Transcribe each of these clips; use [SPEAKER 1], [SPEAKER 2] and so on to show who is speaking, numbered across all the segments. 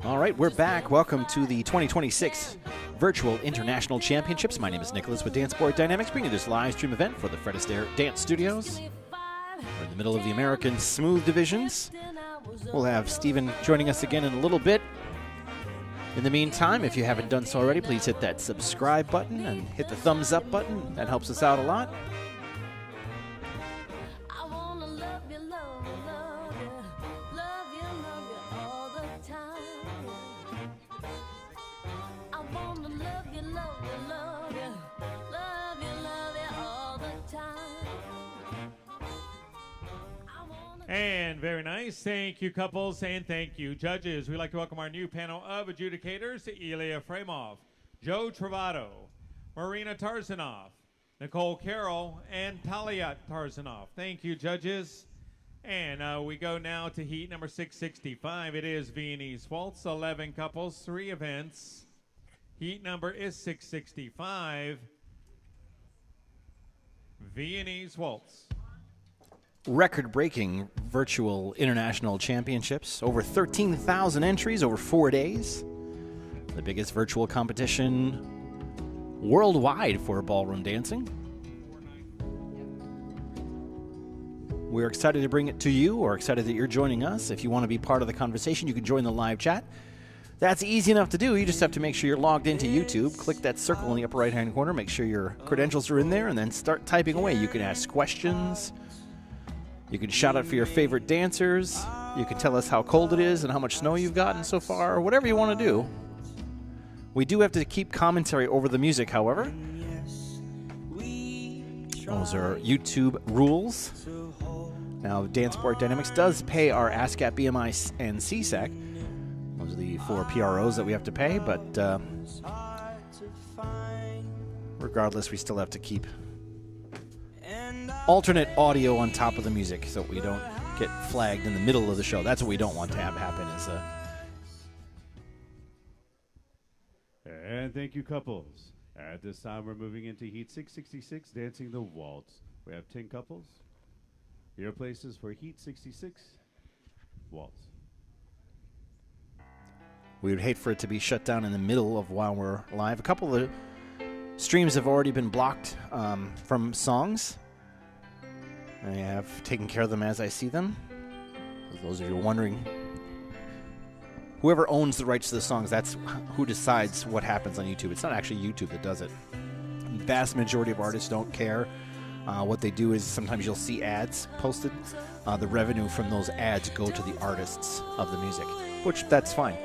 [SPEAKER 1] All right, we're back. Welcome to the 2026 Virtual International Championships. My name is Nicholas with Dance Sport Dynamics, bringing you this live stream event for the Fred Astaire Dance Studios. We're in the middle of the American Smooth Divisions. We'll have Steven joining us again in a little bit. In the meantime, if you haven't done so already, please hit that subscribe button and hit the thumbs up button. That helps us out a lot.
[SPEAKER 2] And very nice. Thank you, couples, and thank you, judges. We'd like to welcome our new panel of adjudicators, Ilya Fremov, Joe Travato, Marina Tarzanov, Nicole Carroll, and Talia Tarzanov. Thank you, judges. And we go now to heat number 665. It is Viennese Waltz, 11 couples, 3 events. Heat number is 665, Viennese Waltz.
[SPEAKER 1] Record-breaking virtual international championships. Over 13,000 entries over 4 days. The biggest virtual competition worldwide for ballroom dancing. We're excited to bring it to you, or excited that you're joining us. If you want to be part of the conversation, you can join the live chat. That's easy enough to do. You just have to make sure you're logged into YouTube. Click that circle in the upper right-hand corner. Make sure your credentials are in there, and then start typing away. You can ask questions. You can shout out for your favorite dancers. You can tell us how cold it is and how much snow you've gotten so far, or whatever you want to do. We do have to keep commentary over the music, however. Those are YouTube rules. Now, Dance Sport Dynamics does pay our ASCAP, BMI, and CSAC. Those are the 4 PROs that we have to pay, but regardless, we still have to keep alternate audio on top of the music so we don't get flagged in the middle of the show. That's what we don't want to have happen.
[SPEAKER 3] And thank you, couples. At this time, we're moving into Heat 666, Dancing the Waltz. We have 10 couples. Your places for Heat 66, Waltz.
[SPEAKER 1] We would hate for it to be shut down in the middle of while we're live. A couple of streams have already been blocked from songs. I have taken care of them as I see them. For those of you who are wondering, whoever owns the rights to the songs, that's who decides what happens on YouTube. It's not actually YouTube that does it. The vast majority of artists don't care. What they do is sometimes you'll see ads posted. The revenue from those ads go to the artists of the music, which that's fine.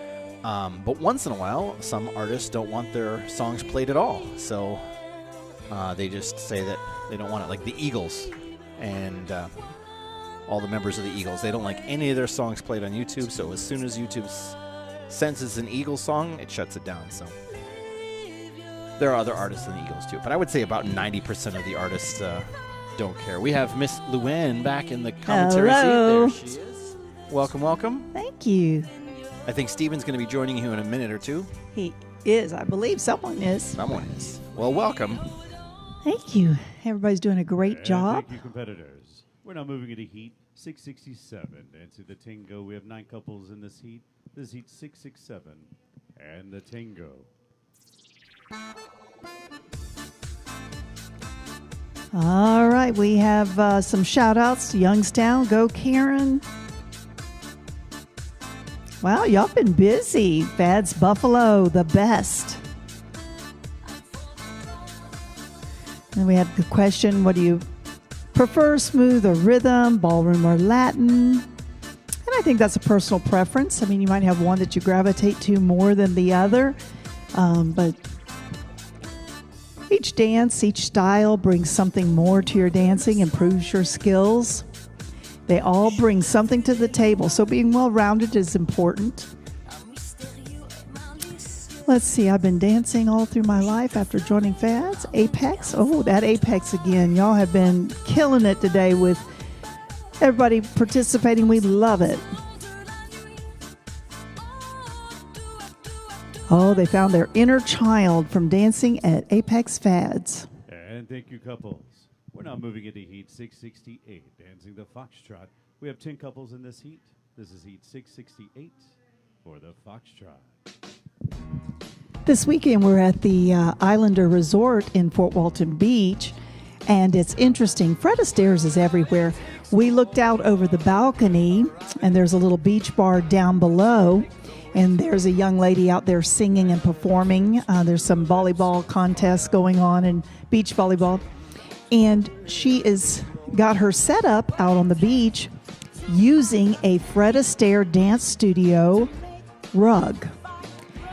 [SPEAKER 1] But once in a while, some artists don't want their songs played at all. So they just say that they don't want it, like the Eagles. And all the members of the Eagles, they don't like any of their songs played on YouTube, so as soon as YouTube senses an Eagles song, it shuts it down. So there are other artists than the Eagles too, but I would say about 90% of the artists don't care. We have Miss Luann back in the commentary
[SPEAKER 4] Hello.
[SPEAKER 1] seat. There she is. Welcome, welcome.
[SPEAKER 4] Thank you.
[SPEAKER 1] I think Steven's going to be joining you in a minute or two.
[SPEAKER 4] He is. I believe someone is.
[SPEAKER 1] Someone is. Well, welcome.
[SPEAKER 4] Thank you. Everybody's doing a great job.
[SPEAKER 3] Thank you, competitors. We're now moving into Heat 667. Dancing the Tango. We have 9 couples in this heat. This is Heat 667. And the Tango.
[SPEAKER 4] All right. We have some shout outs. Youngstown, go Karen. Wow, y'all been busy. Fad's Buffalo, the best. And we have the question, what do you prefer, smooth or rhythm, ballroom or Latin? And I think that's a personal preference. I mean, you might have one that you gravitate to more than the other, but each dance, each style brings something more to your dancing, improves your skills. They all bring something to the table, so being well-rounded is important. Let's see, I've been dancing all through my life after joining Fads. Apex, oh, that Apex again. Y'all have been killing it today with everybody participating. We love it. Oh, they found their inner child from dancing at Apex Fads.
[SPEAKER 3] And thank you, couples. We're now moving into Heat 668, dancing the Foxtrot. We have 10 couples in this heat. This is Heat 668, for the Foxtrot.
[SPEAKER 4] This weekend, we're at the Islander Resort in Fort Walton Beach, and it's interesting. Fred Astaire is everywhere. We looked out over the balcony, and there's a little beach bar down below, and there's a young lady out there singing and performing. There's some volleyball contests going on in beach volleyball, and she is got her set up out on the beach using a Fred Astaire Dance Studio rug.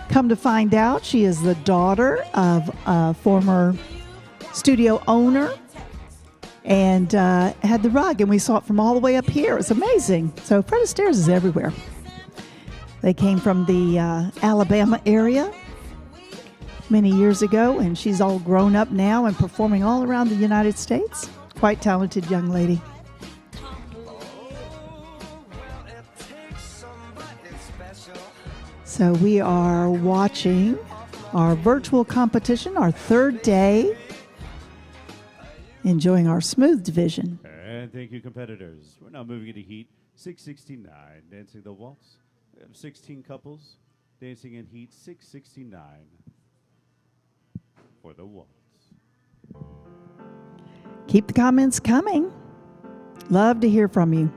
[SPEAKER 4] Come to find out, she is the daughter of a former studio owner and had the rug, and we saw it from all the way up here. It's amazing. So Fred Astaire is everywhere. They came from the Alabama area many years ago, and she's all grown up now and performing all around the United States. Quite talented young lady. So we are watching our virtual competition, our third day, enjoying our smooth division.
[SPEAKER 3] And thank you, competitors. We're now moving into Heat 669, dancing the waltz. We have 16 couples dancing in Heat 669 for the waltz.
[SPEAKER 4] Keep the comments coming. Love to hear from you.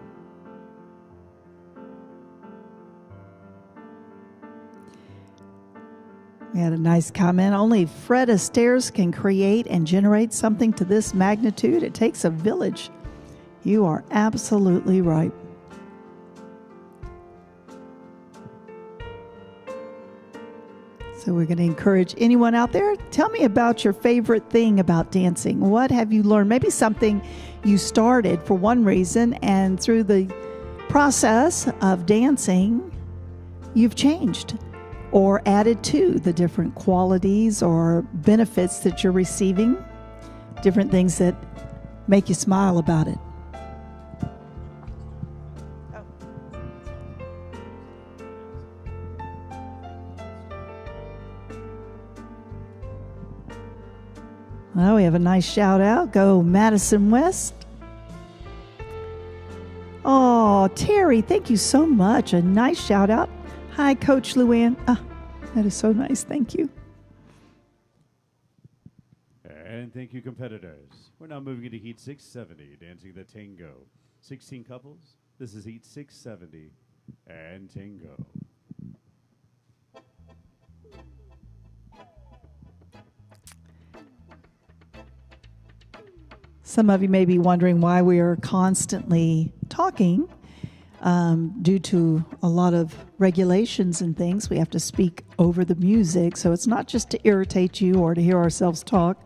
[SPEAKER 4] We had a nice comment. Only Fred Astaire can create and generate something to this magnitude. It takes a village. You are absolutely right. So we're going to encourage anyone out there, tell me about your favorite thing about dancing. What have you learned? Maybe something you started for one reason, and through the process of dancing, you've changed or added to the different qualities or benefits that you're receiving, different things that make you smile about it. Well, we have a nice shout out. Go Madison West. Oh, Terry, thank you so much. A nice shout out. Hi, Coach Luann. That is so nice. Thank you.
[SPEAKER 3] And thank you, competitors. We're now moving into Heat 670, dancing the Tango. 16 couples. This is Heat 670 and Tango.
[SPEAKER 4] Some of you may be wondering why we are constantly talking. Due to a lot of regulations and things, we have to speak over the music. So it's not just to irritate you or to hear ourselves talk.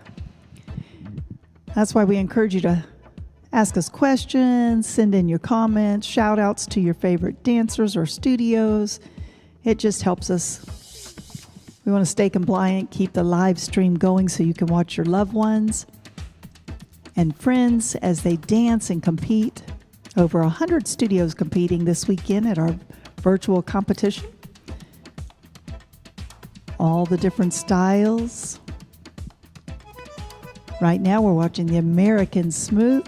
[SPEAKER 4] That's why we encourage you to ask us questions, send in your comments, shout outs to your favorite dancers or studios. It just helps us. We want to stay compliant, keep the live stream going so you can watch your loved ones and friends as they dance and compete. Over 100 studios competing this weekend at our virtual competition. All the different styles. Right now we're watching the American Smooth.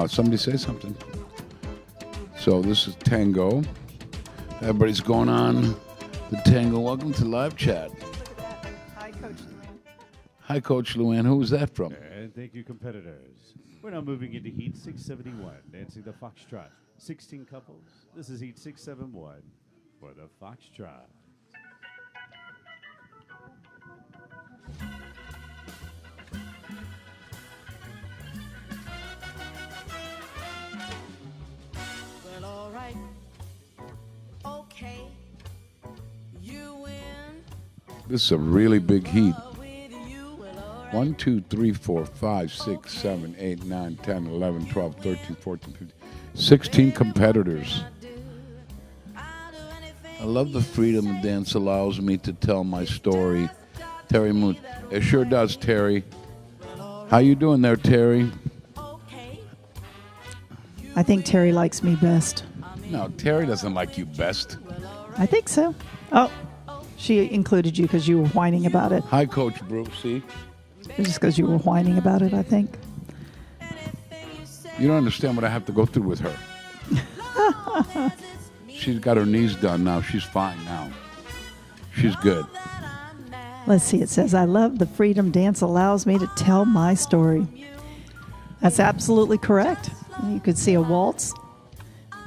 [SPEAKER 5] Somebody say something. So this is Tango. Everybody's going on the Tango. Welcome to live chat.
[SPEAKER 4] Look at that. Hi, Coach Luann.
[SPEAKER 5] Hi, Coach Luann. Who was that from?
[SPEAKER 3] And thank you, competitors. We're now moving into Heat 671, dancing the Foxtrot. 16 couples. This is Heat 671 for the Foxtrot.
[SPEAKER 6] Well, all right. Okay. You win.
[SPEAKER 5] This is a really big heat. 1, 2, 3, 4, 5, 6, 7, 8, 9, 10, 11, 12, 13, 14, 15, 16 competitors. I love the freedom the dance allows me to tell my story. Terry Moon. It sure does, Terry. How you doing there, Terry?
[SPEAKER 4] I think Terry likes me best.
[SPEAKER 5] No, Terry doesn't like you best.
[SPEAKER 4] I think so. Oh, She included you because you were whining about it.
[SPEAKER 5] Hi, Coach Bruce. See?
[SPEAKER 4] Just because you were whining about it, I think.
[SPEAKER 5] You don't understand what I have to go through with her. She's got her knees done now. She's fine now. She's good.
[SPEAKER 4] Let's see. It says, I love the freedom dance allows me to tell my story. That's absolutely correct. You could see a waltz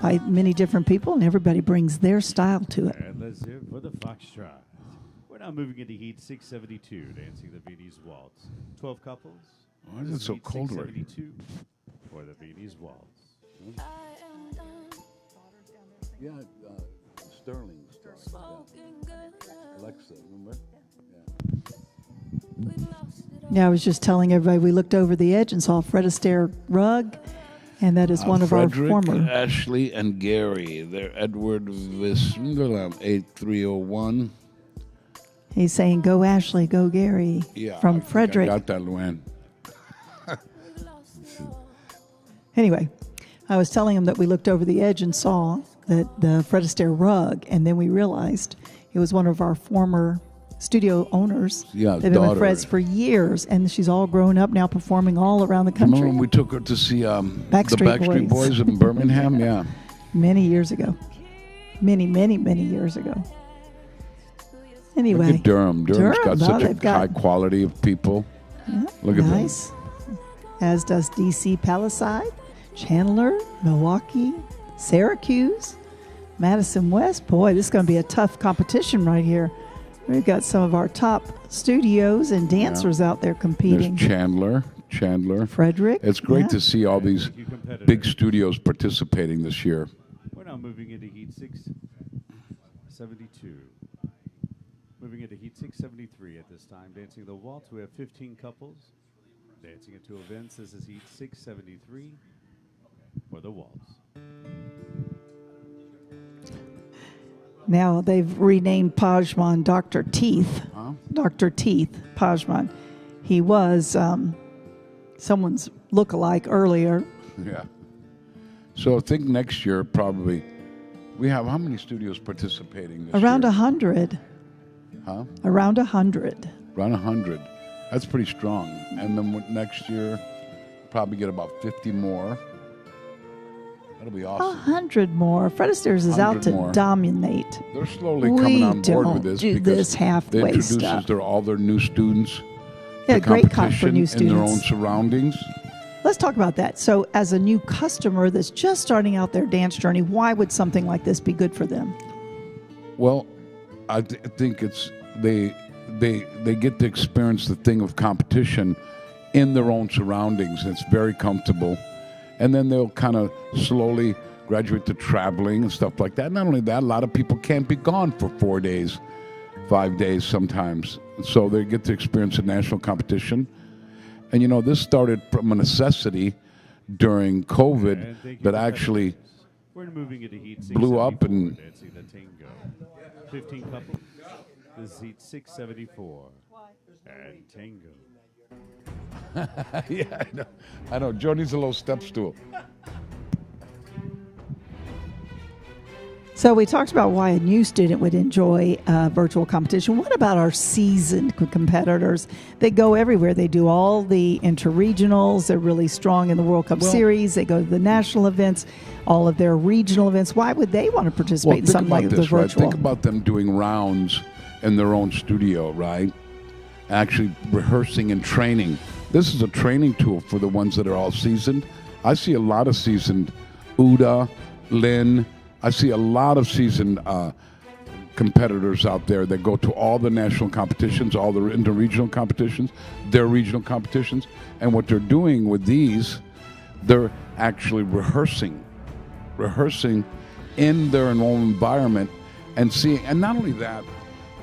[SPEAKER 4] by many different people, and everybody brings their style to it.
[SPEAKER 3] And let's hear it for the Foxtrot. We're now moving into heat 672, dancing the Viennese Waltz. 12 couples.
[SPEAKER 5] Why is it so
[SPEAKER 3] Heat
[SPEAKER 5] cold already?
[SPEAKER 3] 672 for the Viennese Waltz.
[SPEAKER 5] Yeah, Sterling. Alexa, remember?
[SPEAKER 4] Yeah, I was just telling everybody we looked over the edge and saw a Fred Astaire rug, and that is one of our
[SPEAKER 5] Frederick,
[SPEAKER 4] former.
[SPEAKER 5] Ashley, and Gary. They're Edward Vismgalam, 8301.
[SPEAKER 4] He's saying, go Ashley, go Gary,
[SPEAKER 5] Yeah,
[SPEAKER 4] from
[SPEAKER 5] I think
[SPEAKER 4] Frederick.
[SPEAKER 5] I got that, Luann.
[SPEAKER 4] Anyway, I was telling him that we looked over the edge and saw that the Fred Astaire rug, and then we realized it was one of our former studio owners.
[SPEAKER 5] Yeah,
[SPEAKER 4] They've been with
[SPEAKER 5] daughter.
[SPEAKER 4] Fred's for years, and she's all grown up now, performing all around the country.
[SPEAKER 5] Remember when we took her to see the
[SPEAKER 4] Backstreet
[SPEAKER 5] Backstreet
[SPEAKER 4] Boys.
[SPEAKER 5] Boys in Birmingham? Yeah.
[SPEAKER 4] Many years ago. Many, many, many years ago. Anyway.
[SPEAKER 5] Look at Durham. Durham's got such
[SPEAKER 4] they've
[SPEAKER 5] a high quality of people. Look at them.
[SPEAKER 4] nice. As does DC Palisade, Chandler, Milwaukee, Syracuse, Madison West. Boy, this is going to be a tough competition right here. We've got some of our top studios and dancers out there competing.
[SPEAKER 5] There's Chandler.
[SPEAKER 4] Frederick.
[SPEAKER 5] It's great
[SPEAKER 4] yeah.
[SPEAKER 5] to see all these big studios participating this year.
[SPEAKER 3] We're now moving into heat 672. Moving into heat 673 at this time. Dancing the waltz, we have 15 couples. Dancing at 2 events, this is heat 673 for the waltz.
[SPEAKER 4] Now they've renamed Pajman Dr. Teeth.
[SPEAKER 5] Huh?
[SPEAKER 4] Dr. Teeth, Pajman. He was someone's look-alike earlier.
[SPEAKER 5] Yeah. So I think next year probably we have how many studios participating this
[SPEAKER 4] Around
[SPEAKER 5] year?
[SPEAKER 4] 100.
[SPEAKER 5] Huh?
[SPEAKER 4] Around 100.
[SPEAKER 5] Around 100. That's pretty strong. And then next year probably get about 50 more. That'll be awesome.
[SPEAKER 4] 100 more. Fred Astaire's is out
[SPEAKER 5] 100
[SPEAKER 4] to
[SPEAKER 5] more.
[SPEAKER 4] dominate.
[SPEAKER 5] They're slowly coming on board with this
[SPEAKER 4] do
[SPEAKER 5] because
[SPEAKER 4] this halfway
[SPEAKER 5] they introduces
[SPEAKER 4] stuff.
[SPEAKER 5] all their new students.
[SPEAKER 4] Yeah,
[SPEAKER 5] to
[SPEAKER 4] great comp for
[SPEAKER 5] competition
[SPEAKER 4] new
[SPEAKER 5] in their own
[SPEAKER 4] students.
[SPEAKER 5] surroundings.
[SPEAKER 4] Let's talk about that. So, as a new customer that's just starting out their dance journey, why would something like this be good for them?
[SPEAKER 5] Well, I think it's they get to experience the thing of competition in their own surroundings. It's very comfortable, and then they'll kind of slowly graduate to traveling and stuff like that. Not only that, a lot of people can't be gone for 4 days, 5 days sometimes, so they get to experience a national competition. And you know, this started from a necessity during COVID that actually
[SPEAKER 3] We're moving into heat
[SPEAKER 5] blew up
[SPEAKER 3] 674,
[SPEAKER 5] and
[SPEAKER 3] dancing the Tango. 15 couples. This is heat 674. And Tango.
[SPEAKER 5] yeah, I know. Joe needs a little step stool.
[SPEAKER 4] So, we talked about why a new student would enjoy virtual competition. What about our seasoned competitors? They go everywhere. They do all the interregionals. They're really strong in the World Cup Series. They go to the national events, all of their regional events. Why would they want to participate in something like the virtual?
[SPEAKER 5] Right? Think about them doing rounds in their own studio, right? Actually rehearsing and training. This is a training tool for the ones that are all seasoned. I see a lot of seasoned Uda, Lynn. I see a lot of seasoned competitors out there that go to all the national competitions, all the interregional competitions, their regional competitions. And what they're doing with these, they're actually rehearsing in their own environment and seeing. And not only that,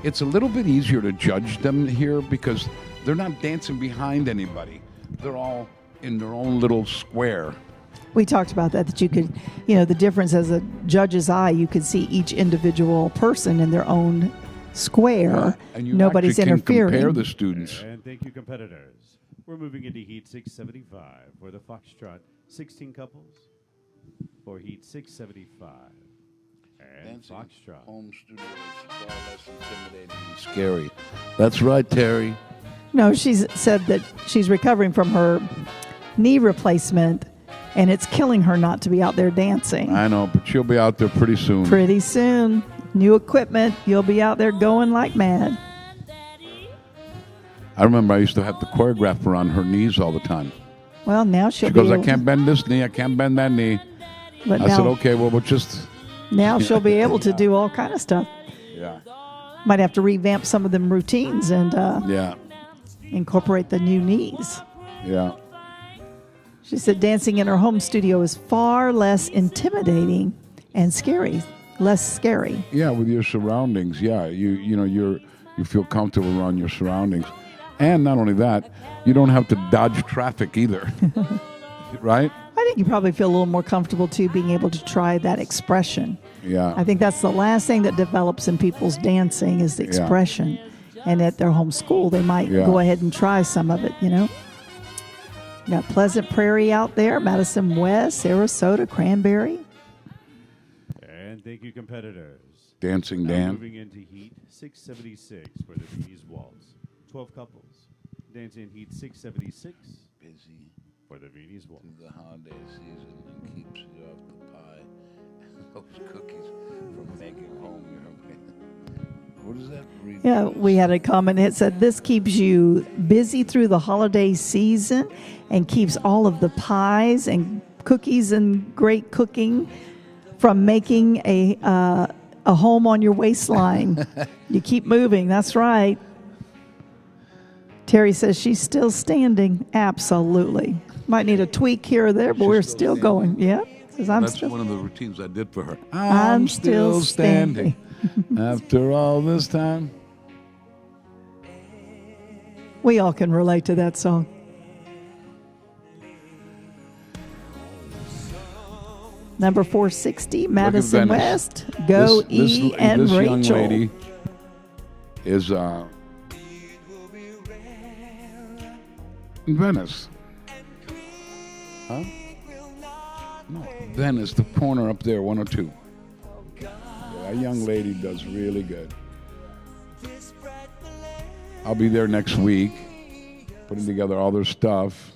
[SPEAKER 5] it's a little bit easier to judge them here because they're not dancing behind anybody. They're all in their own little square.
[SPEAKER 4] We talked about that you could, the difference as a judge's eye, you could see each individual person in their own square.
[SPEAKER 5] And you
[SPEAKER 4] Nobody's
[SPEAKER 5] actually can
[SPEAKER 4] interfering.
[SPEAKER 5] compare the students.
[SPEAKER 3] And thank you, competitors. We're moving into heat 675 for the Foxtrot. 16 couples for heat 675. And Foxtrot.
[SPEAKER 5] Home studio is far less intimidating and scary. That's right, Terry.
[SPEAKER 4] No, she's said that she's recovering from her knee replacement, and it's killing her not to be out there dancing.
[SPEAKER 5] I know, but she'll be out there pretty soon.
[SPEAKER 4] Pretty soon. New equipment. You'll be out there going like mad.
[SPEAKER 5] I remember I used to have to choreograph her on her knees all the time.
[SPEAKER 4] Well, now she'll
[SPEAKER 5] She
[SPEAKER 4] be
[SPEAKER 5] goes, I
[SPEAKER 4] able-
[SPEAKER 5] can't bend this knee, I can't bend that knee.
[SPEAKER 4] But
[SPEAKER 5] I
[SPEAKER 4] now,
[SPEAKER 5] said, okay, well, we'll just...
[SPEAKER 4] now she'll be able to do all kind of stuff.
[SPEAKER 5] Yeah.
[SPEAKER 4] Might have to revamp some of them routines and
[SPEAKER 5] Yeah.
[SPEAKER 4] incorporate the new knees.
[SPEAKER 5] Yeah.
[SPEAKER 4] She said dancing in her home studio is far less intimidating and scary, less scary.
[SPEAKER 5] Yeah, with your surroundings, yeah. You feel comfortable around your surroundings. And not only that, you don't have to dodge traffic either. Right?
[SPEAKER 4] I think you probably feel a little more comfortable too being able to try that expression.
[SPEAKER 5] Yeah.
[SPEAKER 4] I think that's the last thing that develops in people's dancing is the expression. And at their home school, they might go ahead and try some of it, you know. You got Pleasant Prairie out there, Madison West, Sarasota, Cranberry.
[SPEAKER 3] And thank you, competitors.
[SPEAKER 5] Dancing
[SPEAKER 3] Now
[SPEAKER 5] Dan.
[SPEAKER 3] moving into Heat 676 for the Viennese Waltz. 12 couples. Dancing Heat 676
[SPEAKER 5] Busy
[SPEAKER 3] for the Viennese Waltz.
[SPEAKER 5] through the holiday season and keeps you off the pie and those cookies from making home. What is that?
[SPEAKER 4] Yeah, we had a comment that said this keeps you busy through the holiday season and keeps all of the pies and cookies and great cooking from making a home on your waistline. You keep moving. That's right. Terry says she's still standing. Absolutely. Might need a tweak here or there, but we're still going. Yeah. Says
[SPEAKER 5] That's one of the routines I did for her.
[SPEAKER 4] I'm still standing.
[SPEAKER 5] After all this time.
[SPEAKER 4] We all can relate to that song. Number 460, Madison
[SPEAKER 5] Venice.
[SPEAKER 4] West. Go E and
[SPEAKER 5] this
[SPEAKER 4] Rachel.
[SPEAKER 5] young lady is in Venice. Huh? No, Venice, the corner up there, 102. Yeah, that young lady does really good. I'll be there next week, putting together all their stuff.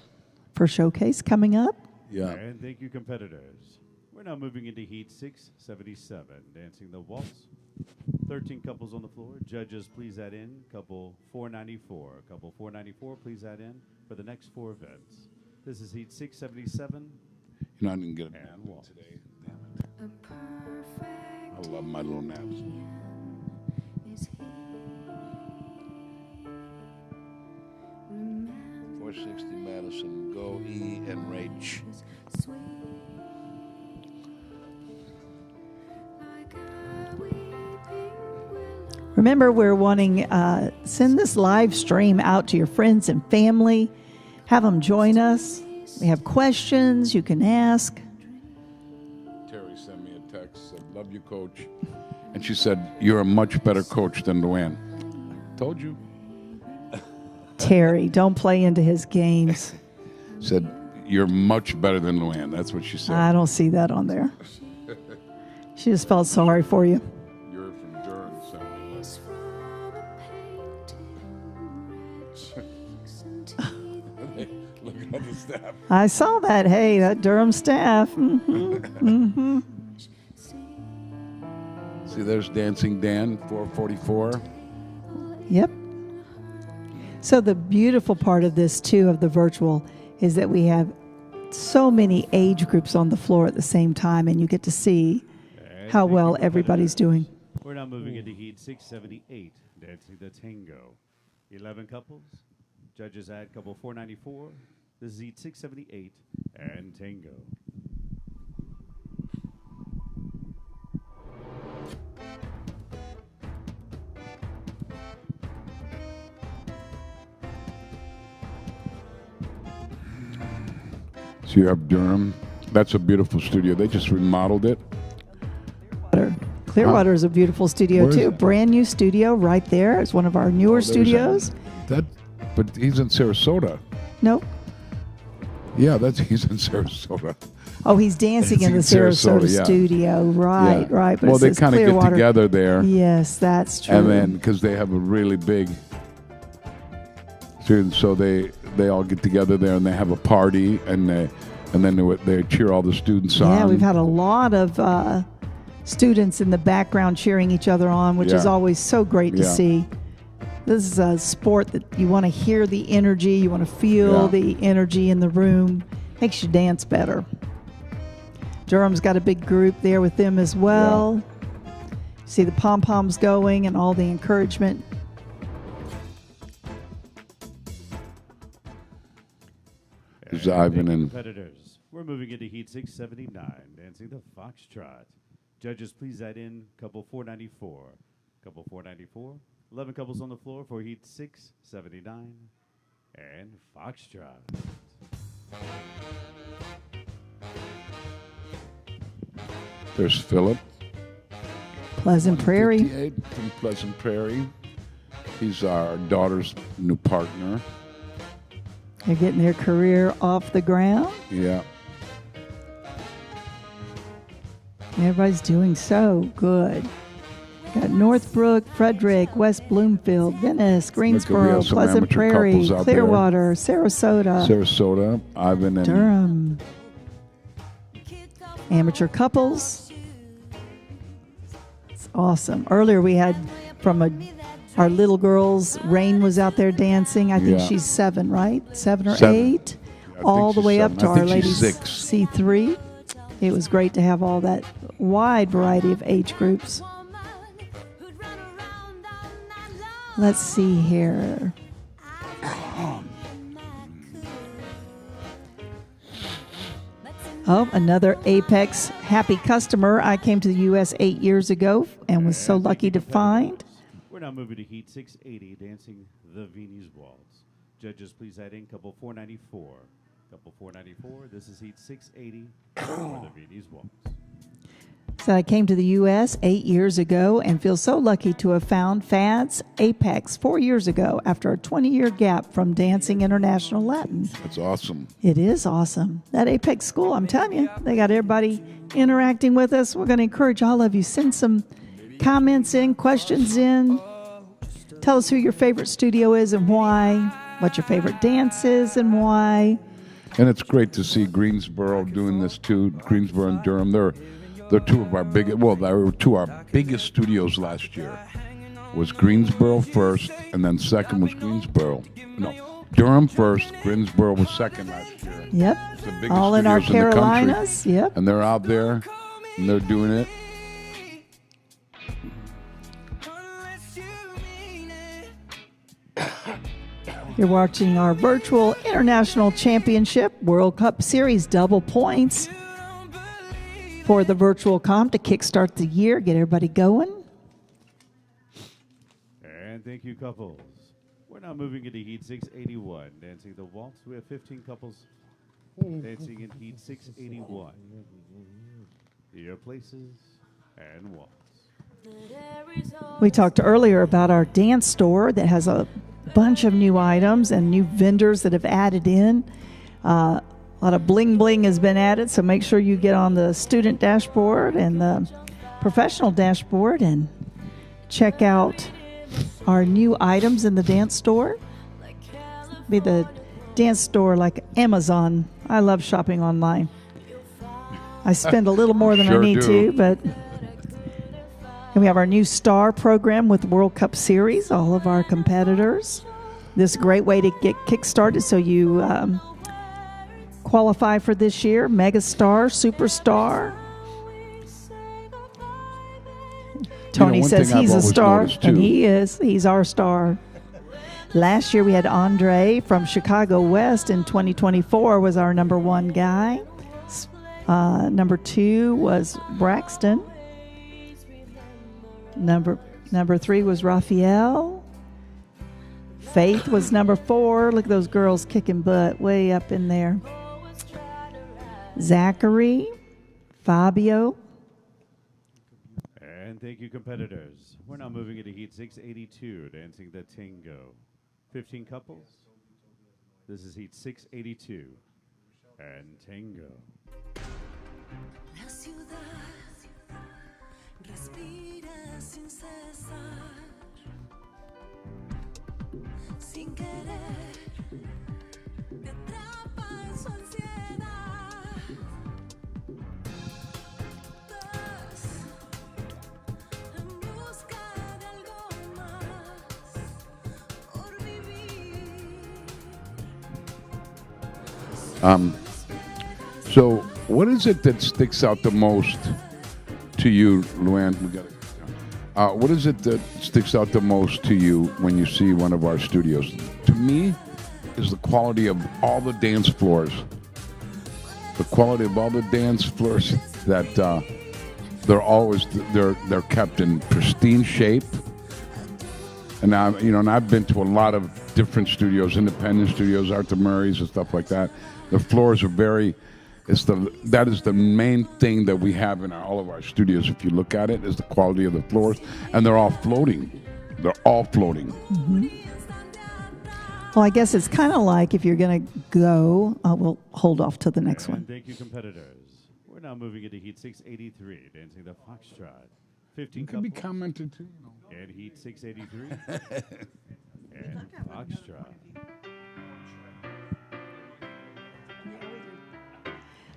[SPEAKER 4] For showcase coming up.
[SPEAKER 5] Yeah.
[SPEAKER 3] And thank you, competitors. We're now moving into Heat 677, dancing the waltz. 13 couples on the floor. Judges, please add in. Couple 494. Couple 494, please add in for the next 4 events. This is Heat 677.
[SPEAKER 5] You know, I didn't get a nap
[SPEAKER 3] And waltz.
[SPEAKER 5] today. Damn it. I love my little naps. 460 Madison, Go E and Rach.
[SPEAKER 4] Remember, we're wanting send this live stream out to your friends and family. Have them join us. We have questions you can ask.
[SPEAKER 5] Terry sent me a text, said, love you, coach. And she said, you're a much better coach than Luann. Told you.
[SPEAKER 4] Terry, don't play into his games.
[SPEAKER 5] Said, you're much better than Luann. That's what she said.
[SPEAKER 4] I don't see that on there. She just felt sorry for you.
[SPEAKER 5] You're from Durham, so. Look at the staff.
[SPEAKER 4] I saw that. Hey, that Durham staff.
[SPEAKER 5] See, there's Dancing Dan, 444.
[SPEAKER 4] Yep. So the beautiful part of this, too, of the virtual, is that we have so many age groups on the floor at the same time, and you get to see
[SPEAKER 3] And
[SPEAKER 4] how
[SPEAKER 3] thank
[SPEAKER 4] well
[SPEAKER 3] you,
[SPEAKER 4] everybody's
[SPEAKER 3] competitors.
[SPEAKER 4] doing.
[SPEAKER 3] We're now moving into Heat 678, dancing the Tango. 11 couples. Judges add couple 494. This is Heat 678 and Tango.
[SPEAKER 5] So you have Durham. That's a beautiful studio. They just remodeled it.
[SPEAKER 4] Clearwater is a beautiful studio,
[SPEAKER 5] Where is
[SPEAKER 4] too.
[SPEAKER 5] it?
[SPEAKER 4] Brand new studio right there. It's one of our newer
[SPEAKER 5] There's
[SPEAKER 4] studios.
[SPEAKER 5] but he's in Sarasota.
[SPEAKER 4] Nope.
[SPEAKER 5] Yeah, he's in Sarasota.
[SPEAKER 4] Oh, he's dancing in the
[SPEAKER 5] Dancing in
[SPEAKER 4] Sarasota
[SPEAKER 5] Sarasota, yeah.
[SPEAKER 4] studio. Right,
[SPEAKER 5] Yeah.
[SPEAKER 4] right. But
[SPEAKER 5] Well,
[SPEAKER 4] it
[SPEAKER 5] they
[SPEAKER 4] says
[SPEAKER 5] kind of get
[SPEAKER 4] Clearwater.
[SPEAKER 5] together there.
[SPEAKER 4] Yes, that's true.
[SPEAKER 5] And then, because they have a really big, so they all get together there and they have a party and then they cheer all the students on.
[SPEAKER 4] Yeah, we've had a lot of students in the background cheering each other on, which is
[SPEAKER 5] Yeah.
[SPEAKER 4] always so great to
[SPEAKER 5] Yeah.
[SPEAKER 4] see. This is a sport that you want to hear the energy, you want to feel
[SPEAKER 5] Yeah.
[SPEAKER 4] the energy in the room. Makes you dance better. Durham's got a big group there with them as well. See the pom-poms going and all the encouragement.
[SPEAKER 5] Jive and
[SPEAKER 3] Competitors, we're moving into Heat 679, dancing the Foxtrot. Judges, please add in couple 494. Couple 494. 11 couples on the floor for Heat 679 and Foxtrot.
[SPEAKER 5] there's Philip.
[SPEAKER 4] Pleasant Prairie.
[SPEAKER 5] 58 from Pleasant Prairie. He's our daughter's new partner.
[SPEAKER 4] They're getting their career off the ground.
[SPEAKER 5] Yeah.
[SPEAKER 4] Everybody's doing so good. Got Northbrook, Frederick, West Bloomfield, Viennese, Greensboro,
[SPEAKER 5] have some
[SPEAKER 4] Pleasant
[SPEAKER 5] amateur
[SPEAKER 4] Prairie,
[SPEAKER 5] couples out there.
[SPEAKER 4] Clearwater, Sarasota,
[SPEAKER 5] Sarasota, Ivan and
[SPEAKER 4] Durham. Amateur couples. It's awesome. Earlier we had from our little girls, Rain was out there dancing. I think
[SPEAKER 5] Yeah.
[SPEAKER 4] she's 7, right? 7 or
[SPEAKER 5] 7.
[SPEAKER 4] 8.
[SPEAKER 5] I
[SPEAKER 4] All
[SPEAKER 5] think
[SPEAKER 4] the
[SPEAKER 5] she's
[SPEAKER 4] way
[SPEAKER 5] 7.
[SPEAKER 4] up to
[SPEAKER 5] I
[SPEAKER 4] Our
[SPEAKER 5] think
[SPEAKER 4] Lady's
[SPEAKER 5] she's 6.
[SPEAKER 4] C3. It was great to have all that wide variety of age groups. Let's see here. Oh, another Apex happy customer. I came to the U.S. 8 years ago and was so lucky to find.
[SPEAKER 3] We're now moving to Heat 680, dancing the Viennese Waltz. Judges, please add in couple 494. Couple 494. This is Heat 680 for the Viennese Waltz.
[SPEAKER 4] So I came to the U.S. 8 years ago and feel so lucky to have found Fad's Apex 4 years ago after a 20-year gap from dancing international Latin.
[SPEAKER 5] That's awesome.
[SPEAKER 4] It is awesome. That Apex school, I'm telling you, they got everybody interacting with us. We're going to encourage all of you. Send some comments in, questions in. Tell us who your favorite studio is and why, what your favorite dance is and why.
[SPEAKER 5] And it's great to see Greensboro doing this too. Greensboro and Durham, they're two of our biggest. Well, they were two of our biggest studios last year. Was Greensboro first, and then second was Greensboro. No, Durham first. Greensboro was second last year.
[SPEAKER 4] Yep.
[SPEAKER 5] It's the biggest
[SPEAKER 4] All in our
[SPEAKER 5] studios in the country.
[SPEAKER 4] Carolinas. Yep.
[SPEAKER 5] And they're out there, and they're doing it.
[SPEAKER 4] You're watching our virtual international championship World Cup Series double points for the virtual comp to kickstart the year, get everybody going.
[SPEAKER 3] And thank you, couples. We're now moving into Heat 681, dancing the waltz. We have 15 couples dancing in Heat 681. Your places and waltz.
[SPEAKER 4] We talked earlier about our dance store that has a bunch of new items and new vendors that have added in. A lot of bling bling has been added, so make sure you get on the student dashboard and the professional dashboard and check out our new items in the dance store. Be the dance store like Amazon. I love shopping online. I spend a little more than
[SPEAKER 5] Sure
[SPEAKER 4] I need
[SPEAKER 5] do.
[SPEAKER 4] to, but and we have our new star program with World Cup Series, all of our competitors. This is a great way to get kick-started so you qualify for this year. Mega star, superstar. Tony
[SPEAKER 5] one
[SPEAKER 4] says
[SPEAKER 5] thing I've
[SPEAKER 4] he's a
[SPEAKER 5] always
[SPEAKER 4] star,
[SPEAKER 5] noticed,
[SPEAKER 4] and
[SPEAKER 5] too.
[SPEAKER 4] he is. He's our star. Last year we had Andre from Chicago West in 2024 was our number 1 guy. Number 2 was Braxton. Number 3 was Raphael. Faith was number 4. Look at those girls kicking butt way up in there. Zachary, Fabio.
[SPEAKER 3] And thank you, competitors. We're now moving into Heat 682, dancing the Tango. 15 couples. This is Heat 682 and Tango.
[SPEAKER 6] La ciudad respira sin cesar, sin querer, te atrapa en su ansiedad. Vas en busca de algo más por vivir.
[SPEAKER 5] So, what is it that sticks out the most to you, Luann? What is it that sticks out the most to you when you see one of our studios? To me, is the quality of all the dance floors. The quality of all the dance floors that they're kept in pristine shape. And I've been to a lot of different studios, independent studios, Arthur Murray's and stuff like that. The floors are that is the main thing that we have in all of our studios. If you look at it, is the quality of the floors, and they're all floating. They're all floating.
[SPEAKER 4] Mm-hmm. Well, I guess it's kind of like if you're going to go, we'll hold off to the next one.
[SPEAKER 3] Thank you, competitors. We're now moving into Heat 683, dancing the Foxtrot. 15
[SPEAKER 5] It can be
[SPEAKER 3] couples.
[SPEAKER 5] commented too.
[SPEAKER 3] And Heat 683. And Foxtrot.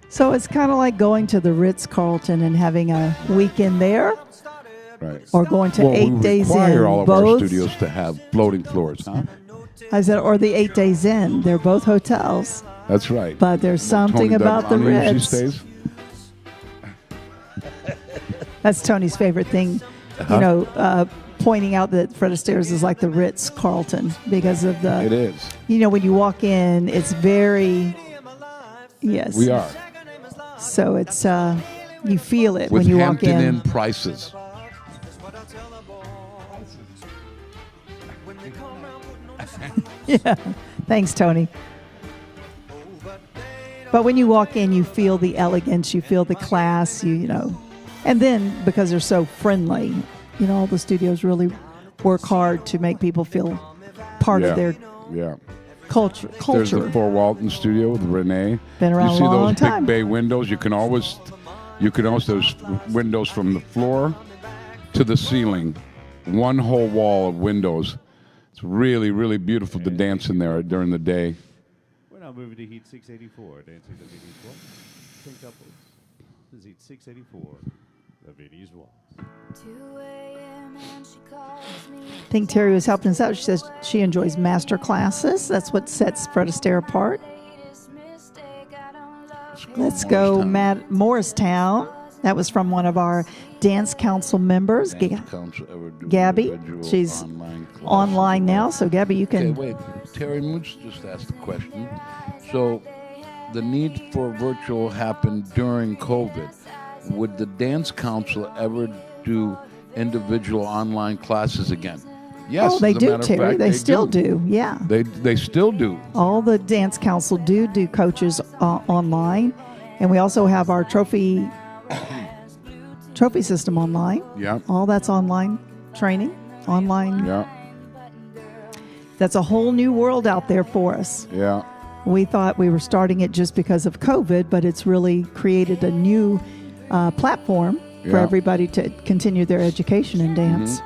[SPEAKER 4] So it's kind of like going to the Ritz-Carlton and having a weekend there,
[SPEAKER 5] Right.
[SPEAKER 4] or going to
[SPEAKER 5] Well,
[SPEAKER 4] 8
[SPEAKER 5] we
[SPEAKER 4] days
[SPEAKER 5] require
[SPEAKER 4] in.
[SPEAKER 5] all of our
[SPEAKER 4] Both,
[SPEAKER 5] studios to have floating floors, huh?
[SPEAKER 4] I said, or the 8 days in. They're both hotels,
[SPEAKER 5] That's right.
[SPEAKER 4] but there's something
[SPEAKER 5] Tony
[SPEAKER 4] about the
[SPEAKER 5] Doble usually
[SPEAKER 4] Ritz.
[SPEAKER 5] stays.
[SPEAKER 4] That's Tony's favorite thing, pointing out that Fred Astaire's is like the Ritz-Carlton because of the.
[SPEAKER 5] It is.
[SPEAKER 4] When you walk in, it's very. Yes.
[SPEAKER 5] We are.
[SPEAKER 4] So it's you feel it
[SPEAKER 5] With
[SPEAKER 4] when you walk
[SPEAKER 5] Hampton
[SPEAKER 4] in.
[SPEAKER 5] Inn prices.
[SPEAKER 4] Yeah. Thanks, Tony. But when you walk in, you feel the elegance, you feel the class, and then because they're so friendly, all the studios really work hard to make people feel part of their culture.
[SPEAKER 5] There's the Fort Walton studio with Renee.
[SPEAKER 4] Been around
[SPEAKER 5] you see
[SPEAKER 4] a long
[SPEAKER 5] those
[SPEAKER 4] time.
[SPEAKER 5] big bay windows. You can also there's windows from the floor to the ceiling. One whole wall of windows. It's really, really beautiful to dance in there during the day.
[SPEAKER 3] We're now moving to Heat 684, dancing the Viennese Waltz. 10 couples. This is Heat 684, the Viennese Waltz.
[SPEAKER 6] 2 a.m. and she calls me.
[SPEAKER 4] I think Terry was helping us out. She says she enjoys master classes. That's what sets Fred Astaire apart. Let's go Morristown. That was from one of our dance council members, Gabby. She's online now, so Gabby, you can.
[SPEAKER 5] Okay, wait. Terry Moots just asked a question. So, the need for virtual happened during COVID. Would the dance council ever do individual online classes again? Yes.
[SPEAKER 4] Oh, they
[SPEAKER 5] as a
[SPEAKER 4] do,
[SPEAKER 5] matter of
[SPEAKER 4] Terry.
[SPEAKER 5] fact,
[SPEAKER 4] They still do. Yeah.
[SPEAKER 5] They still do.
[SPEAKER 4] All the dance council do coaches online, and we also have our trophy system online.
[SPEAKER 5] Yeah.
[SPEAKER 4] All that's online training, online.
[SPEAKER 5] Yeah.
[SPEAKER 4] That's a whole new world out there for us.
[SPEAKER 5] Yeah.
[SPEAKER 4] We thought we were starting it just because of COVID, but it's really created a new platform for everybody to continue their education in dance.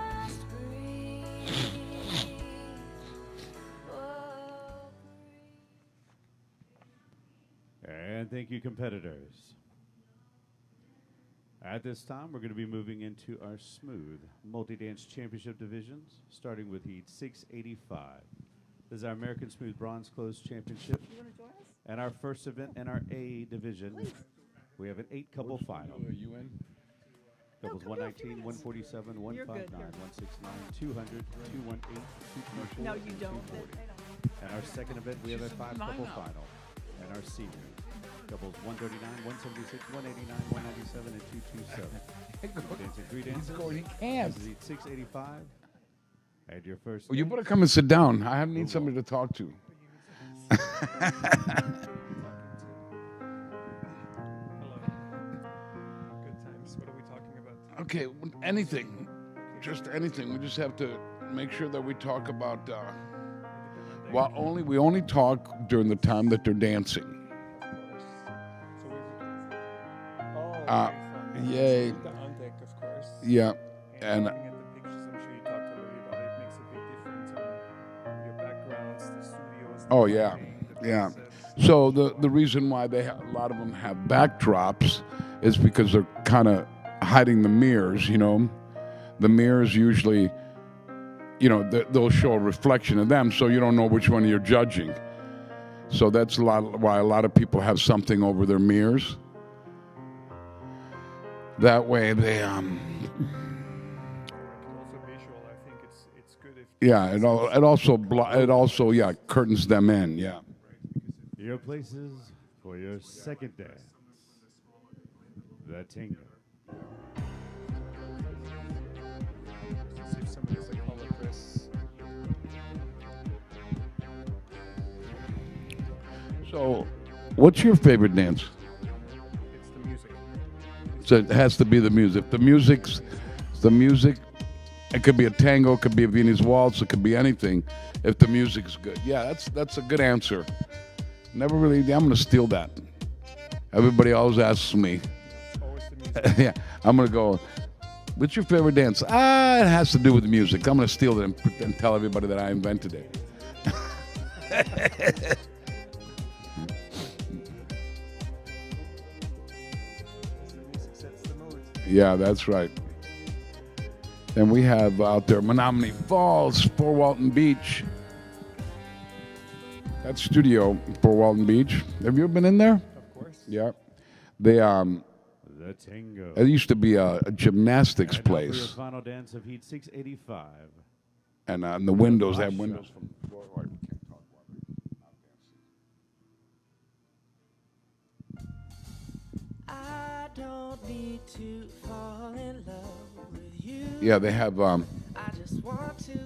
[SPEAKER 3] And thank you, competitors. At this time, we're going to be moving into our smooth multi-dance championship divisions, starting with Heat 685. This is our American Smooth Bronze Closed Championship.
[SPEAKER 4] You want to join us?
[SPEAKER 3] And our first event in our A division.
[SPEAKER 4] Please.
[SPEAKER 3] We have an 8-couple final.
[SPEAKER 5] Are you in?
[SPEAKER 3] Couples 119, 147, 159, 169, 200, 218, 224,
[SPEAKER 4] No, you don't.
[SPEAKER 3] 240. And our second event, we have a 5-couple final. And our seniors, couples 139, 176, 189, 197, and 227. Dancing 3 dances.
[SPEAKER 5] He can't.
[SPEAKER 3] This is Heat 685. And your first.
[SPEAKER 5] Well, you
[SPEAKER 3] dance.
[SPEAKER 5] better come and sit down. I need somebody to talk to.
[SPEAKER 7] Good times. What are we talking about?
[SPEAKER 5] Okay, anything. Just anything. We just have to make sure that we talk about. We only talk during the time that they're dancing.
[SPEAKER 7] So we
[SPEAKER 5] Yay.
[SPEAKER 7] The on deck, of course.
[SPEAKER 5] Yeah.
[SPEAKER 7] And
[SPEAKER 5] And
[SPEAKER 7] looking at the pictures, I'm sure you talked already about it, makes a big difference on your backgrounds, the studios. The
[SPEAKER 5] oh yeah,
[SPEAKER 7] lighting, the
[SPEAKER 5] yeah.
[SPEAKER 7] presets.
[SPEAKER 5] So the reason why a lot of them have backdrops is because they're kind of hiding the mirrors. You know, the mirrors usually, you know, they'll show a reflection of them, so you don't know which one you're judging. So that's why a lot of people have something over their mirrors. That way they
[SPEAKER 7] Or it can also visual. I think it's good if
[SPEAKER 5] yeah, it also yeah curtains them in, yeah.
[SPEAKER 3] Your places for your second dance. The Tango.
[SPEAKER 7] if somebody's like color press.
[SPEAKER 5] So, what's your favorite dance?
[SPEAKER 7] It's the music.
[SPEAKER 5] So it has to be the music. The music. It could be a tango, it could be a Viennese waltz, it could be anything. If the music's good, yeah, that's a good answer. Never really. I'm gonna steal that. Everybody always asks me.
[SPEAKER 7] It's always the music.
[SPEAKER 5] Yeah, I'm gonna go. What's your favorite dance? It has to do with music. I'm gonna steal it and tell everybody that I invented it.
[SPEAKER 7] The music sets the mood.
[SPEAKER 5] Yeah, that's right. And we have out there Menominee Falls, Fort Walton Beach. That studio, Fort Walton Beach. Have you ever been in there?
[SPEAKER 7] Of course.
[SPEAKER 5] Yeah. They
[SPEAKER 3] The Tango.
[SPEAKER 5] it used to be a gymnastics
[SPEAKER 3] And now for your
[SPEAKER 5] place,
[SPEAKER 3] final dance of Heat 685.
[SPEAKER 5] and the windows they have windows from forward.
[SPEAKER 8] I don't need to fall in love with you.
[SPEAKER 5] Yeah, they have
[SPEAKER 8] I just want to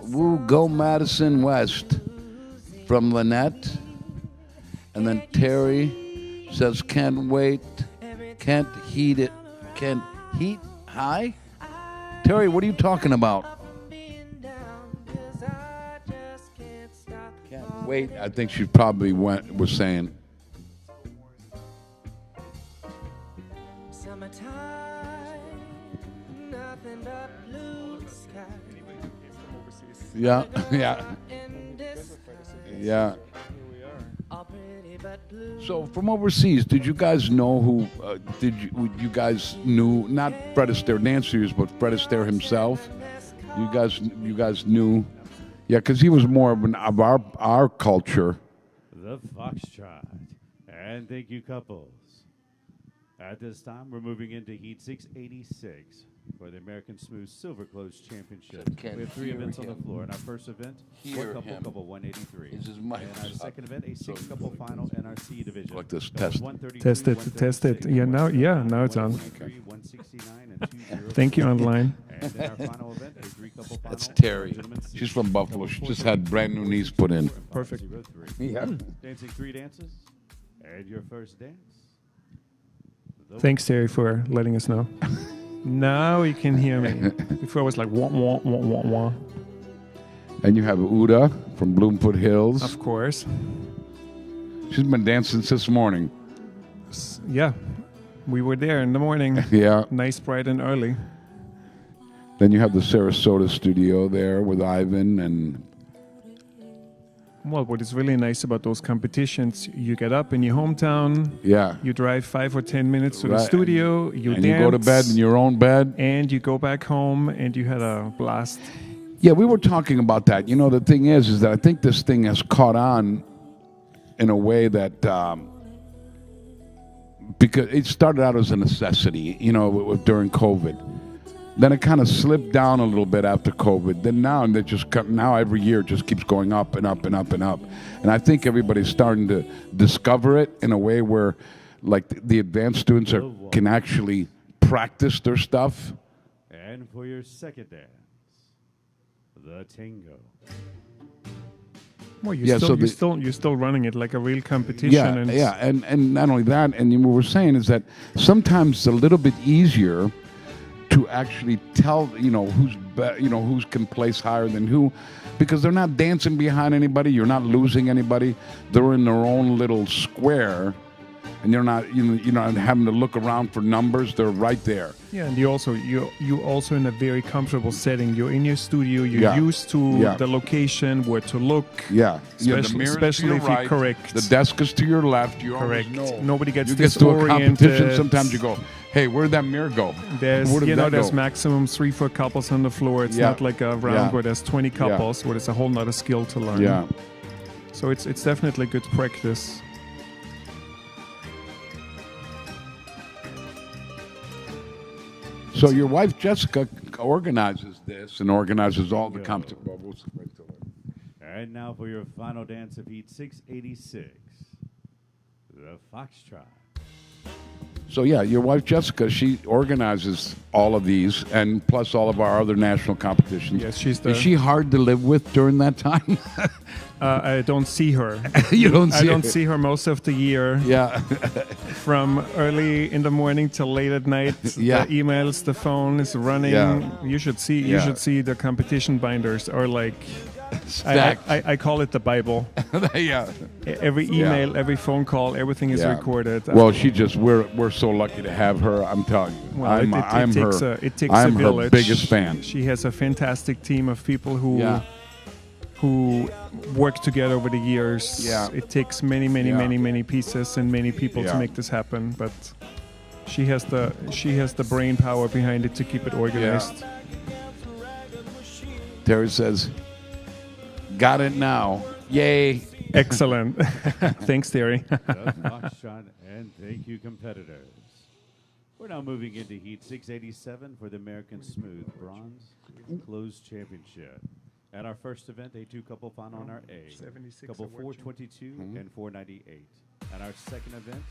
[SPEAKER 5] Woo Go Madison West from Lynette, and then Terry says can't wait, can't heat it, can't heat high. Terry, what are you talking about?
[SPEAKER 8] being down 'cause I just can't stop.
[SPEAKER 5] Can't wait. I think she probably was saying.
[SPEAKER 8] Summertime, nothing but blue sky.
[SPEAKER 7] Anybody who came from overseas.
[SPEAKER 5] Yeah, yeah,
[SPEAKER 8] In this
[SPEAKER 5] yeah.
[SPEAKER 7] Here we are.
[SPEAKER 8] all pretty but blue.
[SPEAKER 5] So from overseas, did you guys know who? You guys knew not Fred Astaire Dance Studios, but Fred Astaire himself? You guys knew, yeah, because he was more of our culture.
[SPEAKER 3] The Foxtrot. And thank you, couples. At this time, we're moving into Heat 686 for the American Smooth Silver Close Championship.
[SPEAKER 5] Can't
[SPEAKER 3] We have 3
[SPEAKER 5] hear
[SPEAKER 3] events on the
[SPEAKER 5] him.
[SPEAKER 3] floor. In our first event,
[SPEAKER 5] Hear
[SPEAKER 3] one couple,
[SPEAKER 5] him.
[SPEAKER 3] couple 183.
[SPEAKER 5] Is his mic
[SPEAKER 3] And our
[SPEAKER 5] up?
[SPEAKER 3] second event, a 6-couple final NRC division.
[SPEAKER 5] Like this,
[SPEAKER 3] Couples
[SPEAKER 5] test.
[SPEAKER 3] 133,
[SPEAKER 9] Test it, test it.
[SPEAKER 3] 136,
[SPEAKER 9] Yeah, now it's on.
[SPEAKER 3] 123, 169, and 205.
[SPEAKER 9] Thank you, online.
[SPEAKER 3] And in our final event, a 3-couple final.
[SPEAKER 5] That's Terry.
[SPEAKER 3] gentlemen's
[SPEAKER 5] She's
[SPEAKER 3] singles.
[SPEAKER 5] from Buffalo. She just had brand new knees put in.
[SPEAKER 9] Perfect.
[SPEAKER 3] 03.
[SPEAKER 5] Yeah.
[SPEAKER 3] Dancing 3 dances. And your first dance. The
[SPEAKER 9] Thanks, Terry, for letting us know. Now you can hear me. Before I was like, wah, wah, wah, wah, wah.
[SPEAKER 5] And you have Uda from Bloomfoot Hills.
[SPEAKER 9] Of course.
[SPEAKER 5] She's been dancing since morning.
[SPEAKER 9] Yeah. We were there in the morning.
[SPEAKER 5] Yeah.
[SPEAKER 9] Nice, bright, and early.
[SPEAKER 5] Then you have the Sarasota studio there with Ivan and
[SPEAKER 9] Well, what is really nice about those competitions, you get up in your hometown,
[SPEAKER 5] yeah.
[SPEAKER 9] you drive 5 or 10 minutes to the
[SPEAKER 5] Right.
[SPEAKER 9] studio, you
[SPEAKER 5] and
[SPEAKER 9] dance,
[SPEAKER 5] you go to bed in your own bed.
[SPEAKER 9] and you go back home, and you had a blast.
[SPEAKER 5] Yeah, we were talking about that. You know, the thing is that I think this thing has caught on in a way that because it started out as a necessity, you know, during COVID. Then it kind of slipped down a little bit after COVID. Then now they just now every year it just keeps going up and up and up and up. And I think everybody's starting to discover it in a way where, like, the advanced students can actually practice their stuff.
[SPEAKER 3] And for your second dance, the Tango.
[SPEAKER 9] Well,
[SPEAKER 5] Yeah, so
[SPEAKER 9] you're still running it like a real competition.
[SPEAKER 5] Yeah,
[SPEAKER 9] and
[SPEAKER 5] yeah, and not only that, and what we're saying is that sometimes it's a little bit easier to actually tell, you know, who's can place higher than who, because they're not dancing behind anybody. You're not losing anybody. They're in their own little square, and you're not having to look around for numbers. They're right there.
[SPEAKER 9] Yeah, and you also in a very comfortable setting. You're in your studio. You're
[SPEAKER 5] Yeah.
[SPEAKER 9] used to
[SPEAKER 5] Yeah.
[SPEAKER 9] the location, where to look.
[SPEAKER 5] Yeah, the
[SPEAKER 9] Especially-
[SPEAKER 5] mirror's
[SPEAKER 9] especially
[SPEAKER 5] to
[SPEAKER 9] if
[SPEAKER 5] your
[SPEAKER 9] you
[SPEAKER 5] right,
[SPEAKER 9] correct.
[SPEAKER 5] The desk is to your left. You
[SPEAKER 9] Correct.
[SPEAKER 5] always know.
[SPEAKER 9] Nobody gets
[SPEAKER 5] You get to a competition.
[SPEAKER 9] disoriented.
[SPEAKER 5] Sometimes you go, "Hey, where'd that mirror go?
[SPEAKER 9] There's
[SPEAKER 5] Where did that
[SPEAKER 9] there's
[SPEAKER 5] go?"
[SPEAKER 9] maximum 3-4 couples on the floor. It's
[SPEAKER 5] Yeah.
[SPEAKER 9] not like a round
[SPEAKER 5] Yeah.
[SPEAKER 9] where there's 20 couples, where there's a whole nother skill to learn.
[SPEAKER 5] Yeah.
[SPEAKER 9] So it's definitely good practice.
[SPEAKER 5] So your wife Jessica organizes this and organizes all the competitions.
[SPEAKER 3] And now for your final dance of Heat 686, the Foxtrot.
[SPEAKER 5] So yeah, your wife Jessica, she organizes all of these and plus all of our other national competitions.
[SPEAKER 9] Yes, she's the.
[SPEAKER 5] Is she hard to live with during that time?
[SPEAKER 9] I don't see her.
[SPEAKER 5] You don't
[SPEAKER 9] I
[SPEAKER 5] see
[SPEAKER 9] don't
[SPEAKER 5] her.
[SPEAKER 9] see her most of the year.
[SPEAKER 5] Yeah.
[SPEAKER 9] From early in the morning till late at night.
[SPEAKER 5] Yeah.
[SPEAKER 9] The emails, the phone is running.
[SPEAKER 5] Yeah.
[SPEAKER 9] You should see. You
[SPEAKER 5] Yeah.
[SPEAKER 9] should see the competition binders are like.
[SPEAKER 5] Stacked.
[SPEAKER 9] I call it the Bible.
[SPEAKER 5] Yeah.
[SPEAKER 9] Every email, every phone call, everything is
[SPEAKER 5] Yeah.
[SPEAKER 9] recorded.
[SPEAKER 5] Well, we're so lucky to have her. I'm telling you.
[SPEAKER 9] Well,
[SPEAKER 5] I'm
[SPEAKER 9] takes
[SPEAKER 5] her.
[SPEAKER 9] it takes
[SPEAKER 5] I'm
[SPEAKER 9] a
[SPEAKER 5] her
[SPEAKER 9] village.
[SPEAKER 5] biggest fan.
[SPEAKER 9] She has a fantastic team of people who
[SPEAKER 5] Yeah.
[SPEAKER 9] who work together over the years.
[SPEAKER 5] Yeah.
[SPEAKER 9] It takes many pieces and many people to
[SPEAKER 5] Yeah.
[SPEAKER 9] make this happen, but she has the brain power behind it to keep it organized.
[SPEAKER 5] Terry says, "Got it now. Yay."
[SPEAKER 9] Excellent. Thanks, Terry.
[SPEAKER 3] The Foxtrot, and thank you, competitors. We're now moving into Heat 687 for the American Smooth Bronze Closed Championship. At our first event, a two-couple final on our A,
[SPEAKER 9] 76
[SPEAKER 3] couple
[SPEAKER 9] award
[SPEAKER 3] 422 and 498. At our second event,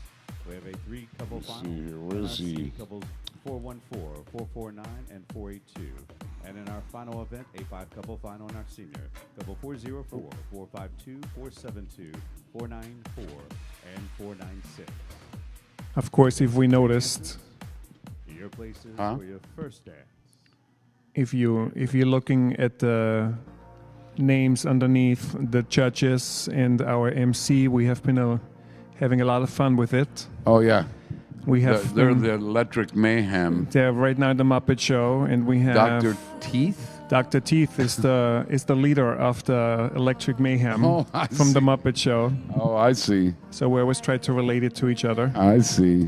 [SPEAKER 3] we have a three-couple
[SPEAKER 5] Let's
[SPEAKER 3] final.
[SPEAKER 5] see here.
[SPEAKER 3] on
[SPEAKER 5] Where
[SPEAKER 3] our
[SPEAKER 5] is he?
[SPEAKER 3] C, couples 414, 449, and 482. And in our final event, a five-couple final on our senior, couple 404, 452, 472, 494, and 496.
[SPEAKER 9] Of course, if we noticed,
[SPEAKER 3] Your places
[SPEAKER 5] Huh?
[SPEAKER 3] for your first dance.
[SPEAKER 9] if you're looking at the names underneath the judges and our MC, we have been having a lot of fun with it.
[SPEAKER 5] Oh yeah.
[SPEAKER 9] We have
[SPEAKER 5] They're the Electric Mayhem.
[SPEAKER 9] they're right now in the Muppet Show, and we have
[SPEAKER 5] Dr. Teeth.
[SPEAKER 9] Dr. Teeth is the leader of the Electric Mayhem
[SPEAKER 5] Oh, I
[SPEAKER 9] from the
[SPEAKER 5] see.
[SPEAKER 9] Muppet Show.
[SPEAKER 5] Oh, I see.
[SPEAKER 9] So we always try to relate it to each other.
[SPEAKER 5] I see.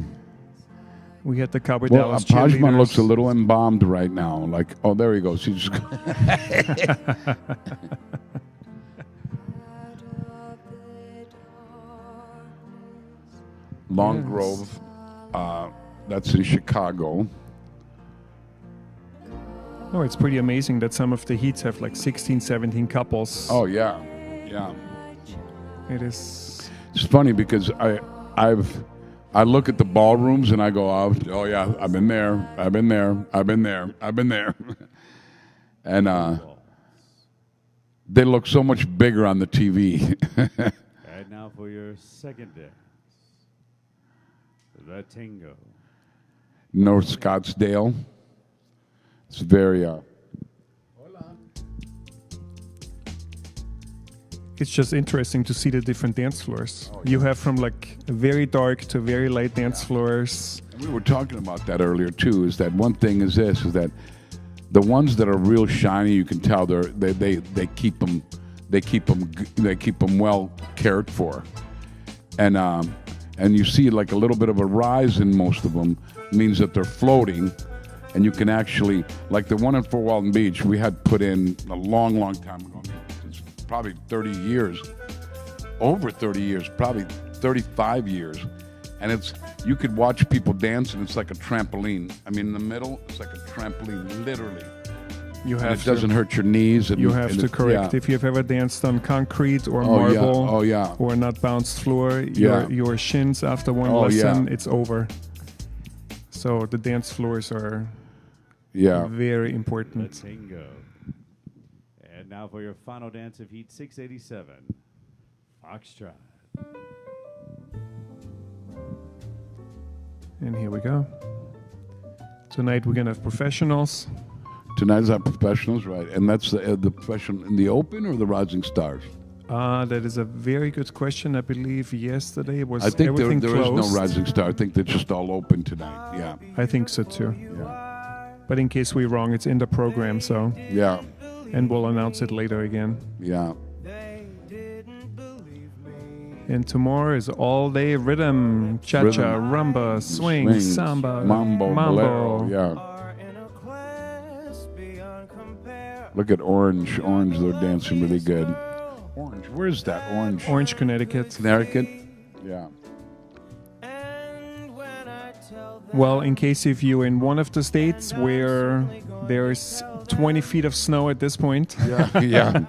[SPEAKER 9] We had the Cowboy
[SPEAKER 5] Well,
[SPEAKER 9] Dallas
[SPEAKER 5] Pajman
[SPEAKER 9] cheerleaders.
[SPEAKER 5] looks a little embalmed right now. Like, oh, there he goes. He's just Long
[SPEAKER 9] Yes.
[SPEAKER 5] Grove. That's in Chicago.
[SPEAKER 9] Oh, it's pretty amazing that some of the heats have like 16, 17 couples.
[SPEAKER 5] Oh yeah, yeah.
[SPEAKER 9] It is.
[SPEAKER 5] It's funny because I look at the ballrooms and I go, oh yeah, I've been there, I've been there, I've been there, I've been there, and they look so much bigger on the TV.
[SPEAKER 3] And now for your second dance, the Tango.
[SPEAKER 5] North Scottsdale. It's very
[SPEAKER 9] It's just interesting to see the different dance floors. You have from like very dark to very light dance floors.
[SPEAKER 5] We were talking about that earlier too. Is that one thing? Is that the ones that are real shiny, you can tell they keep them well cared for, and you see like a little bit of a rise in most of them means that they're floating, and you can actually, like the one in Fort Walton Beach, we had put in a long time ago. It's probably 30 years, over 30 years, probably 35 years. And you could watch people dance, and it's like a trampoline. I mean, in the middle, it's like a trampoline, literally.
[SPEAKER 9] You
[SPEAKER 5] And
[SPEAKER 9] have
[SPEAKER 5] it doesn't hurt your knees.
[SPEAKER 9] You have to correct if you've ever danced on concrete or
[SPEAKER 5] Oh, yeah.
[SPEAKER 9] marble
[SPEAKER 5] Oh, yeah.
[SPEAKER 9] or not bounced floor.
[SPEAKER 5] Yeah.
[SPEAKER 9] Your shins after one
[SPEAKER 5] Oh,
[SPEAKER 9] lesson,
[SPEAKER 5] yeah.
[SPEAKER 9] it's over. So the dance floors are
[SPEAKER 5] Yeah.
[SPEAKER 9] very
[SPEAKER 3] The
[SPEAKER 9] important.
[SPEAKER 3] Tango. And now for your final dance of Heat 687, Foxtrot.
[SPEAKER 9] And here we go. Tonight we're gonna have professionals.
[SPEAKER 5] Tonight's our professionals, right? And that's the professional in the Open or the Rising Stars?
[SPEAKER 9] That is a very good question. I believe yesterday was
[SPEAKER 5] I think there
[SPEAKER 9] everything
[SPEAKER 5] is no
[SPEAKER 9] closed.
[SPEAKER 5] Rising Star. I think they're just all open tonight. Yeah.
[SPEAKER 9] I think so too.
[SPEAKER 5] Yeah.
[SPEAKER 9] But in case we're wrong, it's in the program, so
[SPEAKER 5] Yeah.
[SPEAKER 9] and we'll announce it later again.
[SPEAKER 5] Yeah.
[SPEAKER 9] And tomorrow is all day rhythm, cha-cha,
[SPEAKER 5] Rhythm.
[SPEAKER 9] rumba, swing,
[SPEAKER 5] Swings,
[SPEAKER 9] samba,
[SPEAKER 5] mambo, bolero. Yeah. Look at Orange. Orange, they're dancing really good. Orange, where's that? Orange.
[SPEAKER 9] Orange, Connecticut.
[SPEAKER 5] Connecticut? Yeah.
[SPEAKER 9] Well, in case if you're in one of the states where there's 20 feet of snow at this point,
[SPEAKER 5] Yeah. Yeah.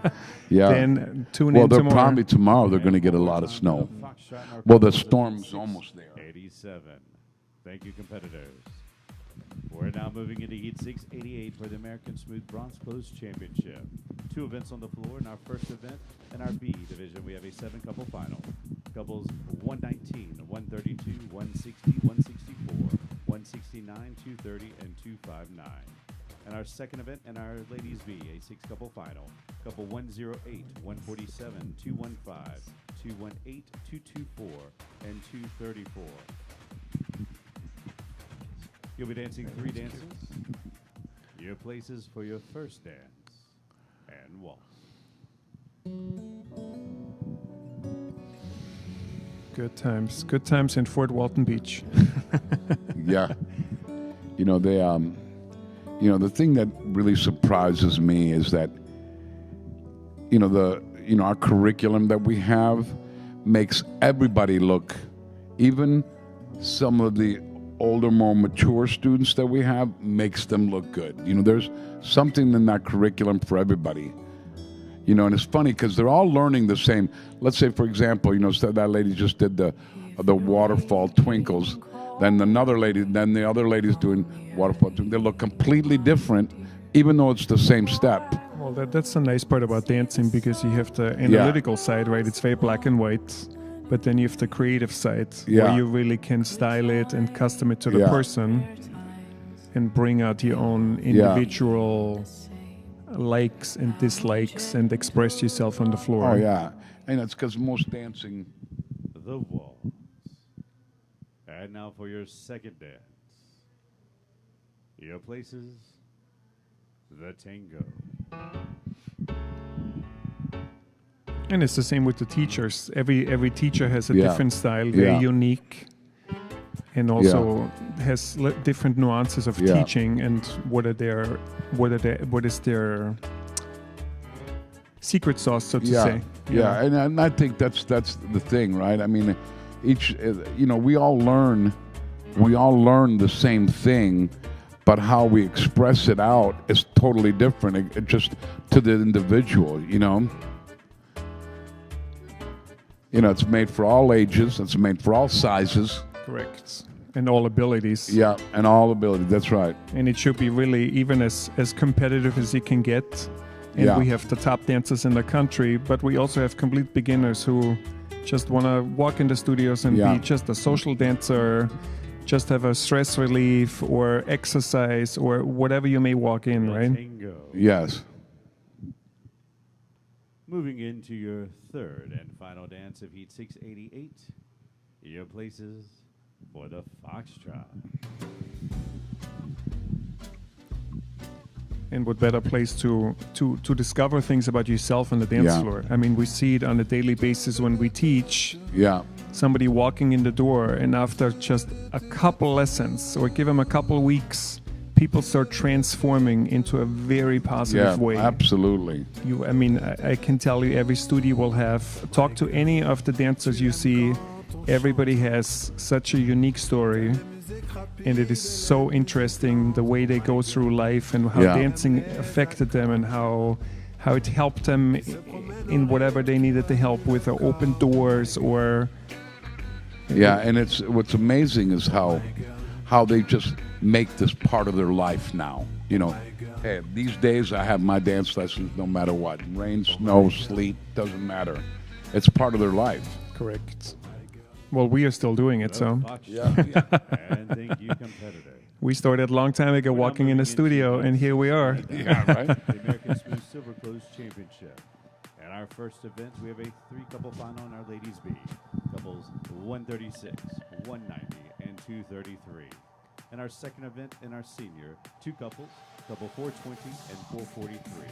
[SPEAKER 5] Yeah.
[SPEAKER 9] then tune
[SPEAKER 5] Well,
[SPEAKER 9] in
[SPEAKER 5] they're
[SPEAKER 9] tomorrow.
[SPEAKER 5] probably tomorrow they're going to get a lot of snow. Well, the storm's almost there.
[SPEAKER 3] 87. Thank you, competitors. We're now moving into Heat 688 for the American Smooth Bronze Pose Championship. 2 events on the floor. In our first event, in our B division, we have a 7-couple final. Couples 119, 132, 160, 164, 169, 230, and 259. And our second event in our Ladies B, a 6-couple final. Couple 108, 147, 215, 218, 224, and 234. You'll be dancing 3 dances. Your places for your first dance and waltz.
[SPEAKER 9] Good times in Fort Walton Beach.
[SPEAKER 5] Yeah. You know, they the thing that really surprises me is that our curriculum that we have makes everybody look, even some of the older, more mature students that we have, makes them look good. There's something in that curriculum for everybody. And it's funny because they're all learning the same. Let's say, for example, so that lady just did the waterfall twinkles. Then the other lady's doing waterfall twinkles. They look completely different, even though it's the same step.
[SPEAKER 9] Well, that's the nice part about dancing, because you have the analytical side, right? It's very black and white. But then you have the creative side, where you really can style it and custom it to the person and bring out your own individual likes and dislikes and express yourself on the floor.
[SPEAKER 5] Oh, yeah. And that's because most dancing...
[SPEAKER 3] The waltz. And now for your second dance. Your places, the tango.
[SPEAKER 9] And it's the same with the teachers. Every teacher has a different style, very unique, and also has different nuances of teaching. And what is their secret sauce, so to say?
[SPEAKER 5] Yeah, and I think that's the thing, right? I mean, we all learn the same thing, but how we express it out is totally different. It just to the individual, it's made for all ages. It's made for all sizes.
[SPEAKER 9] Correct. And all abilities.
[SPEAKER 5] Yeah, and all abilities. That's right.
[SPEAKER 9] And it should be really even as competitive as it can get. And we have the top dancers in the country, but we also have complete beginners who just want to walk in the studios and be just a social dancer, just have a stress relief or exercise or whatever you may walk in, right?
[SPEAKER 3] Tango.
[SPEAKER 5] Yes.
[SPEAKER 3] Moving into your third and final dance of Heat 688, your places for the Foxtrot.
[SPEAKER 9] And what better place to discover things about yourself on the dance floor? I mean, we see it on a daily basis when we teach.
[SPEAKER 5] Yeah.
[SPEAKER 9] Somebody walking in the door, and after just a couple lessons or give them a couple weeks, people start transforming into a very positive way.
[SPEAKER 5] Absolutely.
[SPEAKER 9] I can tell you, every studio will have, talk to any of the dancers you see, everybody has such a unique story, and it is so interesting the way they go through life and how dancing affected them and how it helped them in whatever they needed the help with, or open doors or...
[SPEAKER 5] Yeah, and what's amazing is how they just make this part of their life now. Hey, these days I have my dance lessons no matter what. Rain, snow, sleet, doesn't matter. It's part of their life.
[SPEAKER 9] Correct. Well, we are still doing it, so.
[SPEAKER 3] And thank you, competitor.
[SPEAKER 9] We started a long time ago walking in the studio, and here we are.
[SPEAKER 5] Yeah, right?
[SPEAKER 3] The American Smooth Silver Clothes Championship. At our first event, we have a 3-couple final on our ladies B. Couples 136, 190, and 233. And our second event in our senior, 2 couples, couple 420 and 443.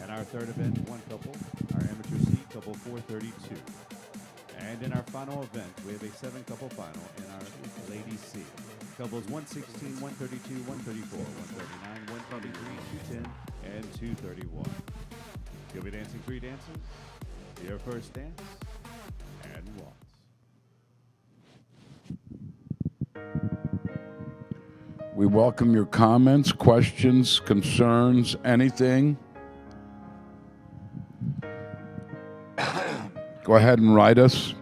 [SPEAKER 3] And our third event, 1 couple, our amateur C, couple 432. And in our final event, we have a 7-couple final in our ladies C. Couples 116, 132, 134, 139, 123, 210, and 231. You'll be dancing 3 dances. Your first dance and waltz.
[SPEAKER 5] We welcome your comments, questions, concerns, anything. Go ahead and write us.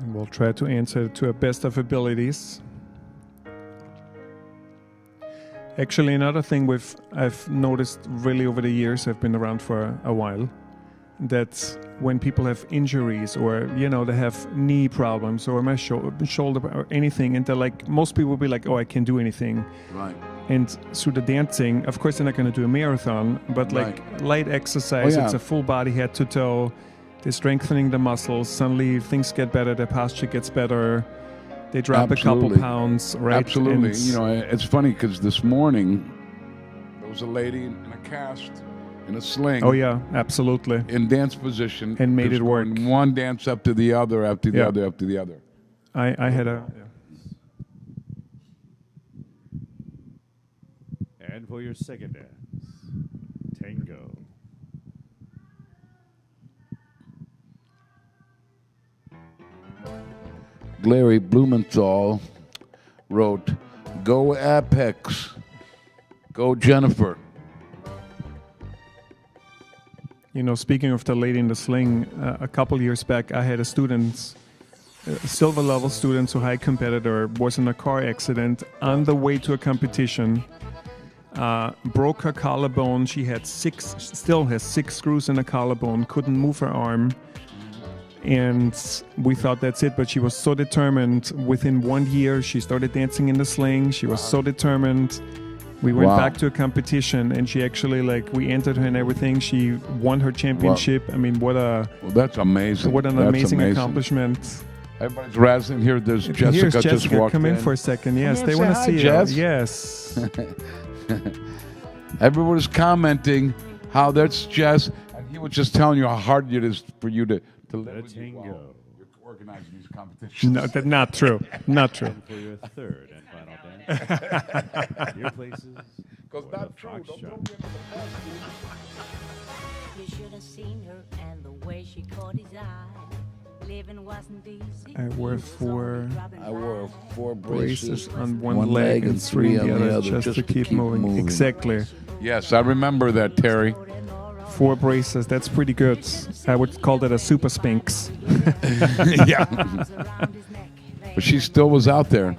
[SPEAKER 9] We'll try to answer to our best of abilities. Actually, another thing I've noticed really over the years, I've been around for a while, that when people have injuries or, they have knee problems or my shoulder or anything, and they're like, most people will be like, oh, I can't do anything.
[SPEAKER 5] Right.
[SPEAKER 9] And through the dancing, of course, they're not going to do a marathon, but like light exercise, it's a full body head to toe. They're strengthening the muscles. Suddenly things get better. Their posture gets better. They drop a couple pounds, right?
[SPEAKER 5] Absolutely. It's funny because this morning there was a lady in a cast, in a sling.
[SPEAKER 9] Oh, yeah, absolutely.
[SPEAKER 5] In dance position.
[SPEAKER 9] And made it work.
[SPEAKER 5] One dance up to the other, after the other, after the other.
[SPEAKER 9] I had a...
[SPEAKER 3] And for your second dance, Tango.
[SPEAKER 5] Larry Blumenthal wrote, "Go Apex, go Jennifer."
[SPEAKER 9] Speaking of the lady in the sling, a couple years back, I had a student, a silver level student, so high competitor, was in a car accident on the way to a competition, broke her collarbone. She had still has 6 screws in her collarbone, couldn't move her arm. And we thought that's it, but she was so determined. Within 1 year, she started dancing in the sling. She was so determined. We went back to a competition, and she actually, we entered her and everything. She won her championship. I mean,
[SPEAKER 5] that's amazing.
[SPEAKER 9] What an amazing accomplishment.
[SPEAKER 5] Everybody's razzing here. There's Jessica.
[SPEAKER 9] Here's Jessica.
[SPEAKER 5] Just walked
[SPEAKER 9] Come in for a second. Yes, they want to see
[SPEAKER 5] Jess.
[SPEAKER 9] you. Yes.
[SPEAKER 5] Everybody's commenting how that's Jess, and he was just telling you how hard it is for you to live with you while you're organizing these competitions.
[SPEAKER 9] No, that's not true. Not true.
[SPEAKER 3] For your third and final dance, your places.
[SPEAKER 5] Because not true. Don't throw me under the bus,
[SPEAKER 6] You should have seen her and the way she caught his eye. Living wasn't easy.
[SPEAKER 9] I wore 4
[SPEAKER 5] braces
[SPEAKER 9] on one leg and 3 on the other, just to keep moving. Exactly.
[SPEAKER 5] Yes, I remember that, Terry.
[SPEAKER 9] 4 braces, that's pretty good. I would call that a super sphinx.
[SPEAKER 5] Yeah. But she still was out there.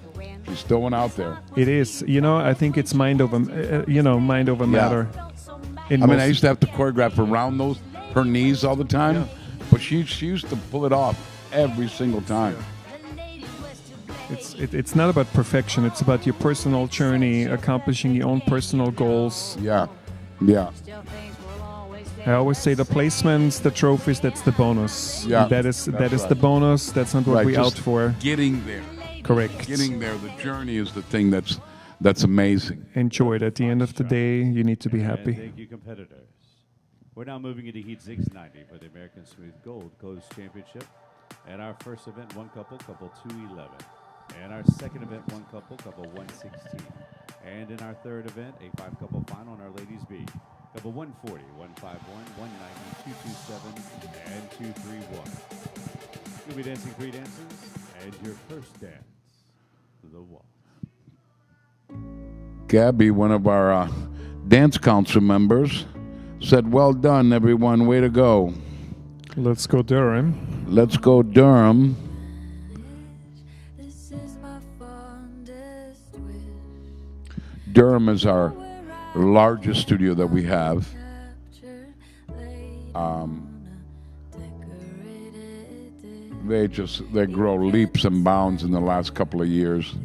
[SPEAKER 5] She still went out there.
[SPEAKER 9] It is. I think it's mind over matter.
[SPEAKER 5] I used to have to choreograph around her knees all the time, but she used to pull it off every single time.
[SPEAKER 9] It's not about perfection. It's about your personal journey, accomplishing your own personal goals.
[SPEAKER 5] Yeah.
[SPEAKER 9] I always say the placements, the trophies, that's the bonus.
[SPEAKER 5] Yeah,
[SPEAKER 9] that is the bonus. That's not what we're out for.
[SPEAKER 5] Getting there.
[SPEAKER 9] Correct.
[SPEAKER 5] Getting there. The journey is the thing that's amazing.
[SPEAKER 9] Enjoy it. At the end of the day, you need to be happy.
[SPEAKER 3] Thank you, competitors. We're now moving into Heat 690 for the American Smooth Gold Coast Championship. And our first event, 1 couple, couple 211. And our second event, 1 couple, couple 116. And in our third event, a 5-couple final on our ladies B. Couple 140, 151, 190, 227, and 231. You'll be dancing 3 dances, and your first dance, the waltz.
[SPEAKER 5] Gabby, one of our dance council members, said, "Well done, everyone. Way to go."
[SPEAKER 9] Let's go Durham.
[SPEAKER 5] Let's go Durham. Durham is our largest studio that we have. They grow leaps and bounds in the last couple of years.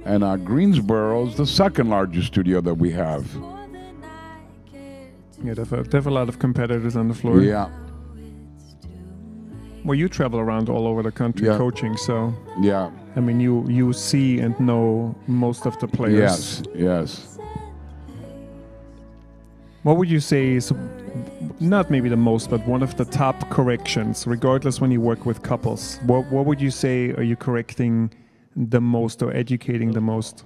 [SPEAKER 5] And Greensboro is the second largest studio that we have.
[SPEAKER 9] Yeah, they have a lot of competitors on the floor.
[SPEAKER 5] Yeah,
[SPEAKER 9] Well, you travel around all over the country
[SPEAKER 5] Yeah.
[SPEAKER 9] coaching, so
[SPEAKER 5] yeah,
[SPEAKER 9] I mean, you see and know most of the players.
[SPEAKER 5] yes, yes.
[SPEAKER 9] What would you say is not maybe the most, but one of the top corrections, regardless when you work with couples? What would you say are you correcting the most or educating the most?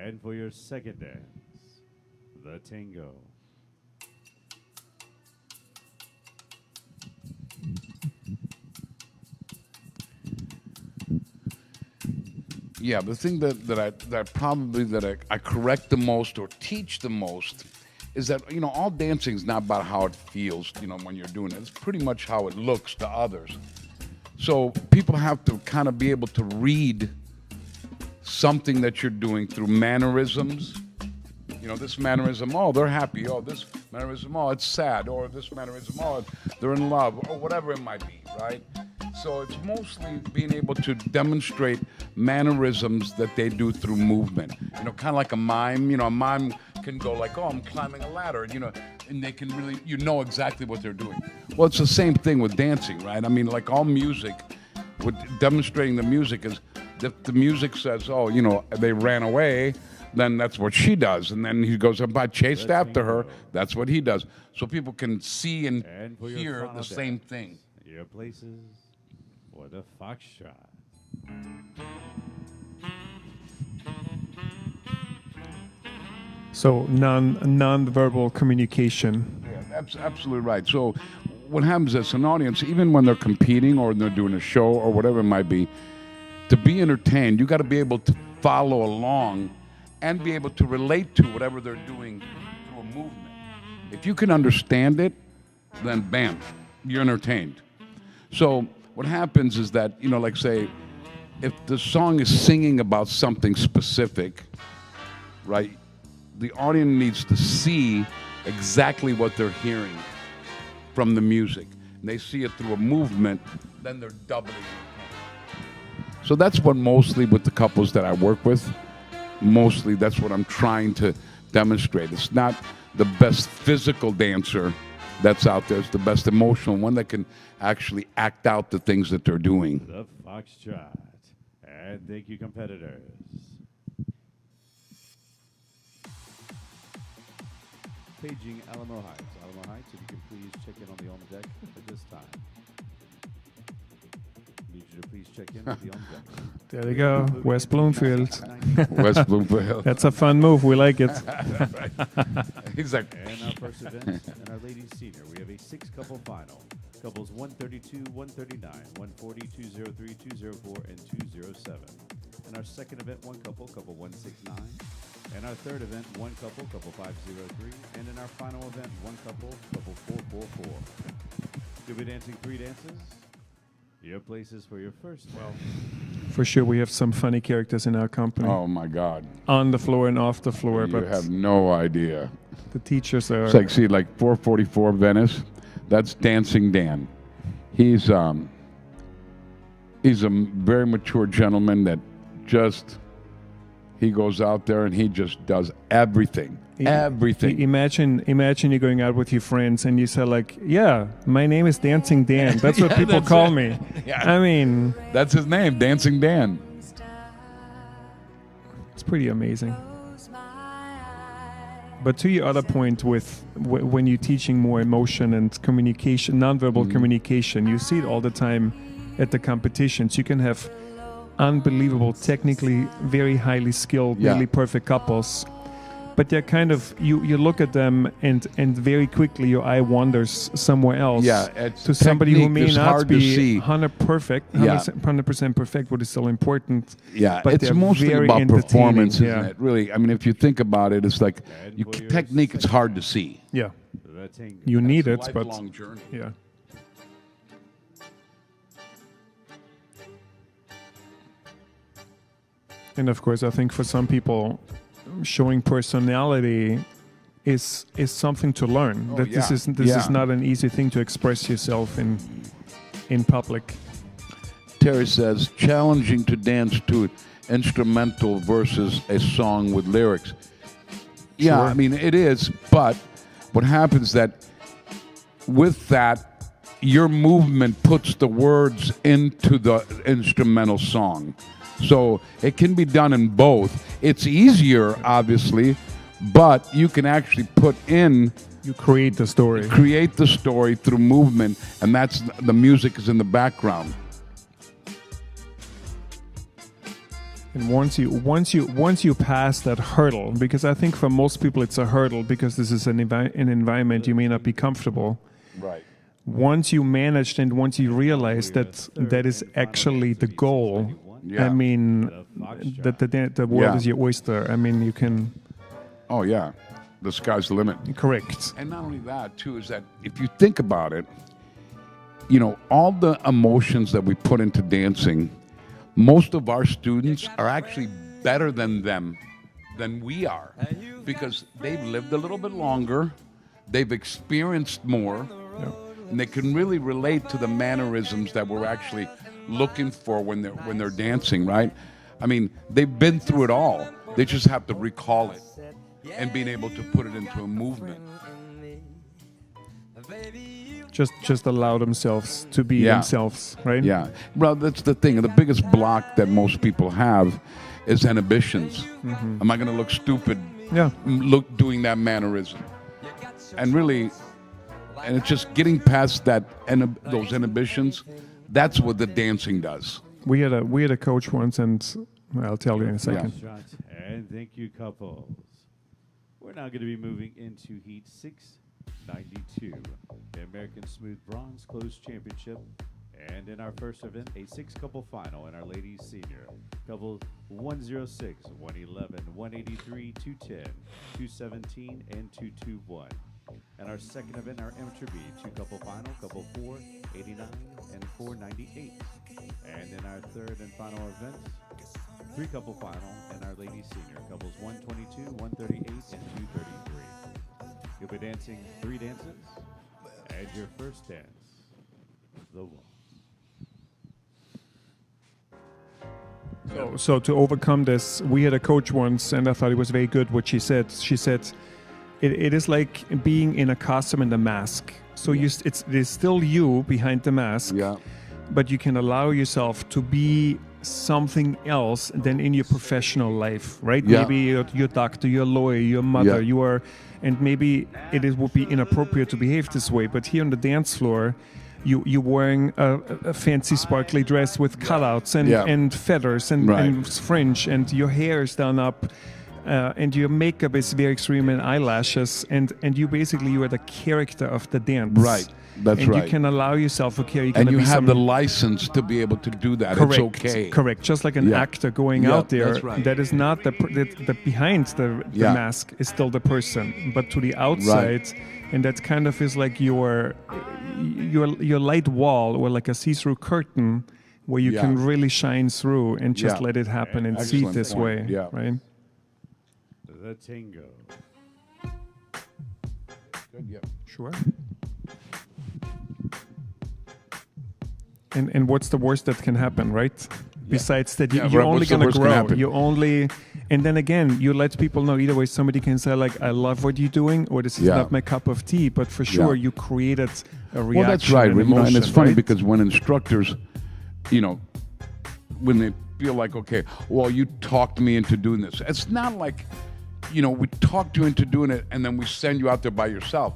[SPEAKER 3] And for your second dance, the Tango.
[SPEAKER 5] Yeah, the thing that I correct the most or teach the most is that, you know, all dancing is not about how it feels, you know, when you're doing it. It's pretty much how it looks to others. So people have to kind of be able to read something that you're doing through mannerisms. You know, this mannerism, oh, they're happy. Oh, this mannerism, oh, it's sad. Or this mannerism, oh, they're in love. Or whatever it might be, right? So it's mostly being able to demonstrate mannerisms that they do through movement. You know, kind of like a mime. You know, a mime can go like, oh, I'm climbing a ladder, you know, and they can really, you know exactly what they're doing. Well, it's the same thing with dancing, right? I mean, like all music, with demonstrating the music is, if the music says, oh, you know, they ran away, then that's what she does. And then he goes, I chased after her, that's what he does. So people can see and
[SPEAKER 3] for your
[SPEAKER 5] hear
[SPEAKER 3] final
[SPEAKER 5] the same
[SPEAKER 3] dance,
[SPEAKER 5] thing.
[SPEAKER 3] Your places for the Foxtrot.
[SPEAKER 9] So non-verbal communication.
[SPEAKER 5] Yeah, that's absolutely right. So what happens is an audience, even when they're competing or they're doing a show or whatever it might be, to be entertained, you got to be able to follow along and be able to relate to whatever they're doing through a movement. If you can understand it, then bam, you're entertained. So what happens is that, you know, like say, if the song is singing about something specific, right, the audience needs to see exactly what they're hearing from the music. And they see it through a movement, then they're doubling entertained. So that's what mostly with the couples that I work with, mostly that's what I'm trying to demonstrate. It's not the best physical dancer that's out there. It's the best emotional one that can actually act out the things that they're doing.
[SPEAKER 3] The Foxtrot. And thank you, competitors. Paging Alamo Heights. Alamo Heights, if you can please check in on the on deck at this time. Need you to please check in with the on deck.
[SPEAKER 9] There they go, West Bloomfield.
[SPEAKER 5] West Bloomfield.
[SPEAKER 9] That's a fun move. We like it.
[SPEAKER 5] He's like,
[SPEAKER 3] And our first event, and our ladies senior, we have a 6-couple final. Couples 132, 139, 140, 203, 204, and 207. And our second event, one couple, couple 169. And our third event, one couple, couple 503. And in our final event, one couple, couple 444. You'll be dancing 3 dances. Your places for your first. Well,
[SPEAKER 9] For sure, we have some funny characters in our company.
[SPEAKER 5] oh my God.
[SPEAKER 9] On the floor and off the floor,
[SPEAKER 5] You
[SPEAKER 9] but
[SPEAKER 5] have no idea.
[SPEAKER 9] the teachers are...
[SPEAKER 5] It's like, see, like 444 Venice, that's Dancing Dan. He's a very mature gentleman that just, he goes out there and he just does everything. Everything.
[SPEAKER 9] Imagine you're going out with your friends and you say like, yeah, my name is Dancing Dan. That's what
[SPEAKER 5] Yeah,
[SPEAKER 9] people
[SPEAKER 5] that's
[SPEAKER 9] call
[SPEAKER 5] it.
[SPEAKER 9] me.
[SPEAKER 5] Yeah.
[SPEAKER 9] I mean,
[SPEAKER 5] That's his name, Dancing Dan.
[SPEAKER 9] it's pretty amazing. But to your other point with when you're teaching more emotion and communication, nonverbal communication, you see it all the time at the competitions. You can have unbelievable, technically very highly skilled,
[SPEAKER 5] Yeah.
[SPEAKER 9] nearly perfect couples. But they're kind of, you look at them and very quickly your eye wanders somewhere else.
[SPEAKER 5] Yeah, it's
[SPEAKER 9] to somebody who
[SPEAKER 5] technique
[SPEAKER 9] may
[SPEAKER 5] is
[SPEAKER 9] not
[SPEAKER 5] hard to
[SPEAKER 9] be
[SPEAKER 5] see.
[SPEAKER 9] 100% perfect, but is still important.
[SPEAKER 5] Yeah,
[SPEAKER 9] But
[SPEAKER 5] it's
[SPEAKER 9] they're
[SPEAKER 5] mostly
[SPEAKER 9] very
[SPEAKER 5] about
[SPEAKER 9] entertaining,
[SPEAKER 5] performance,
[SPEAKER 9] yeah.
[SPEAKER 5] isn't it? Really, I mean, if you think about it, it's like
[SPEAKER 3] And
[SPEAKER 5] you
[SPEAKER 3] for your
[SPEAKER 5] technique. It's
[SPEAKER 3] second
[SPEAKER 5] hard to see.
[SPEAKER 9] Yeah,
[SPEAKER 3] the Tango.
[SPEAKER 9] you need
[SPEAKER 5] It's
[SPEAKER 9] it,
[SPEAKER 5] a
[SPEAKER 9] but
[SPEAKER 5] lifelong journey.
[SPEAKER 9] yeah. And of course, I think for some people, showing personality is something to learn.
[SPEAKER 5] Oh,
[SPEAKER 9] That this
[SPEAKER 5] yeah.
[SPEAKER 9] is not an easy thing to express yourself in public.
[SPEAKER 5] Terry says, challenging to dance to instrumental versus a song with lyrics. Yeah,
[SPEAKER 9] Sure.
[SPEAKER 5] I mean, it is. But what happens that with that, your movement puts the words into the instrumental song. So it can be done in both. It's easier, obviously, but you can actually put in,
[SPEAKER 9] You create the story.
[SPEAKER 5] create the story through movement, and that's the music is in the background.
[SPEAKER 9] And once you pass that hurdle, because I think for most people it's a hurdle because this is an environment you may not be comfortable.
[SPEAKER 5] Right.
[SPEAKER 9] Once you managed and once you realize that that is actually the goal,
[SPEAKER 5] Yeah.
[SPEAKER 9] I mean, that the world
[SPEAKER 5] Yeah.
[SPEAKER 9] is your oyster. I mean, you can
[SPEAKER 5] Oh, yeah. The sky's the limit.
[SPEAKER 9] correct.
[SPEAKER 5] And not only that, too, is that if you think about it, you know, all the emotions that we put into dancing, most of our students are actually better than them, than we are, because they've lived a little bit longer, they've experienced more, and they can really relate to the mannerisms that we're actually looking for when they're dancing, right? I mean, they've been through it all. They just have to recall it and being able to put it into a movement.
[SPEAKER 9] Just allow themselves to be
[SPEAKER 5] Yeah.
[SPEAKER 9] themselves, right?
[SPEAKER 5] Yeah. Well, that's the thing. The biggest block that most people have is inhibitions. Am I going to look stupid
[SPEAKER 9] Yeah.
[SPEAKER 5] doing that mannerism? And really, and it's just getting past that those inhibitions. That's what the dancing does.
[SPEAKER 9] We had a coach once, and I'll tell you in a second.
[SPEAKER 3] Shot. And thank you, couples. We're now going to be moving into Heat 692, the American Smooth Bronze Closed Championship. And in our first event, a 6-couple final in our ladies senior. Couples 106, 111, 183, 210, 217, and 221. And our second event, our amateur B, 2-couple final, couple 489 and 498. And in our third and final event, 3-couple final and our ladies senior, couples 122, 138, and 233. You'll be dancing 3 dances, and your first dance, the waltz.
[SPEAKER 9] So to overcome this, we had a coach once, and I thought it was very good what she said. She said, it is like being in a costume and a mask. So it is still you behind the mask,
[SPEAKER 5] Yeah.
[SPEAKER 9] but you can allow yourself to be something else than in your professional life, right?
[SPEAKER 5] Yeah.
[SPEAKER 9] Maybe your doctor, your lawyer, your mother,
[SPEAKER 5] Yeah.
[SPEAKER 9] you are, and maybe would be inappropriate to behave this way, but here on the dance floor, you're wearing a fancy sparkly dress with cutouts and feathers and fringe, and your hair is done up, and your makeup is very extreme, and eyelashes, and you are the character of the dance.
[SPEAKER 5] Right. That's
[SPEAKER 9] and
[SPEAKER 5] right.
[SPEAKER 9] you can allow yourself, okay,
[SPEAKER 5] And you have the license to be able to do that.
[SPEAKER 9] correct,
[SPEAKER 5] It's okay.
[SPEAKER 9] correct. Just like an
[SPEAKER 5] Yeah.
[SPEAKER 9] actor going
[SPEAKER 5] Yeah,
[SPEAKER 9] out there,
[SPEAKER 5] that's right.
[SPEAKER 9] that is not the behind the
[SPEAKER 5] Yeah.
[SPEAKER 9] mask is still the person, but to the outside, and that kind of is like your light wall or like a see-through curtain where you
[SPEAKER 5] Yeah.
[SPEAKER 9] can really shine through and just
[SPEAKER 5] Yeah.
[SPEAKER 9] let it happen and see it
[SPEAKER 5] Excellent
[SPEAKER 9] this
[SPEAKER 5] point.
[SPEAKER 9] way,
[SPEAKER 5] Yeah.
[SPEAKER 9] right?
[SPEAKER 3] The Tango.
[SPEAKER 5] Good, yeah.
[SPEAKER 9] Sure. And what's the worst that can happen, right? Besides that,
[SPEAKER 5] Yeah,
[SPEAKER 9] you're
[SPEAKER 5] right,
[SPEAKER 9] only
[SPEAKER 5] what's the
[SPEAKER 9] going to
[SPEAKER 5] worst can
[SPEAKER 9] grow.
[SPEAKER 5] happen?
[SPEAKER 9] You only, and then again, you let people know either way. Somebody can say like, "I love what you're doing," or "This is
[SPEAKER 5] Yeah.
[SPEAKER 9] not my cup of tea." But for sure,
[SPEAKER 5] Yeah.
[SPEAKER 9] you created a reaction.
[SPEAKER 5] Well, that's right.
[SPEAKER 9] and
[SPEAKER 5] You know,
[SPEAKER 9] emotion,
[SPEAKER 5] and it's funny
[SPEAKER 9] right?
[SPEAKER 5] because when instructors, you know, when they feel like, okay, well, you talked me into doing this. It's not like, you know, we talked you into doing it and then we send you out there by yourself.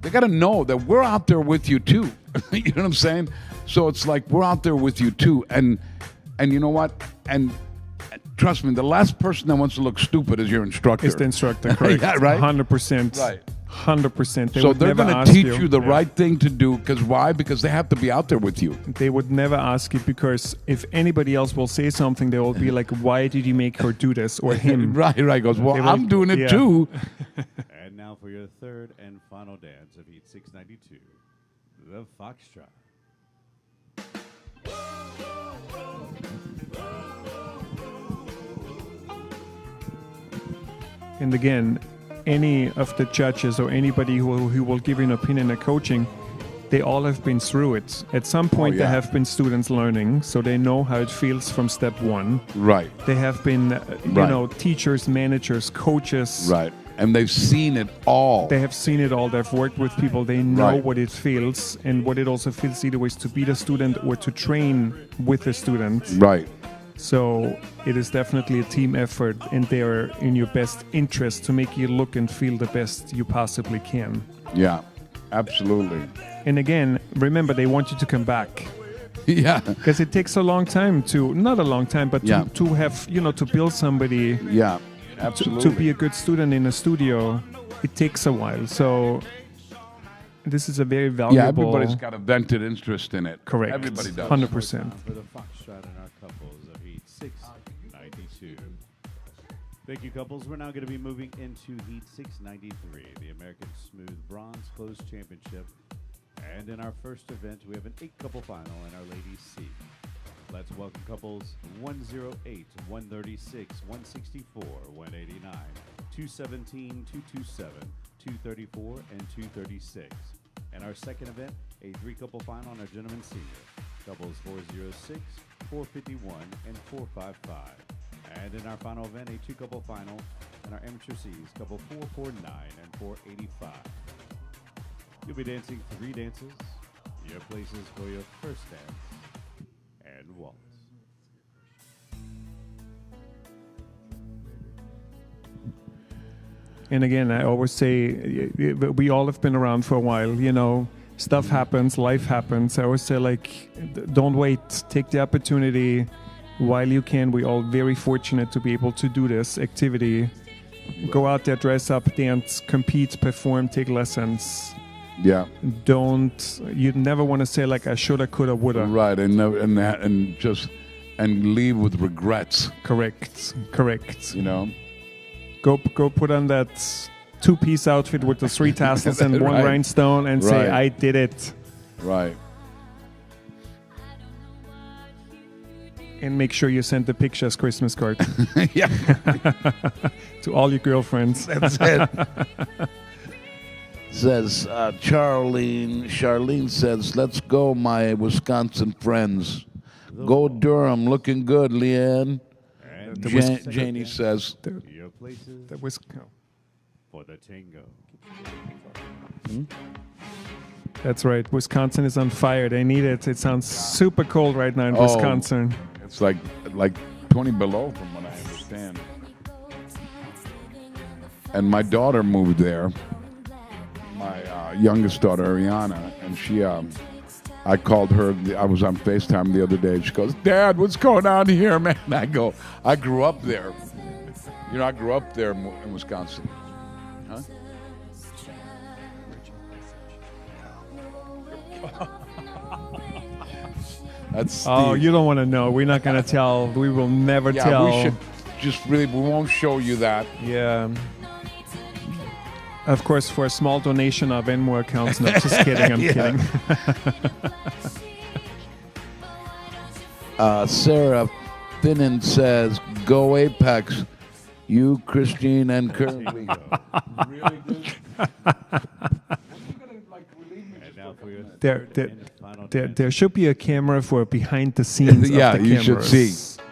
[SPEAKER 5] They got to know that we're out there with you too. You know what I'm saying? So it's like we're out there with you too. And you know what? And trust me, the last person that wants to look stupid is your instructor.
[SPEAKER 9] It's the instructor, correct?
[SPEAKER 5] Yeah, right?
[SPEAKER 9] 100%.
[SPEAKER 5] Right.
[SPEAKER 9] 100%.
[SPEAKER 5] So they're
[SPEAKER 9] going to
[SPEAKER 5] teach you the right thing to do. Because why? Because they have to be out there with you.
[SPEAKER 9] They would never ask you, because if anybody else will say something, they will be like, "Why did you make her do this?" or him.
[SPEAKER 5] Right. Goes, well,
[SPEAKER 9] They will-
[SPEAKER 5] I'm doing it
[SPEAKER 9] yeah.
[SPEAKER 5] too.
[SPEAKER 3] And now for your third and final dance of Heat 692, the Foxtrot.
[SPEAKER 9] And again, any of the judges or anybody who will give you an opinion of coaching, they all have been through it. At some point,
[SPEAKER 5] yeah.
[SPEAKER 9] there have been students learning, so they know how it feels from step one.
[SPEAKER 5] Right.
[SPEAKER 9] They have been,
[SPEAKER 5] Right.
[SPEAKER 9] teachers, managers, coaches.
[SPEAKER 5] Right. And they've seen it all.
[SPEAKER 9] They have seen it all. They've worked with people. They know
[SPEAKER 5] Right.
[SPEAKER 9] what it feels and what it also feels either ways to be the student or to train with the student.
[SPEAKER 5] Right.
[SPEAKER 9] So it is definitely a team effort, and they are in your best interest to make you look and feel the best you possibly can.
[SPEAKER 5] Yeah, absolutely.
[SPEAKER 9] And again, remember, they want you to come back.
[SPEAKER 5] Yeah.
[SPEAKER 9] Because it takes a long time to, not a long time, but
[SPEAKER 5] Yeah.
[SPEAKER 9] to have, to build somebody,
[SPEAKER 5] Yeah,
[SPEAKER 9] to
[SPEAKER 5] absolutely.
[SPEAKER 9] be a good student in a studio, it takes a while. So this is a very valuable...
[SPEAKER 5] Yeah, everybody's got a vented interest in it.
[SPEAKER 9] Correct.
[SPEAKER 5] Everybody does.
[SPEAKER 9] 100%.
[SPEAKER 3] For the Foxtrot and our couples of Heat 692. Thank you, couples. We're now going to be moving into Heat 693, the American Smooth Bronze Closed Championship. And in our first event, we have an 8-couple final in our ladies' C. Let's welcome couples 108, 136, 164, 189, 217, 227, 234, and 236. And our second event, a 3-couple final on our gentlemen's senior. Couples 406, 451, and 455. And in our final event, a 2-couple final in our amateur C's, couple 449 and 485. You'll be dancing 3 dances. Your places for your first dance and waltz.
[SPEAKER 9] And again, I always say, we all have been around for a while, stuff happens, life happens. I always say, don't wait, take the opportunity while you can. We're all very fortunate to be able to do this activity. Go out there, dress up, dance, compete, perform, take lessons.
[SPEAKER 5] Yeah.
[SPEAKER 9] You never want to say I shoulda, coulda, woulda.
[SPEAKER 5] Right, and leave with regrets.
[SPEAKER 9] Correct. Go put on that 2-piece outfit with the 3 tassels and 1
[SPEAKER 5] Right.
[SPEAKER 9] rhinestone and say,
[SPEAKER 5] Right.
[SPEAKER 9] I did it.
[SPEAKER 5] Right.
[SPEAKER 9] And make sure you send the pictures Christmas card
[SPEAKER 5] Yeah.
[SPEAKER 9] to all your girlfriends.
[SPEAKER 5] That's it. Says Charlene says, let's go, my Wisconsin friends. Go Durham, looking good, Leanne.
[SPEAKER 3] And
[SPEAKER 5] Janie says,
[SPEAKER 3] your places
[SPEAKER 9] That was,
[SPEAKER 3] for the Tango.
[SPEAKER 9] that's right. Wisconsin is on fire. They need it. It sounds super cold right now in
[SPEAKER 5] Oh.
[SPEAKER 9] Wisconsin.
[SPEAKER 5] it's like 20 below from what I understand. And my daughter moved there. My youngest daughter, Ariana, and she, I called her, I was on FaceTime the other day, she goes, Dad, what's going on here, man? I go, I grew up there. I grew up there in Wisconsin. Huh? That's Steve.
[SPEAKER 9] Oh, you don't want to know. We're not going to tell. We will never
[SPEAKER 5] Yeah,
[SPEAKER 9] tell.
[SPEAKER 5] we should just really, we won't show you that.
[SPEAKER 9] Yeah. Of course, for a small donation, our Venmo accounts. No, just kidding. I'm kidding.
[SPEAKER 5] Sarah Finnan says, "Go Apex, you, Christine, and Curly." Really, dude?
[SPEAKER 3] And now for your
[SPEAKER 9] There should be a camera for behind the scenes
[SPEAKER 5] Yeah,
[SPEAKER 9] of the
[SPEAKER 5] you should
[SPEAKER 9] cameras.
[SPEAKER 5] see.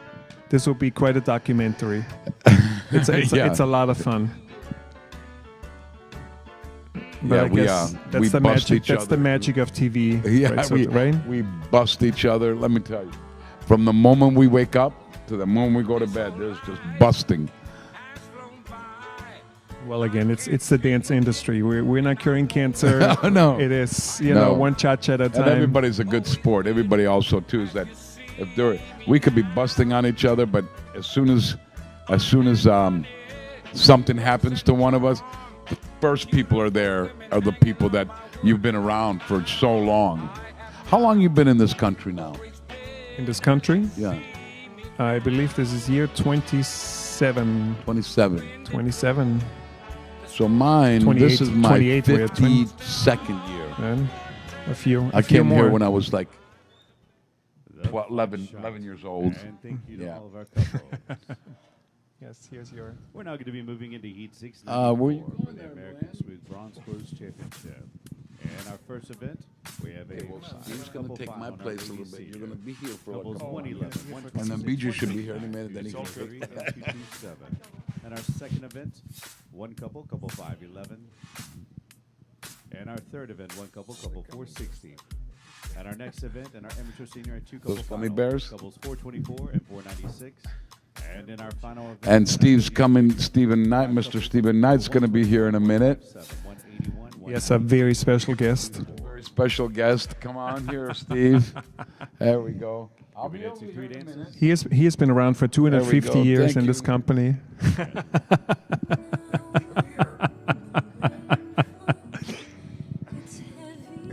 [SPEAKER 9] This will be quite a documentary. It's a lot of fun. But I guess that's
[SPEAKER 5] we
[SPEAKER 9] the
[SPEAKER 5] bust
[SPEAKER 9] magic.
[SPEAKER 5] each
[SPEAKER 9] That's the
[SPEAKER 5] other.
[SPEAKER 9] magic of TV.
[SPEAKER 5] Yeah,
[SPEAKER 9] right? Right?
[SPEAKER 5] we bust each other. Let me tell you, from the moment we wake up to the moment we go to bed, there's just busting.
[SPEAKER 9] Well, again, it's the dance industry. We're not curing cancer.
[SPEAKER 5] No.
[SPEAKER 9] It is
[SPEAKER 5] No.
[SPEAKER 9] one cha-cha at a time.
[SPEAKER 5] And everybody's a good sport. Everybody also too is that we could be busting on each other, but as soon as something happens to one of us, the first people are the people that you've been around for so long. How long you been in this country now?
[SPEAKER 9] In this country,
[SPEAKER 5] Yeah,
[SPEAKER 9] I believe this is year 27.
[SPEAKER 5] 27.
[SPEAKER 9] 27.
[SPEAKER 5] So mine,
[SPEAKER 9] 28,
[SPEAKER 5] this is my
[SPEAKER 9] 28, we're at
[SPEAKER 5] 52nd year.
[SPEAKER 9] And a few.
[SPEAKER 5] I came
[SPEAKER 9] more.
[SPEAKER 5] here when I was like 11 years old.
[SPEAKER 3] And thank you to
[SPEAKER 5] Yeah.
[SPEAKER 3] all of our couples.
[SPEAKER 9] Yes, here's your.
[SPEAKER 3] We're now going to be moving into Heat 6
[SPEAKER 5] were you
[SPEAKER 3] for the American Smooth Bronze Closed Championship. And our first event, we have a
[SPEAKER 5] He's going to take my place a little bit. You're going to be here for
[SPEAKER 3] couples
[SPEAKER 5] like
[SPEAKER 3] 111,
[SPEAKER 5] and then BJ should be here any minute. Then he can.
[SPEAKER 3] 227. And our second event, one couple, couple 511. And our third event, one couple, couple 460. At our next event, and our amateur senior and two couple
[SPEAKER 5] Those gummy
[SPEAKER 3] final,
[SPEAKER 5] bears?
[SPEAKER 3] couples 424 and 496. And in our final event,
[SPEAKER 5] And Steve's coming. Mr. Stephen Knight's going to be here in a minute.
[SPEAKER 3] 181,
[SPEAKER 9] Yes, a very special guest.
[SPEAKER 5] Very special guest. Come on here, Steve. There we go. I'll
[SPEAKER 3] we
[SPEAKER 5] be
[SPEAKER 3] did
[SPEAKER 5] over
[SPEAKER 3] two
[SPEAKER 5] here
[SPEAKER 3] three
[SPEAKER 5] in a
[SPEAKER 3] dances.
[SPEAKER 5] minute.
[SPEAKER 9] He has been around for 250
[SPEAKER 5] There we go.
[SPEAKER 9] years
[SPEAKER 5] Thank
[SPEAKER 9] in this
[SPEAKER 5] you.
[SPEAKER 9] company.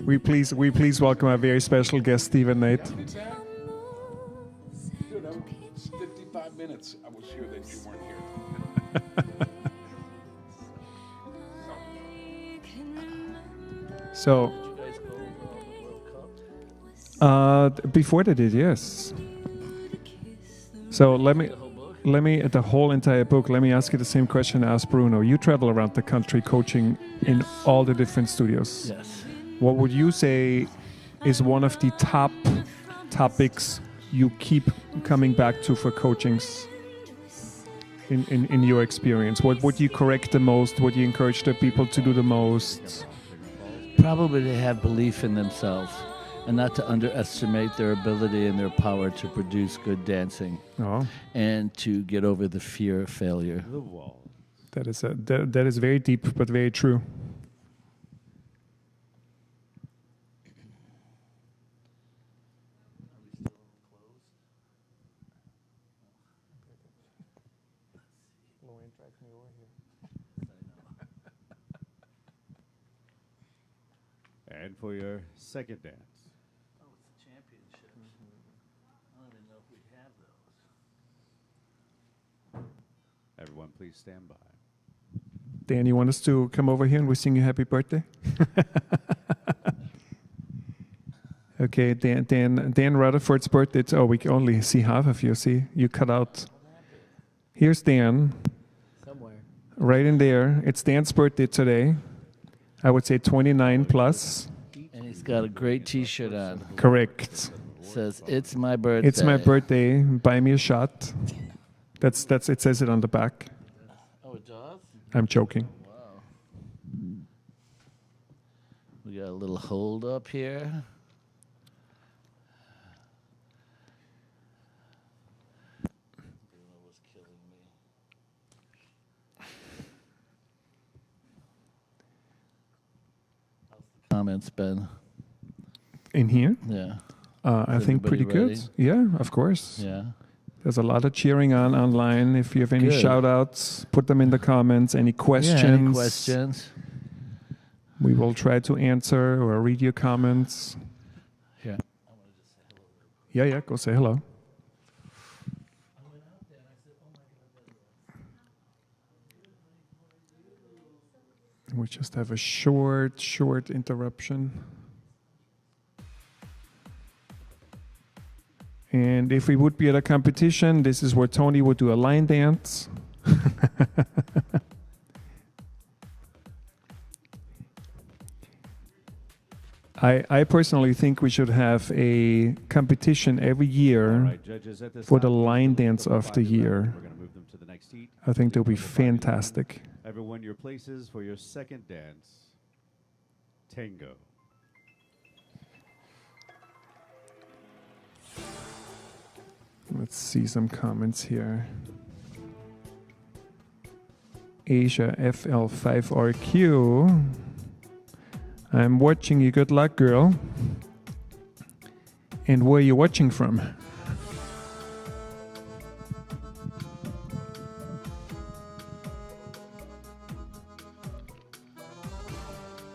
[SPEAKER 9] we please welcome our very special guest, Stephen Knight.
[SPEAKER 5] Dude, that was 55 minutes. I was sure that you weren't here.
[SPEAKER 9] So, before they did, yes. So let me, the whole entire book. Let me ask you the same question I asked Bruno. You travel around the country coaching in all the different studios.
[SPEAKER 10] Yes.
[SPEAKER 9] What would you say is one of the top topics you keep coming back to for coachings? In your experience, what would you correct the most? What do you encourage the people to do the most?
[SPEAKER 10] Probably they have belief in themselves and not to underestimate their ability and their power to produce good dancing and to get over the fear of failure.
[SPEAKER 3] The wall.
[SPEAKER 9] That is very deep but very true.
[SPEAKER 3] And for your second dance.
[SPEAKER 10] Oh, it's the championship. I don't even know if we have those.
[SPEAKER 3] Everyone, please stand by.
[SPEAKER 9] Dan, you want us to come over here and we sing you happy birthday? Okay, Dan Rutherford's birthday. We can only see half of you. See, you cut out. Here's Dan.
[SPEAKER 10] Somewhere.
[SPEAKER 9] Right in there. It's Dan's birthday today. I would say 29 plus.
[SPEAKER 10] And he's got a great T-shirt on.
[SPEAKER 9] Correct.
[SPEAKER 10] Says, "It's my birthday."
[SPEAKER 9] It's my birthday. Buy me a shot. That's. It says it on the back.
[SPEAKER 10] Oh, it does?
[SPEAKER 9] I'm joking.
[SPEAKER 10] Wow. We got a little hold up here. Comments been
[SPEAKER 9] In here?
[SPEAKER 10] Yeah.
[SPEAKER 9] I
[SPEAKER 10] Is
[SPEAKER 9] think pretty
[SPEAKER 10] everybody
[SPEAKER 9] good. Yeah, of course.
[SPEAKER 10] Yeah.
[SPEAKER 9] There's a lot of cheering on online. If you have any
[SPEAKER 10] Good.
[SPEAKER 9] shout outs, put them in the comments. Any questions?
[SPEAKER 10] Yeah, any questions?
[SPEAKER 9] We will try to answer or read your comments.
[SPEAKER 10] Here.
[SPEAKER 9] Yeah, go say hello. We just have a short interruption. And if we would be at a competition, this is where Tony would do a line dance. I personally think we should have a competition every year for the line dance of the year. I think that'll be fantastic.
[SPEAKER 3] Everyone, your places for your second dance, Tango.
[SPEAKER 9] Let's see some comments here. Asia FL5RQ. I'm watching you. Good luck, girl. And where are you watching from?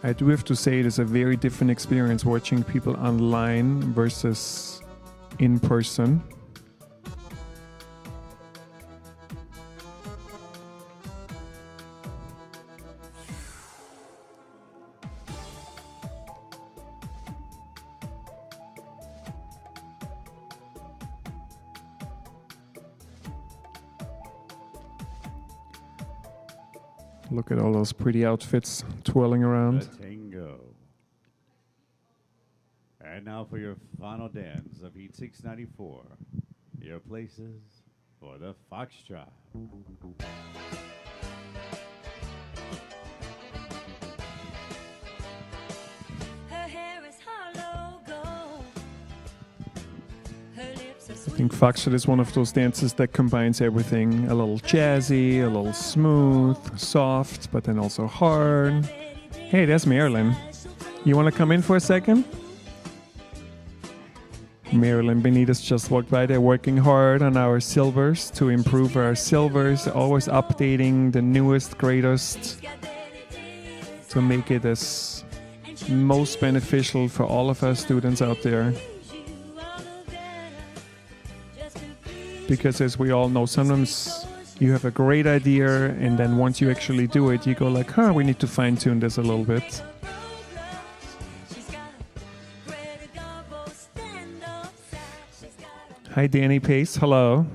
[SPEAKER 9] I do have to say it is a very different experience watching people online versus in person. Look at all those pretty outfits twirling around.
[SPEAKER 3] The Tango. And now for your final dance of Heat 694. Your places for the Foxtrot.
[SPEAKER 9] I think Foxtrot is one of those dances that combines everything, a little jazzy, a little smooth, soft, but then also hard. Hey, there's Marilyn. You want to come in for a second? Marilyn Benitez just walked by. They're working hard on our silvers to improve our silvers, always updating the newest, greatest to make it as most beneficial for all of our students out there. Because as we all know, sometimes you have a great idea and then once you actually do it, you go like, we need to fine-tune this a little bit. Hi, Danny Pace. Hello.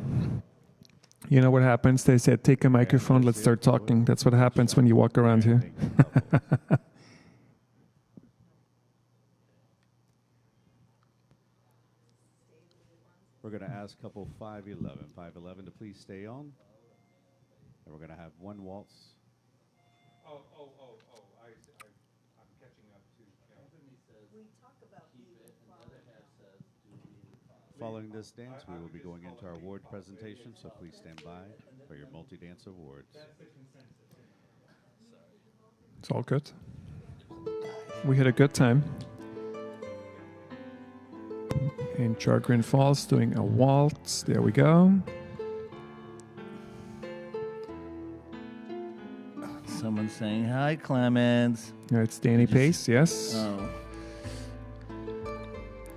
[SPEAKER 9] You know what happens? They said, take a microphone, let's start talking. That's what happens when you walk around here.
[SPEAKER 3] We're going to ask couple 511 to please stay on. And we're going to have one waltz.
[SPEAKER 2] I'm catching up to.
[SPEAKER 3] Following this dance, we will be going into our award presentation, so please stand by for your multi-dance awards.
[SPEAKER 9] It's all good. We had a good time. And Jargrin Falls doing a waltz. There we go.
[SPEAKER 10] Someone saying hi, Clemens.
[SPEAKER 9] It's Danny Pace, yes.
[SPEAKER 10] Oh.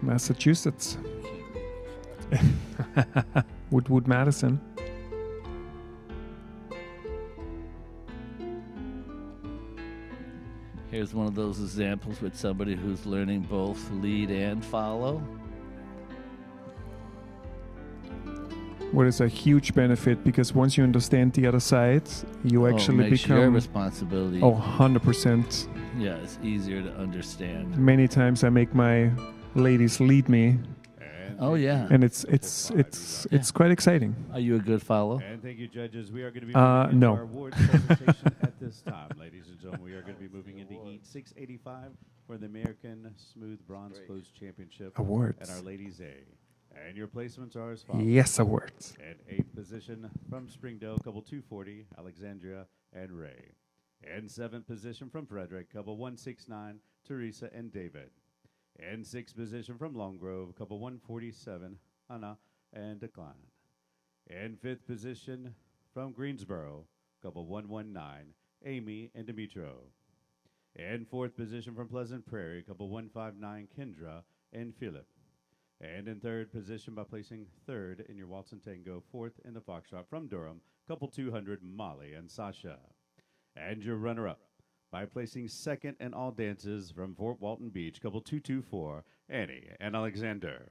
[SPEAKER 9] Massachusetts. Woodwood Madison.
[SPEAKER 10] Here's one of those examples with somebody who's learning both lead and follow.
[SPEAKER 9] What is a huge benefit, because once you understand the other side, you actually
[SPEAKER 10] makes
[SPEAKER 9] become
[SPEAKER 10] your responsibility.
[SPEAKER 9] 100%.
[SPEAKER 10] Yeah, it's easier to understand.
[SPEAKER 9] Many times I make my ladies lead me.
[SPEAKER 10] Oh yeah,
[SPEAKER 9] and it's quite exciting.
[SPEAKER 10] Are you a good follow?
[SPEAKER 3] And thank you, judges. We are going to be moving into
[SPEAKER 9] no.
[SPEAKER 3] our award presentation at this time, ladies and gentlemen. We are going to be moving into Heat 685 for the American Smooth Bronze Closed Championship
[SPEAKER 9] Awards.
[SPEAKER 3] at Our Ladies A. And your placements are as follows.
[SPEAKER 9] Yes, awards.
[SPEAKER 3] And 8th position from Springdale, couple 240, Alexandria and Ray. And 7th position from Frederick, couple 169, Teresa and David. And 6th position from Long Grove, couple 147, Anna and Decline. And 5th position from Greensboro, couple 119, Amy and Demetro. And 4th position from Pleasant Prairie, couple 159, Kendra and Philip. And in 3rd position by placing 3rd in your Waltz and Tango, 4th in the Foxtrot from Durham, couple 200, Molly and Sasha. And your runner-up by placing 2nd in all dances from Fort Walton Beach, couple 224, Annie and Alexander.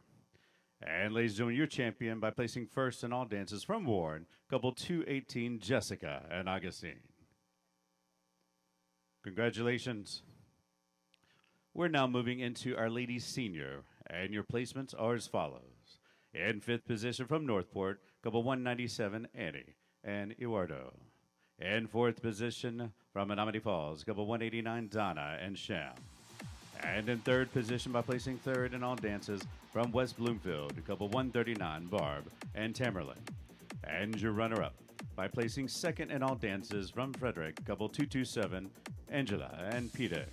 [SPEAKER 3] And ladies and gentlemen, your champion by placing 1st in all dances from Warren, couple 218, Jessica and Augustine. Congratulations. We're now moving into our ladies senior, and your placements are as follows. In 5th position from Northport, couple 197, Annie and Eduardo. In 4th position from Menominee Falls, couple 189, Donna and Sham. And in 3rd position by placing 3rd in all dances from West Bloomfield, couple 139, Barb and Tamerlane. And your runner-up by placing 2nd in all dances from Frederick, couple 227, Angela and Peter.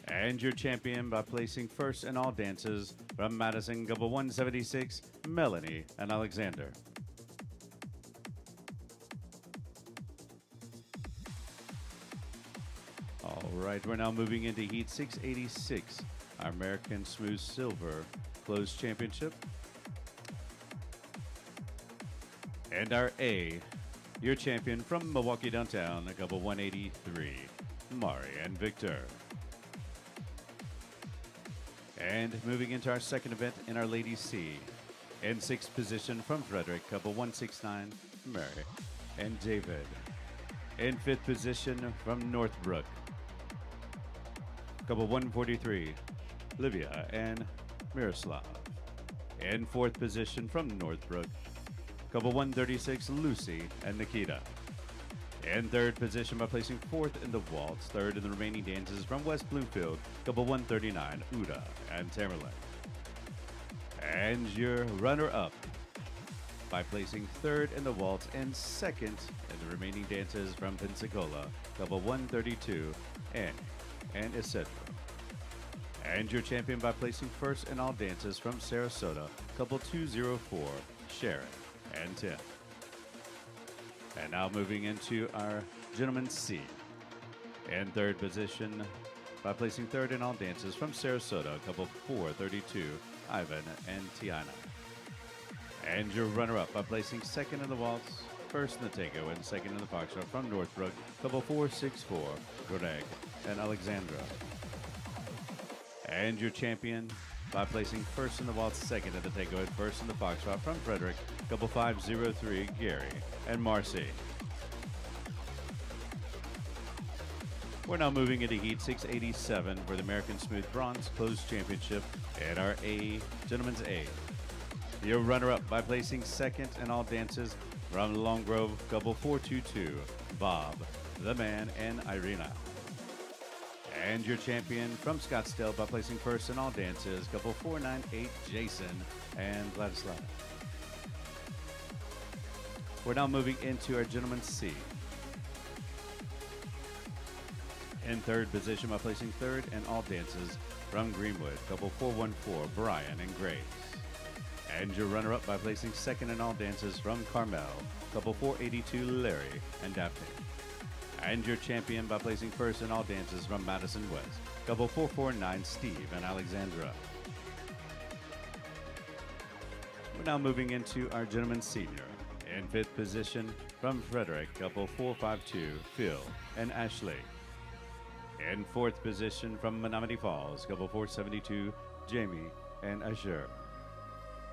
[SPEAKER 3] And your champion by placing 1st in all dances from Madison, couple 176, Melanie and Alexander. All right, we're now moving into Heat 686, our American Smooth Silver Closed Championship. And our A, your champion from Milwaukee Downtown, a couple 183, Mari and Victor. And moving into our second event in our Ladies C, in 6th position from Frederick, couple 169, Mary and David. In 5th position from Northbrook, couple 143, Livia and Miroslav. In 4th position from Northbrook, couple 136, Lucy and Nikita. In 3rd position by placing 4th in the waltz, 3rd in the remaining dances from West Bloomfield, couple 139, Uda and Tamerlane. And your runner-up by placing third in the waltz and second in the remaining dances from Pensacola, couple 132, and Isidro. And your champion by placing first in all dances from Sarasota, couple 204, Sharon and Tim. And now moving into our gentleman's C. In third position by placing third in all dances from Sarasota, couple 432, Ivan and Tiana. And your runner-up by placing second in the waltz, first in the tango, and second in the foxtrot from Northbrook, couple 464, Greg and Alexandra. And your champion by placing first in the waltz, second in the tango, and first in the foxtrot from Frederick, couple 503, Gary and Marcy. We're now moving into Heat 687 for the American Smooth Bronze Closed Championship at our A, Gentlemen's A. Your runner-up by placing second in all dances from Long Grove, couple 422, Bob, the Man, and Irina. And your champion from Scottsdale by placing first in all dances, couple 498, Jason and Vladislav. We're now moving into our Gentleman's C. In third position by placing third in all dances from Greenwood, couple 414, Brian and Grace. And your runner-up by placing second in all dances from Carmel, couple 482, Larry and Daphne. And your champion by placing first in all dances from Madison West, couple 449, Steve and Alexandra. We're now moving into our Gentleman's Senior. In fifth position from Frederick, couple 452, Phil and Ashley. In fourth position from Menominee Falls, couple 472, Jamie and Asher.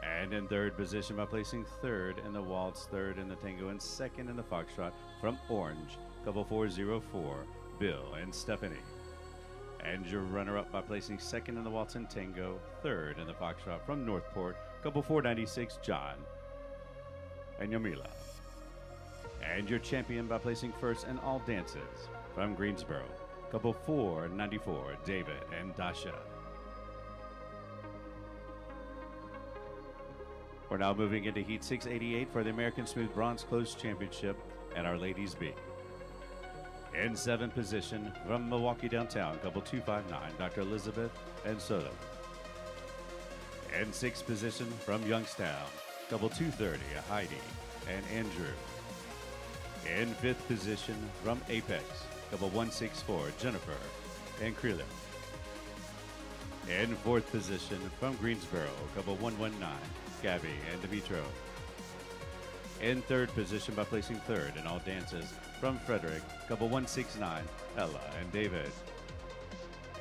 [SPEAKER 3] And in third position by placing third in the waltz, third in the tango, and second in the foxtrot from Orange, couple 404, Bill and Stephanie. And your runner-up by placing second in the waltz and tango, third in the foxtrot from Northport, couple 496, John and Yamila. And your champion by placing first in all dances from Greensboro, couple 494, David and Dasha. We're now moving into Heat 688 for the American Smooth Bronze Closed Championship at Our Ladies B. In seventh position from Milwaukee Downtown, couple 259, Dr. Elizabeth and Soto. In sixth position from Youngstown, couple 230, Heidi and Andrew. In fifth position from Apex, couple 164, Jennifer and Creeler. In fourth position from Greensboro, couple 119, Gabby and Dimitro. In third position by placing third in all dances from Frederick, couple 169, Ella and David.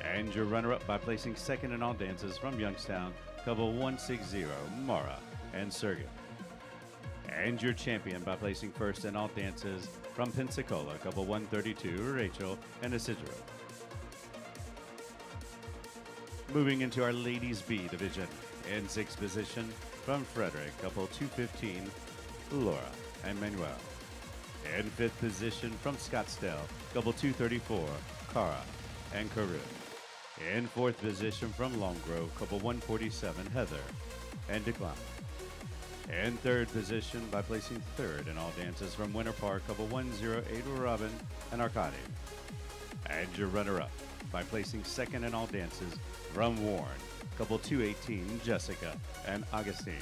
[SPEAKER 3] And your runner-up by placing second in all dances from Youngstown, couple 160, Mara and Sergey. And your champion by placing first in all dances from Pensacola, couple 132, Rachel and Isidro. Moving into our Ladies B division. In sixth position from Frederick, couple 215, Laura and Manuel. In fifth position from Scottsdale, couple 234, Cara and Carew. In fourth position from Long Grove, couple 147, Heather and Decline. In third position by placing third in all dances from Winter Park, couple 108, Robin and Arcady. And your runner-up by placing second in all dances from Warren, couple 218, Jessica and Augustine.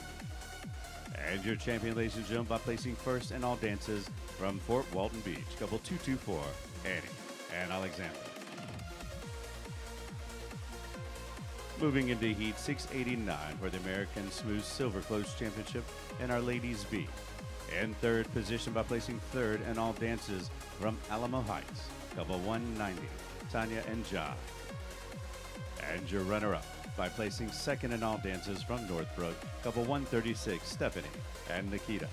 [SPEAKER 3] And your champion, ladies and gentlemen, by placing first in all dances from Fort Walton Beach, couple 224, Annie and Alexander. Moving into Heat 689 for the American Smooth Silver Closed Championship in our Ladies B. In third position by placing third in all dances from Alamo Heights, couple 190, Tanya and Jive. And your runner-up by placing second in all dances from Northbrook, couple 136, Stephanie and Nikita.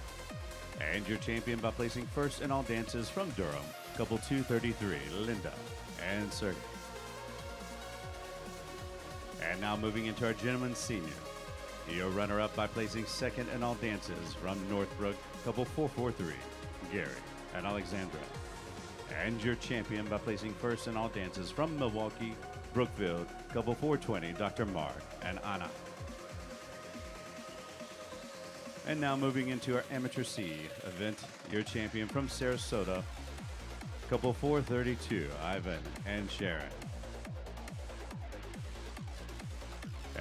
[SPEAKER 3] And your champion by placing first in all dances from Durham, couple 233, Linda and Sergey. And now moving into our Gentleman's Senior. Your runner-up by placing second in all dances from Northbrook, couple 443, Gary and Alexandra. And your champion by placing first in all dances from Milwaukee, Brookfield, couple 420, Dr. Mark and Anna. And now moving into our Amateur C event, your champion from Sarasota, couple 432, Ivan and Sharon.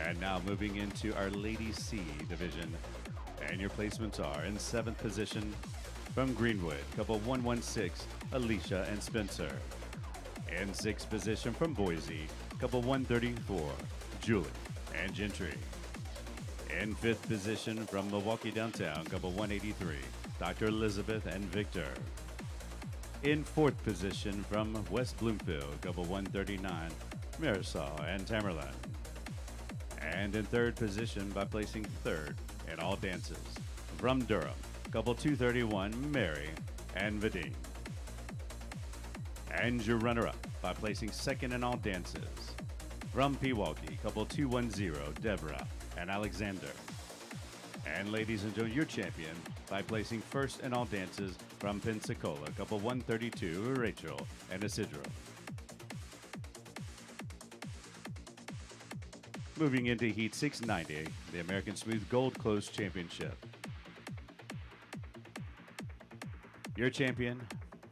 [SPEAKER 3] And now moving into our Ladies C division, and your placements are in 7th position from Greenwood, couple 116, Alicia and Spencer. In 6th position from Boise, couple 134, Julie and Gentry. In 5th position from Milwaukee Downtown, couple 183, Dr. Elizabeth and Victor. In 4th position from West Bloomfield, couple 139, Marisol and Tamerlan. And in 3rd position by placing 3rd in all dances from Durham, couple 231, Mary and Vadim. And your runner-up by placing 2nd in all dances from Pewaukee, couple 210, Deborah and Alexander. And ladies and gentlemen, your champion by placing 1st in all dances from Pensacola, couple 132, Rachel and Isidro. Moving into Heat 690, the American Smooth Gold Close Championship. Your champion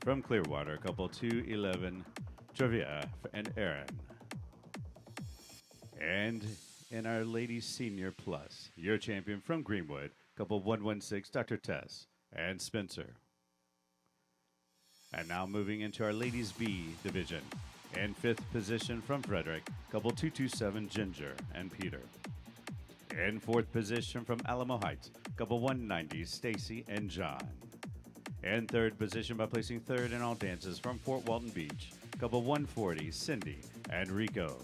[SPEAKER 3] from Clearwater, couple 211, Travia and Aaron. And in our Ladies Senior Plus, your champion from Greenwood, couple 116, Dr. Tess and Spencer. And now moving into our Ladies B division. In 5th position from Frederick, couple 227, Ginger and Peter. In 4th position from Alamo Heights, couple 190, Stacy and John. In 3rd position by placing 3rd in all dances from Fort Walton Beach, couple 140, Cindy and Rico.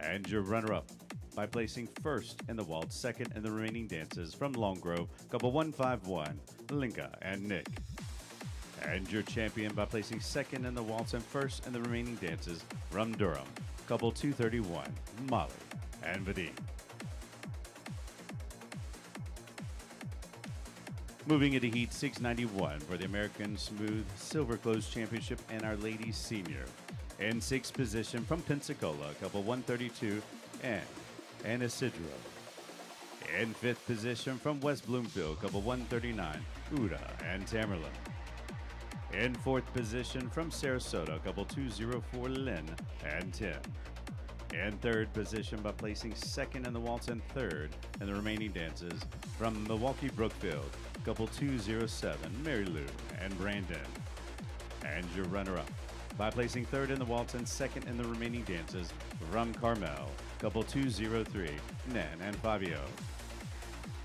[SPEAKER 3] And your runner-up by placing 1st in the waltz, 2nd in the remaining dances from Long Grove, couple 151, Linka and Nick. And your champion by placing 2nd in the waltz and 1st in the remaining dances from Durham, couple 231, Molly and Vadim. Moving into Heat 691 for the American Smooth Silver Close Championship and our Ladies Senior. In 6th position from Pensacola, couple 132, and Isidro. In 5th position from West Bloomfield, couple 139, Uda and Tamerlan. In 4th position from Sarasota, couple 204, Lynn and Tim. In 3rd position by placing 2nd in the waltz and 3rd in the remaining dances from Milwaukee Brookfield, couple 207, Mary Lou and Brandon. And your runner-up by placing 3rd in the waltz and 2nd in the remaining dances from Carmel, couple 203, Nan and Fabio.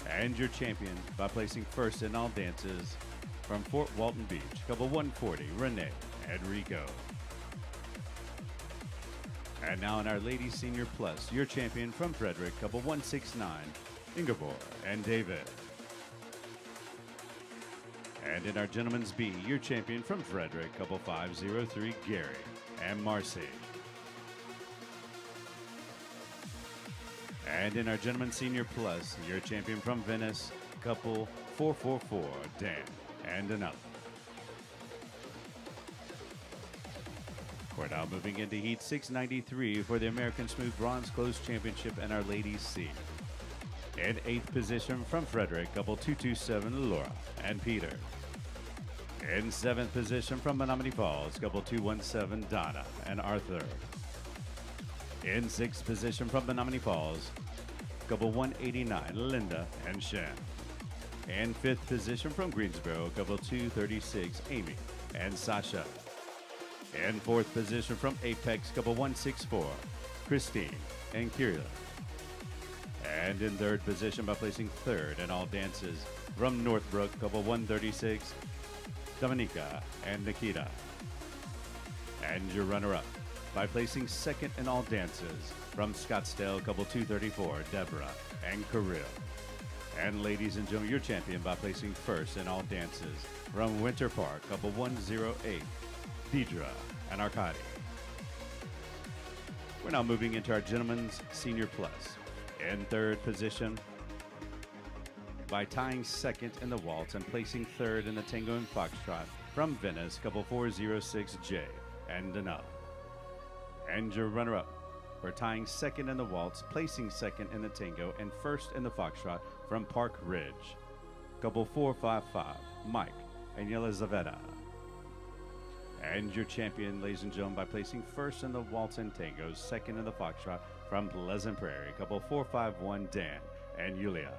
[SPEAKER 3] And your champion by placing 1st in all dances from Fort Walton Beach, couple 140, Renee and Rico. And now in our Ladies Senior Plus, your champion from Frederick, couple 169, Ingeborg and David. And in our Gentlemen's B, your champion from Frederick, couple 503, Gary and Marcy. And in our Gentlemen's Senior Plus, your champion from Venice, couple 444, Dan and Another. We're now moving into Heat 693 for the American Smooth Bronze Close Championship and our Ladies C. In 8th position from Frederick, couple 227, Laura and Peter. In 7th position from Menominee Falls, couple 217, Donna and Arthur. In 6th position from Menominee Falls, couple 189, Linda and Shen. In 5th position from Greensboro, couple 236, Amy and Sasha. In 4th position from Apex, couple 164, Christine and Kira. And in 3rd position by placing 3rd in all dances from Northbrook, couple 136, Dominica and Nikita. And your runner-up by placing 2nd in all dances from Scottsdale, couple 234, Deborah and Kirill. And ladies and gentlemen, your champion by placing 1st in all dances from Winter Park, couple 108, Deidre and Arkady. We're now moving into our Gentlemen's Senior Plus. In 3rd position by tying 2nd in the waltz and placing 3rd in the Tango and Foxtrot from Venice, couple 406, Jay and Danelle. And your runner-up for tying 2nd in the waltz, placing 2nd in the Tango, and 1st in the Foxtrot from Park Ridge, couple 455, Mike and Yelizaveta. And your champion, ladies and gentlemen, by placing first in the Waltz and Tango, second in the Foxtrot from Pleasant Prairie, couple 451, Dan and Yulia.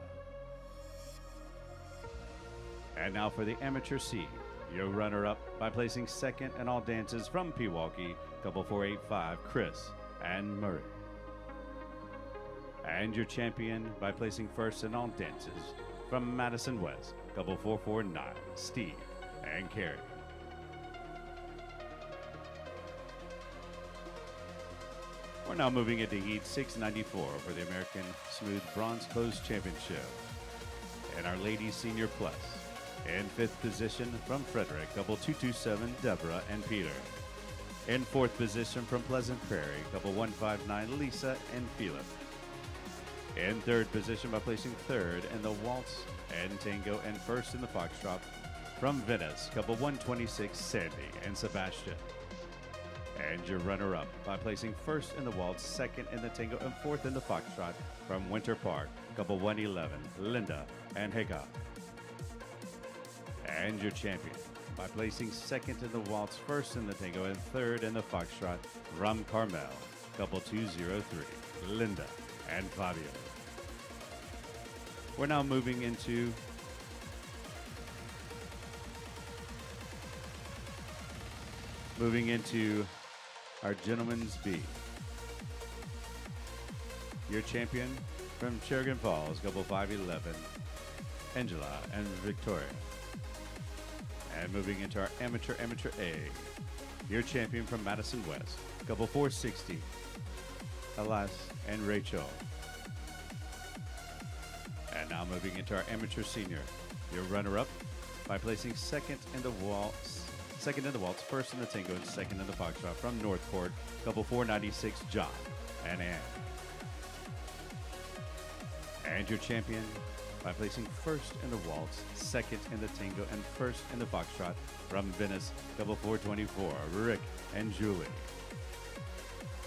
[SPEAKER 3] And now for the amateur C, your runner-up by placing second in all dances from Pewaukee, couple 485, Chris and Murray. And your champion by placing first in all dances from Madison West, couple 449, Steve and Carrie. We're now moving into Heat 694 for the American Smooth Bronze Closed Championship. And our ladies senior plus. In fifth position from Frederick, couple 227, Deborah and Peter. In fourth position from Pleasant Prairie, couple 159, Lisa and Philip. In third position by placing third in the Waltz and Tango, and first in the Foxtrot from Viennese, couple 126, Sandy and Sebastian. And your runner-up by placing first in the Waltz, second in the Tango, and fourth in the Foxtrot from Winter Park, couple 111, Linda and Hickok. And your champion by placing second in the Waltz, first in the Tango, and third in the Foxtrot from Carmel, couple 203, Linda and Fabio. We're now moving into our Gentleman's B. Your champion from Sheridan Falls, couple 511, Angela and Victoria. And moving into our amateur A, your champion from Madison West, couple 460, Elias and Rachel. And now moving into our amateur senior, your runner-up by placing second in the Waltz, first in the Tango, and second in the Foxtrot from Northport, couple 496, John and Ann. And your champion by placing first in the Waltz, second in the Tango, and first in the Foxtrot from Viennese, couple 424, Rick and Julie.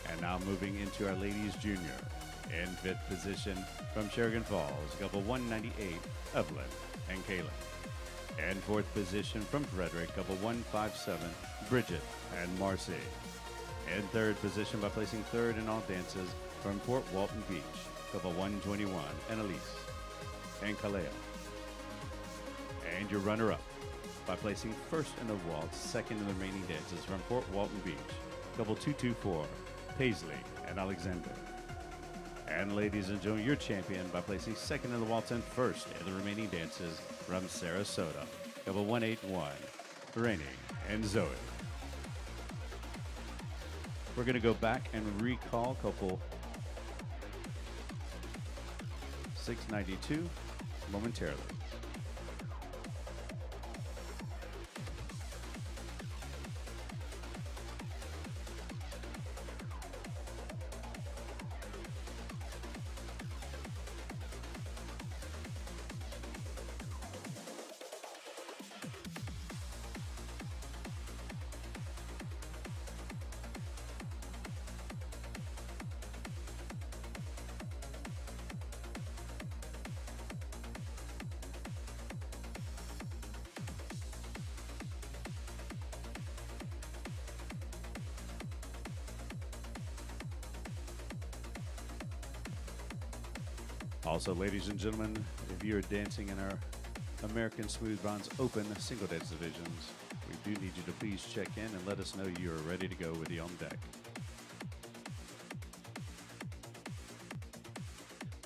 [SPEAKER 3] And now moving into our ladies junior. In fifth position from Sheridan Falls, couple 198, Evelyn and Kayla. And fourth position from Frederick, couple 157, Bridget and Marcy. In third position by placing third in all dances from Fort Walton Beach, couple 121, Annalise and Kaleo. And your runner-up by placing first in the Waltz, second in the remaining dances from Fort Walton Beach, couple 224, Paisley and Alexander. And ladies and gentlemen, your champion by placing second in the Waltz and first in the remaining dances from Sarasota, couple 181, Rainey and Zoe. We're going to go back and recall couple 692 momentarily. Also, ladies and gentlemen, if you're dancing in our American Smooth Bronze Open single dance divisions, we do need you to please check in and let us know you are ready to go with you on deck.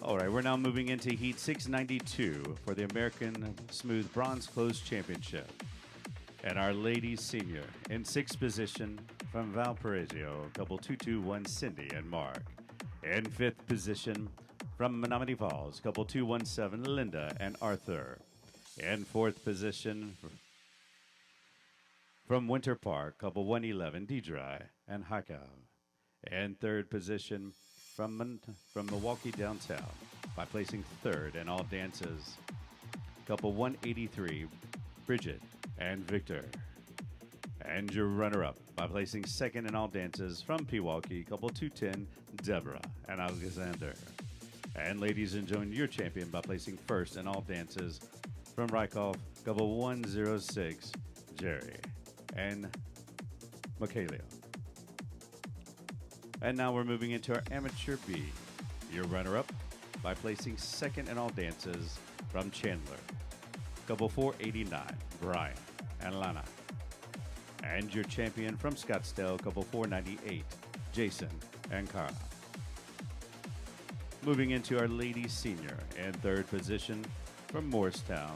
[SPEAKER 3] All right, we're now moving into Heat 692 for the American Smooth Bronze Closed Championship. And our ladies senior in sixth position from Valparaiso, couple 221, Cindy and Mark. In fifth position from Menominee Falls, couple 217, Linda and Arthur. In fourth position from Winter Park, couple 111, Deidre and Haka. In third position from Milwaukee Downtown by placing third in all dances, couple 183, Bridget and Victor. And your runner-up by placing second in all dances from Pewaukee, couple 210, Deborah and Alexander. And ladies and gentlemen, your champion by placing first in all dances From Rykov, couple 106, Jerry and Michaelia. And now we're moving into our amateur B. Your runner-up by placing second in all dances from Chandler, couple 489, Brian and Lana. And your champion from Scottsdale, couple 498, Jason and Cara. Moving into our ladies senior and third position from Morristown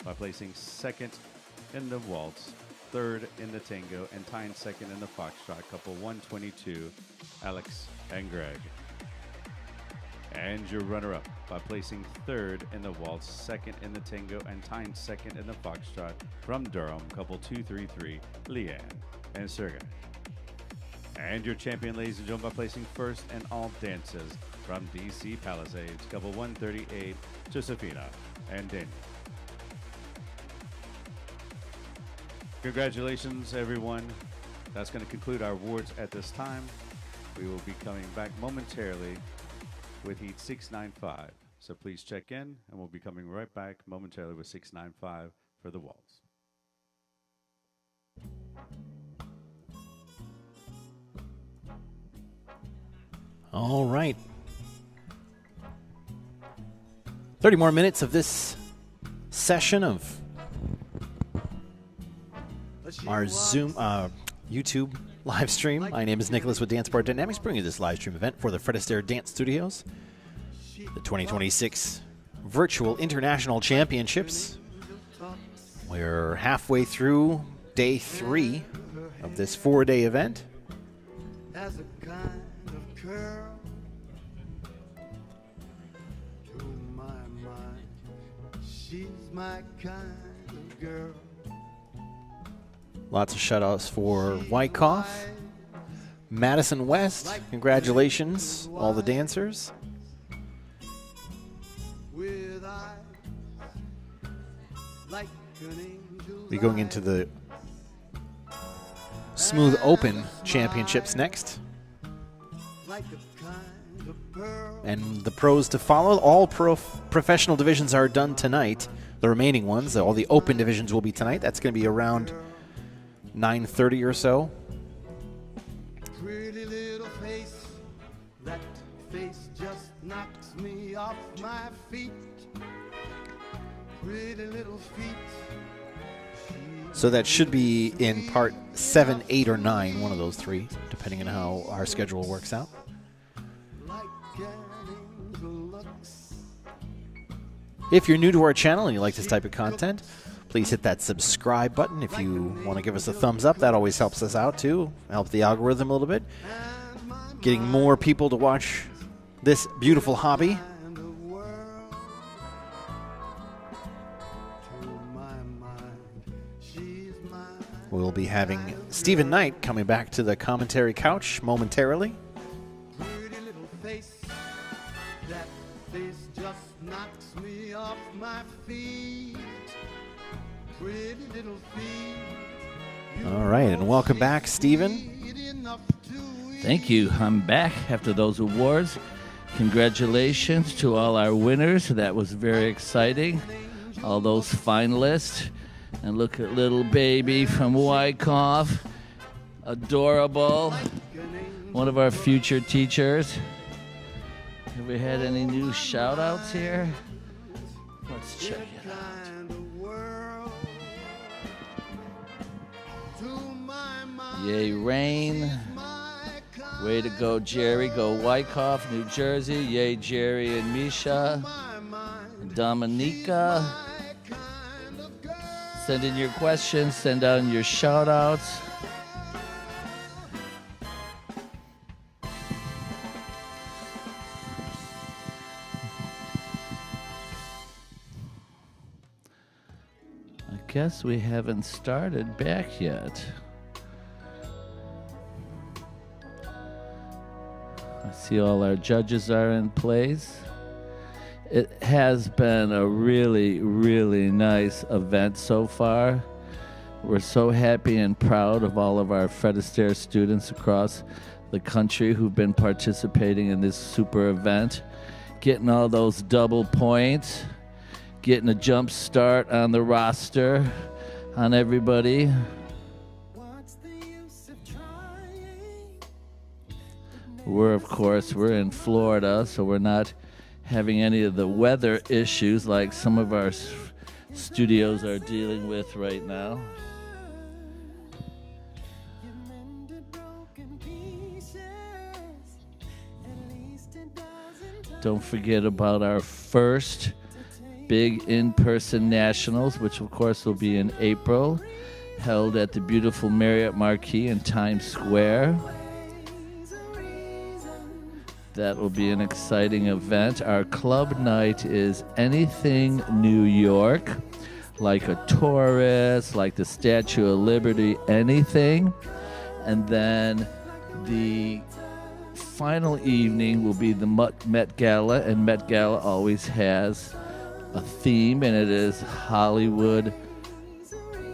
[SPEAKER 3] by placing second in the Waltz, third in the Tango, and tying second in the Foxtrot, couple 122, Alex and Greg. And your runner-up by placing third in the Waltz, second in the Tango, and tying second in the Foxtrot from Durham, couple 233, Leanne and Sergey. And your champion, ladies and gentlemen, by placing first in all dances from DC Palisades, couple 138, Josefina and Daniel. Congratulations, everyone. That's going to conclude our awards at this time. We will be coming back momentarily with Heat 695. So please check in, and we'll be coming right back momentarily with 695 for the Waltz.
[SPEAKER 1] All right. 30 more minutes of this session of our Zoom, YouTube live stream. My name is Nicholas with Dance Bar Dynamics, bringing you this live stream event for the Fred Astaire Dance Studios, the 2026 Virtual International Championships. We're halfway through day 3 of this 4-day event.
[SPEAKER 8] As a kind of curl to my mind, she's my kind of girl.
[SPEAKER 1] Lots of shout-outs for Wyckoff, Madison West. Congratulations, all the dancers. We're going into the Smooth Open Championships next. And the pros to follow. All professional divisions are done tonight. The remaining ones, all the open divisions will be tonight. That's going to be around 9:30 or so.
[SPEAKER 8] Pretty little face, that face just knocks me off my feet. Pretty little feet.
[SPEAKER 1] So that should be in part 7, 8, or 9, one of those 3, depending on how our schedule works out. If you're new to our channel and you like this type of content, please hit that subscribe button. If you want to give us a thumbs up, that always helps us out too. Help the algorithm a little bit. Getting more people to watch this beautiful hobby. We'll be having Stephen Knight coming back to the commentary couch momentarily.
[SPEAKER 8] Pretty little face, that face just knocks me off my feet. Pretty little feet.
[SPEAKER 1] All right, and welcome back, Stephen.
[SPEAKER 10] Thank you. I'm back after those awards. Congratulations to all our winners. That was very exciting. All those finalists. And look at little baby from Wyckoff. Adorable. One of our future teachers. Have we had any new shout-outs here? Let's check it out. Yay, Rain. Way to go, Jerry. Go Wyckoff, New Jersey. Yay, Jerry and Misha. Dominica. Send in your questions. Send out your shout-outs. I guess we haven't started back yet. I see all our judges are in place. It has been a really, really nice event so far. We're so happy and proud of all of our Fred Astaire students across the country who've been participating in this super event, getting all those double points, getting a jump start on the roster on everybody. We're in Florida, so we're not having any of the weather issues like some of our studios are dealing with right now. Don't forget about our first big in-person nationals, which of course will be in April, held at the beautiful Marriott Marquis in Times Square. That will be an exciting event. Our club night is anything New York, like a tourist, like the Statue of Liberty, anything. And then the final evening will be the Met Gala, and Met Gala always has a theme, and it is Hollywood.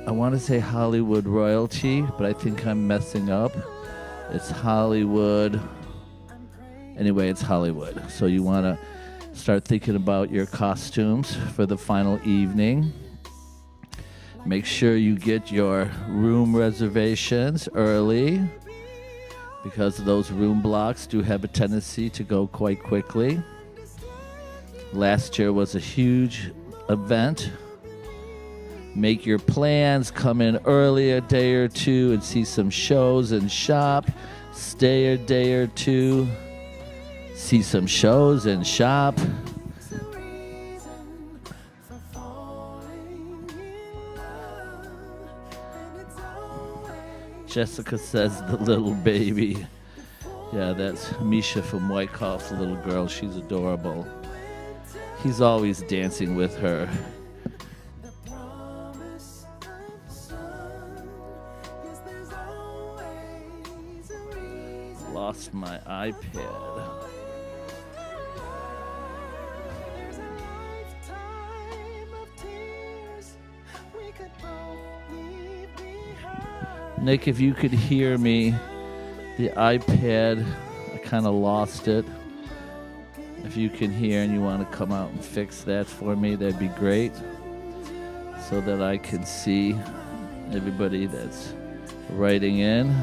[SPEAKER 10] I want to say Hollywood royalty, but I think I'm messing up. It's Hollywood. Anyway, it's Hollywood. So you want to start thinking about your costumes for the final evening. Make sure you get your room reservations early, because those room blocks do have a tendency to go quite quickly. Last year was a huge event. Make your plans, come in early a day or two and see some shows and shop. Stay a day or two, see some shows and shop. Jessica says the little baby. Yeah, that's Misha from Wyckoff's little girl. She's adorable. He's always dancing with her. Lost my iPad. Nick, if you could hear me, the iPad, I kind of lost it. If you can hear and you want to come out and fix that for me, that'd be great, so that I can see everybody that's writing in.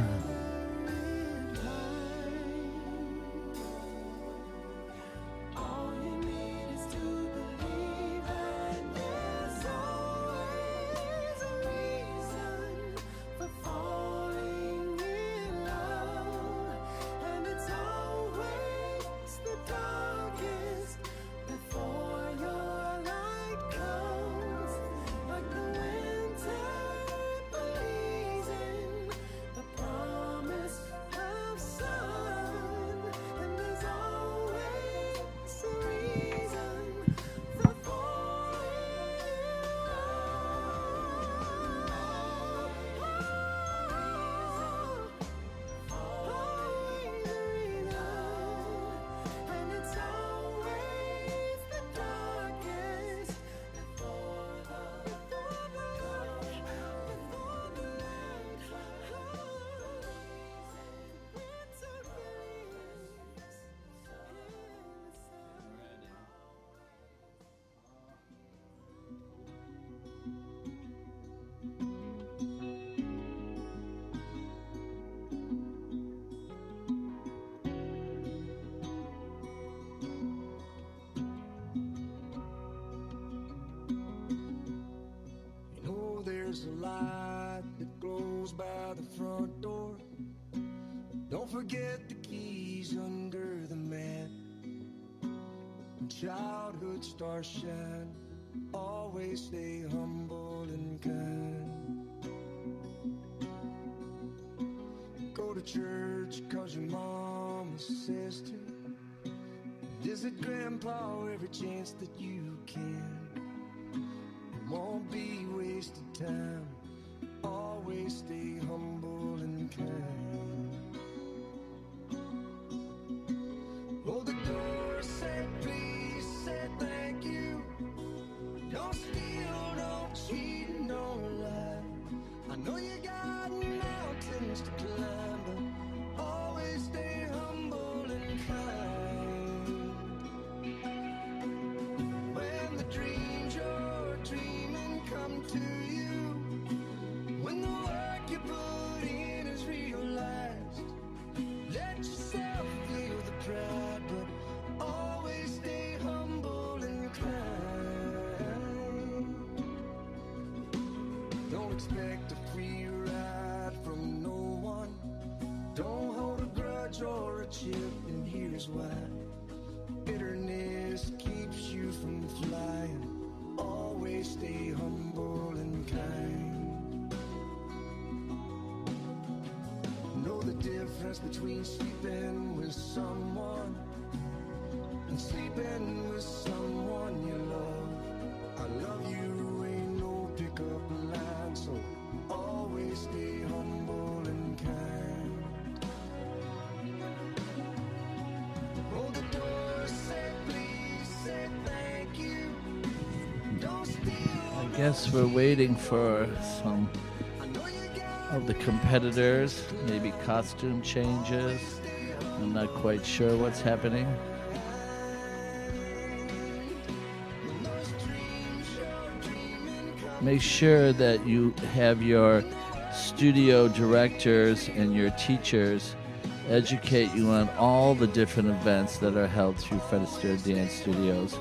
[SPEAKER 11] There's a light that glows by the front door. Don't forget the keys under the mat. When childhood stars shine, always stay humble and kind. Go to church 'cause your mama says to. Visit grandpa every chance that you can. Won't be wasted time. Always stay humble and kind. Oh, the door said please, said thank you. Don't steal, don't cheat, and don't lie. I know you got mountains to climb, but always stay humble and kind. When the dreams you're bruise or a chip, and here's why. Bitterness keeps you from flying. Always stay humble and kind. Know the difference between sleeping with someone and sleeping with someone you love. I love you ain't no pickup line, so always stay humble and kind. Hold the door, say please, say thank you. Don't steal.
[SPEAKER 10] I guess we're waiting for some of the competitors, maybe costume changes. I'm not quite sure what's happening. Make sure that you have your studio directors and your teachers educate you on all the different events that are held through Fred Astaire Dance Studios.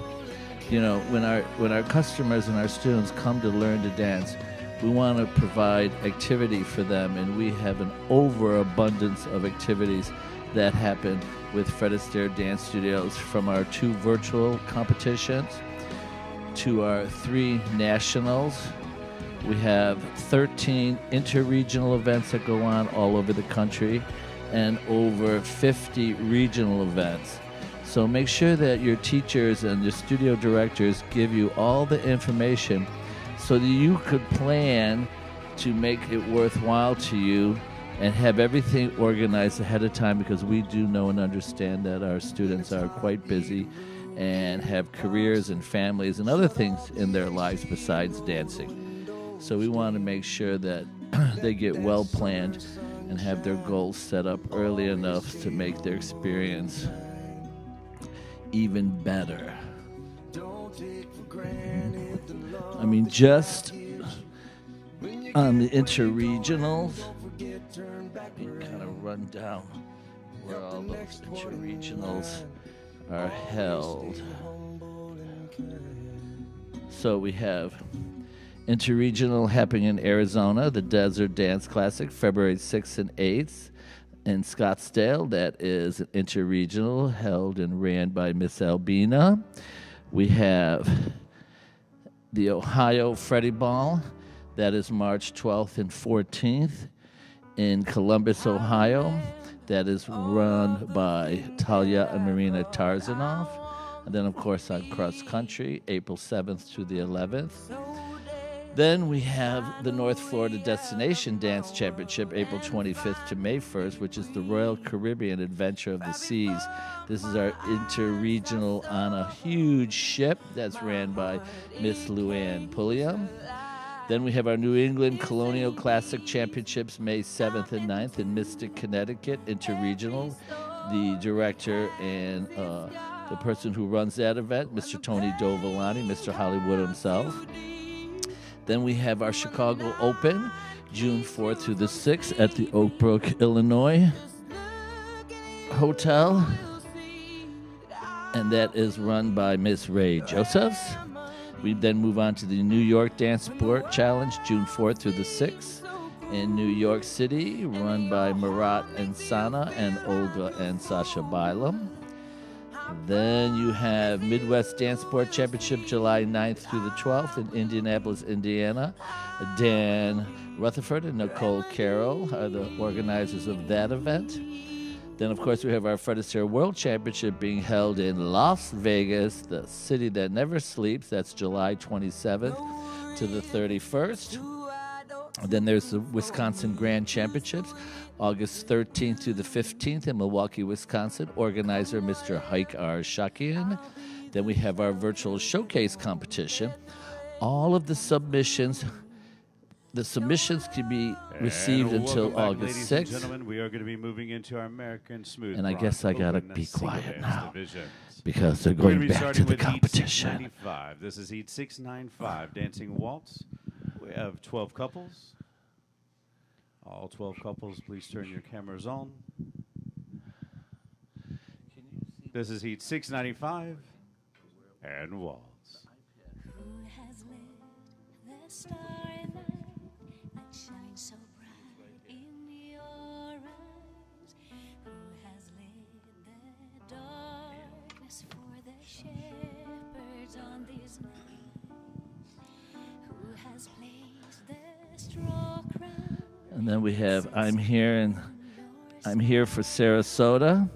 [SPEAKER 10] You know, when our customers and our students come to learn to dance, we want to provide activity for them, and we have an overabundance of activities that happen with Fred Astaire Dance Studios, from our 2 virtual competitions to our 3 nationals. We have 13 interregional events that go on all over the country and over 50 regional events. So make sure that your teachers and your studio directors give you all the information so that you could plan to make it worthwhile to you and have everything organized ahead of time, because we do know and understand that our students are quite busy and have careers and families and other things in their lives besides dancing. So we want to make sure that they get well planned and have their goals set up early enough to make their experience even better. I mean, just on the interregionals, you kind of run down where all those interregionals are held. So we have interregional happening in Arizona, the Desert Dance Classic, February 6th and 8th. In Scottsdale, that is an interregional held and ran by Miss Albina. We have the Ohio Freddie Ball, that is March 12th and 14th in Columbus, Ohio. That is run by Talia and Marina Tarzanoff. And then, of course, on cross country, April 7th to the 11th. Then we have the North Florida Destination Dance Championship, April 25th to May 1st, which is the Royal Caribbean Adventure of the Seas. This is our interregional on a huge ship that's ran by Miss Luann Pulliam. Then we have our New England Colonial Classic Championships, May 7th and 9th in Mystic, Connecticut, interregional. The director and the person who runs that event, Mr. Tony Dovolani, Mr. Hollywood himself. Then we have our Chicago Open, June 4th through the 6th at the Oak Brook, Illinois Hotel. And that is run by Miss Ray Josephs. We then move on to the New York Dance Sport Challenge, June 4th through the 6th in New York City, run by Marat and Sana and Olga and Sasha Bylam. Then you have Midwest Dance Sport Championship, July 9th through the 12th in Indianapolis, Indiana. Dan Rutherford and Nicole Carroll are the organizers of that event. Then, of course, we have our Fred Astaire World Championship being held in Las Vegas, the city that never sleeps. That's July 27th to the 31st. Then there's the Wisconsin Grand Championships, August 13th to the 15th in Milwaukee, Wisconsin. Organizer, Mr. Haik R. Shakian. Then we have our virtual showcase competition. All of the submissions can be received until August 6th.
[SPEAKER 3] Ladies and gentlemen, we are going to be moving into our American Smooth.
[SPEAKER 10] And I guess I got to be quiet now because they're
[SPEAKER 3] We're
[SPEAKER 10] going back to the
[SPEAKER 3] with Heat
[SPEAKER 10] competition.
[SPEAKER 3] 695. This is Heat 695, Dancing Waltz. We have 12 couples. All 12 couples, please turn your cameras on. This is Heat 695 and Waltz.
[SPEAKER 6] Who has lit the starry night that shines so bright in your eyes? Who has
[SPEAKER 10] And then we have I'm here for Sarasota.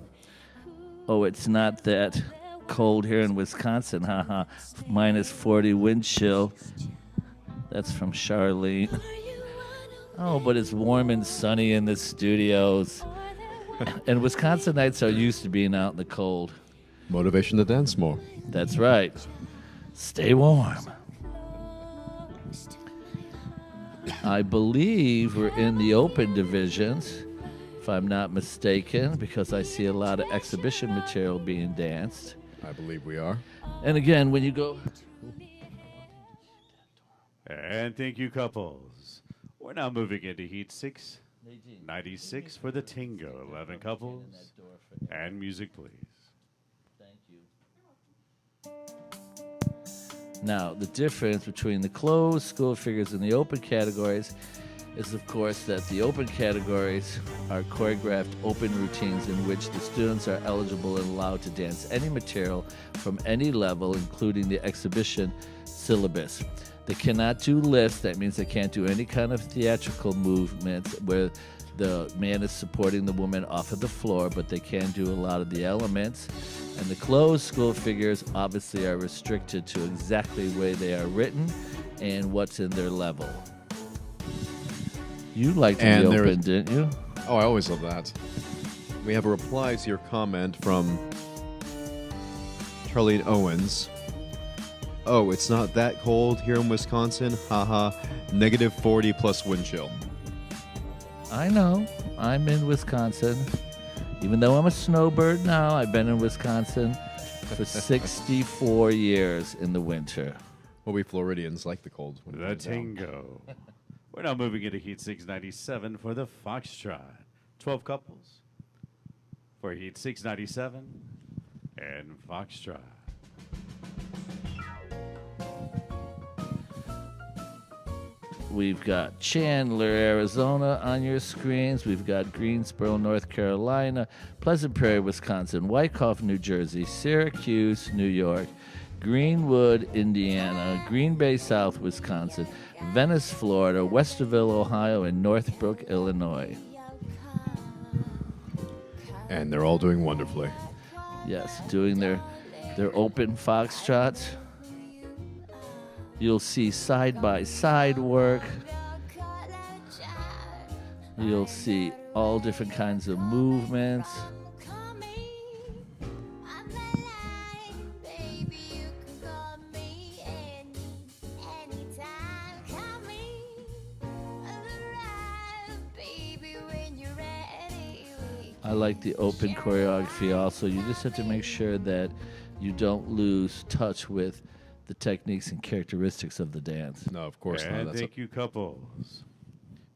[SPEAKER 10] Oh, it's not that cold here in Wisconsin, haha. Minus 40 wind chill. That's from Charlene. Oh, but it's warm and sunny in the studios. And Wisconsinites are used to being out in the cold.
[SPEAKER 12] Motivation to dance more.
[SPEAKER 10] That's right. Stay warm. I believe we're in the open divisions, if I'm not mistaken, because I see a lot of exhibition material being danced.
[SPEAKER 12] I believe we are.
[SPEAKER 10] And again, when you go...
[SPEAKER 3] And thank you, couples. We're now moving into Heat 6, 96 for the Tango. 11 couples. And music, please.
[SPEAKER 10] Thank you. Now, the difference between the closed school figures and the open categories is, of course, that the open categories are choreographed open routines in which the students are eligible and allowed to dance any material from any level, including the exhibition syllabus. They cannot do lifts. That means they can't do any kind of theatrical movements where the man is supporting the woman off of the floor, but they can do a lot of the elements. And the closed school figures obviously are restricted to exactly the way they are written and what's in their level. You liked the open, didn't you?
[SPEAKER 12] Oh, I always love that. We have a reply to your comment from Charlene Owens. Oh, it's not that cold here in Wisconsin. Haha. Negative 40 plus wind chill.
[SPEAKER 10] I know. I'm in Wisconsin. Even though I'm a snowbird now, I've been in Wisconsin for 64 years in the winter.
[SPEAKER 12] Well, we Floridians like the cold.
[SPEAKER 3] The Tango. We're now moving into Heat 697 for the Foxtrot. 12 couples for Heat 697 and Foxtrot.
[SPEAKER 10] We've got Chandler, Arizona on your screens. We've got Greensboro, North Carolina, Pleasant Prairie, Wisconsin, Wyckoff, New Jersey, Syracuse, New York, Greenwood, Indiana, Green Bay, South, Wisconsin, Venice, Florida, Westerville, Ohio, and Northbrook, Illinois.
[SPEAKER 12] And they're all doing wonderfully.
[SPEAKER 10] Yes, doing their open foxtrots. You'll see side-by-side work. You'll see all different kinds of movements. I like the open choreography also. You just have to make sure that you don't lose touch with the techniques and characteristics of the dance.
[SPEAKER 12] No, of course not.
[SPEAKER 3] And thank you, couples.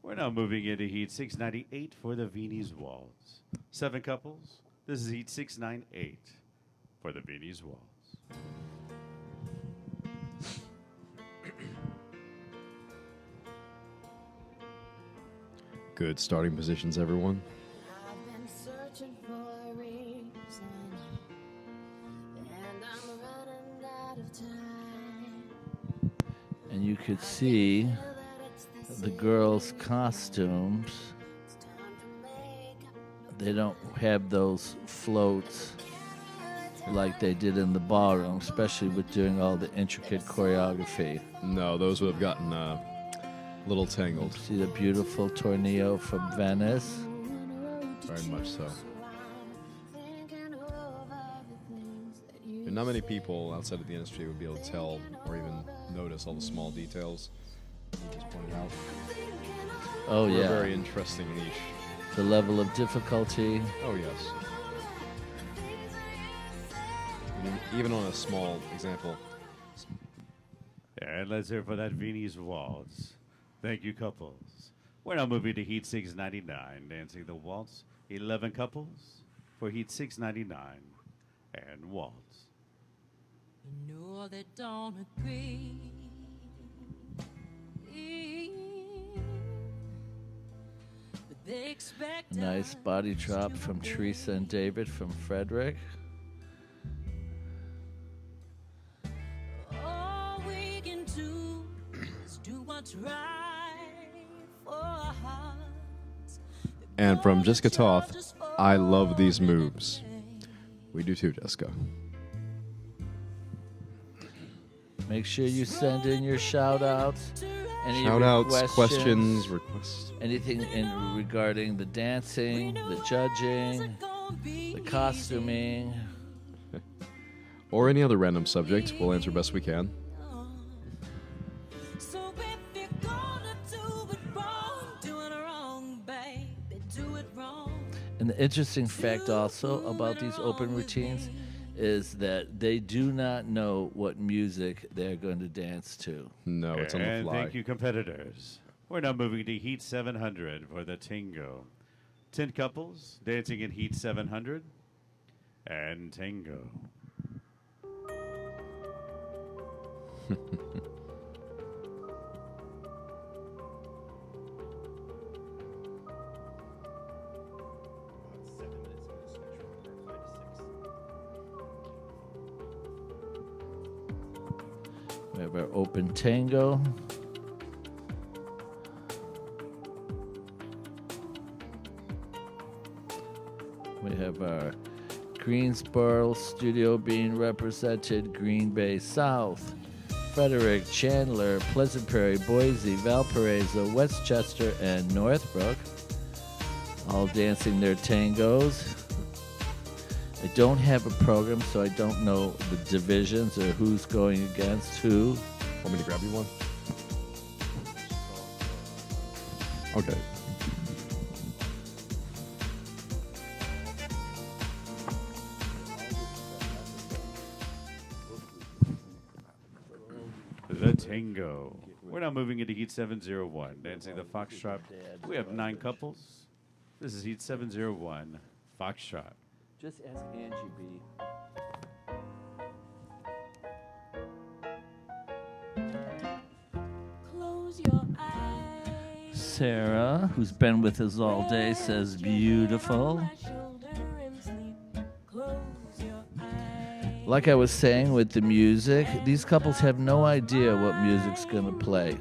[SPEAKER 3] We're now moving into Heat 698 for the Viennese Waltz. 7 couples. This is Heat 698 for the Viennese Waltz.
[SPEAKER 12] Good starting positions, everyone.
[SPEAKER 10] And you could see the girls' costumes. They don't have those floats like they did in the ballroom, especially with doing all the intricate choreography.
[SPEAKER 12] No, those would have gotten a little tangled.
[SPEAKER 10] See the beautiful tornillo from Venice?
[SPEAKER 12] Very much so. And not many people outside of the industry would be able to tell or even notice all the small details you just pointed out.
[SPEAKER 10] Oh,
[SPEAKER 12] We're
[SPEAKER 10] yeah.
[SPEAKER 12] a very interesting niche.
[SPEAKER 10] The level of difficulty.
[SPEAKER 12] Oh, yes. Even on a small example.
[SPEAKER 3] And let's hear for that Viennese Waltz. Thank you, couples. We're now moving to Heat 699, dancing the waltz. 11 couples for Heat 699 and waltz.
[SPEAKER 6] You know they don't agree. But they expect
[SPEAKER 10] Nice body drop from Teresa and David from Frederick.
[SPEAKER 12] And from Jessica Toth, I love these moves. We do too, Jessica.
[SPEAKER 10] Make sure you send in your shout-outs. Any
[SPEAKER 12] Shout-outs,
[SPEAKER 10] questions,
[SPEAKER 12] requests.
[SPEAKER 10] anything regarding the dancing, the judging, the costuming.
[SPEAKER 12] Or any other random subject. We'll answer best we can.
[SPEAKER 10] And the interesting fact also about these open routines is that they do not know what music they're going to dance to.
[SPEAKER 12] No, it's on the
[SPEAKER 3] And
[SPEAKER 12] fly.
[SPEAKER 3] thank you, competitors. We're now moving to Heat 700 for the Tango. 10 couples dancing in Heat 700 and Tango.
[SPEAKER 10] We have our open tango. We have our Greensboro studio being represented, Green Bay South, Frederick, Chandler, Pleasant Prairie, Boise, Valparaiso, Westchester, and Northbrook, all dancing their tangos. I don't have a program, so I don't know the divisions or who's going against who.
[SPEAKER 12] Want me to grab you one? Okay.
[SPEAKER 3] The Tango. We're now moving into Heat 701, dancing the Foxtrot. We have 9 couples. This is Heat 701, Foxtrot.
[SPEAKER 10] Just ask Angie B.
[SPEAKER 6] Close your eyes.
[SPEAKER 10] Sarah, who's been with us all day, says beautiful. Like I was saying with the music, these couples have no idea what music's gonna play.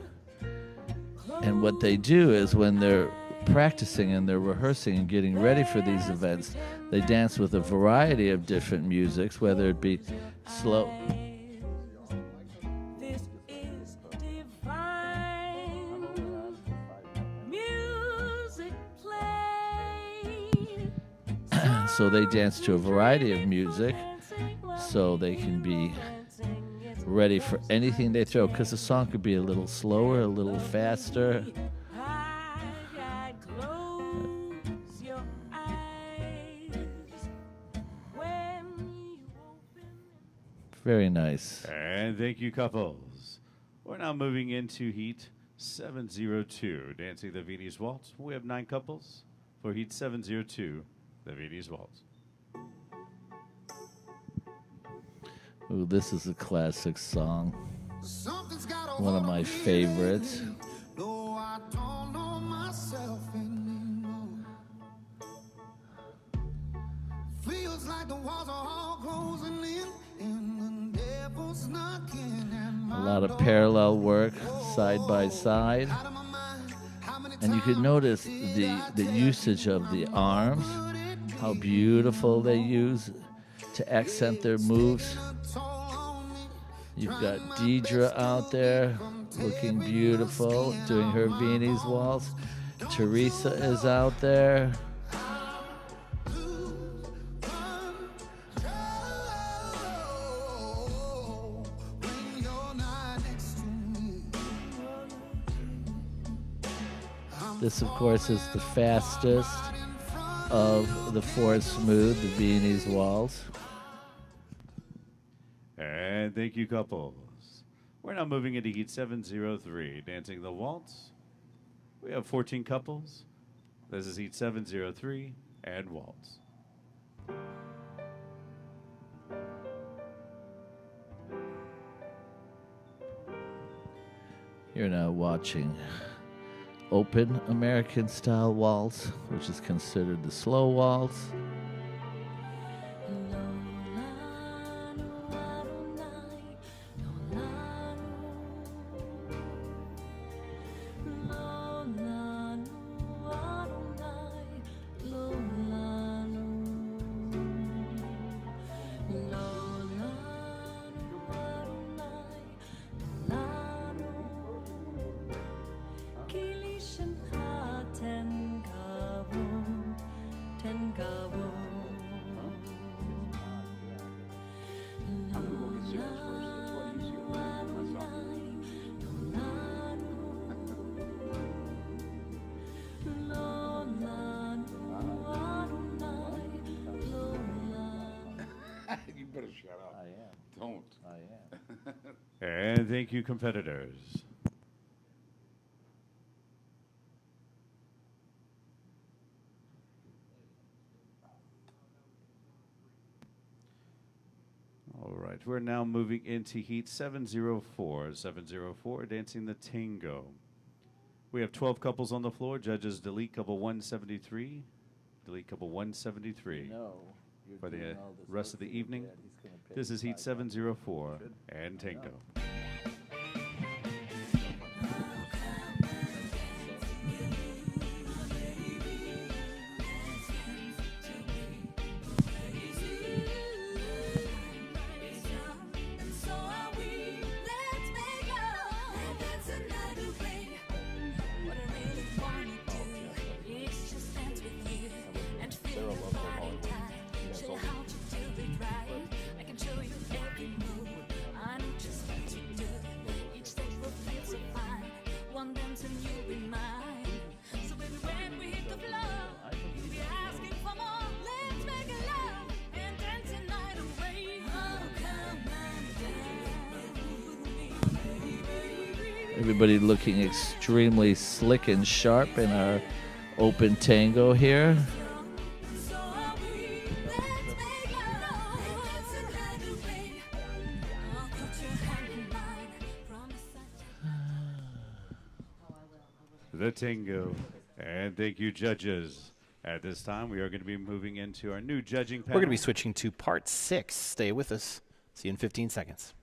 [SPEAKER 10] And what they do is when they're practicing and they're rehearsing and getting ready for these events, they dance with a variety of different musics, whether it be slow.
[SPEAKER 6] This is divine music played.
[SPEAKER 10] So they dance to a variety of music so they can be ready for anything they throw, because the song could be a little slower, a little faster. Very nice.
[SPEAKER 3] And thank you, couples. We're now moving into Heat 702, dancing the Viennese Waltz. We have 9 couples for Heat 702, the Viennese Waltz.
[SPEAKER 10] Ooh, this is a classic song. One of my favorites.
[SPEAKER 8] No, I don't know myself anymore. Feels like the walls are all closing in, and the devil's knocking at my
[SPEAKER 10] A lot of parallel work, side by side. And you can notice the usage of the arms, how beautiful they use to accent their moves. You've got Deidre out there looking beautiful, doing her Viennese waltz. Teresa is out there. This, of course, is the fastest of the 4 smooth, the Viennese waltz.
[SPEAKER 3] And thank you, couples. We're now moving into Heat 703, dancing the waltz. We have 14 couples. This is Heat 703 and waltz.
[SPEAKER 10] You're now watching Open American Style Waltz, which is considered the slow waltz.
[SPEAKER 5] shut up.
[SPEAKER 10] I am.
[SPEAKER 5] Don't.
[SPEAKER 10] I am.
[SPEAKER 3] And thank you, competitors. All right, we're now moving into heat 704. 704, dancing the Tango. We have 12 couples on the floor. Judges delete couple 173. Delete couple 173.
[SPEAKER 10] No.
[SPEAKER 3] For the rest of the evening, this is heat 704 and Tango.
[SPEAKER 10] Everybody looking extremely slick and sharp in our open tango here. The Tango. And thank you, judges. At this time, we are going to be moving into our new judging panel.
[SPEAKER 1] We're going to be switching to part 6. Stay with us. See you in 15 seconds.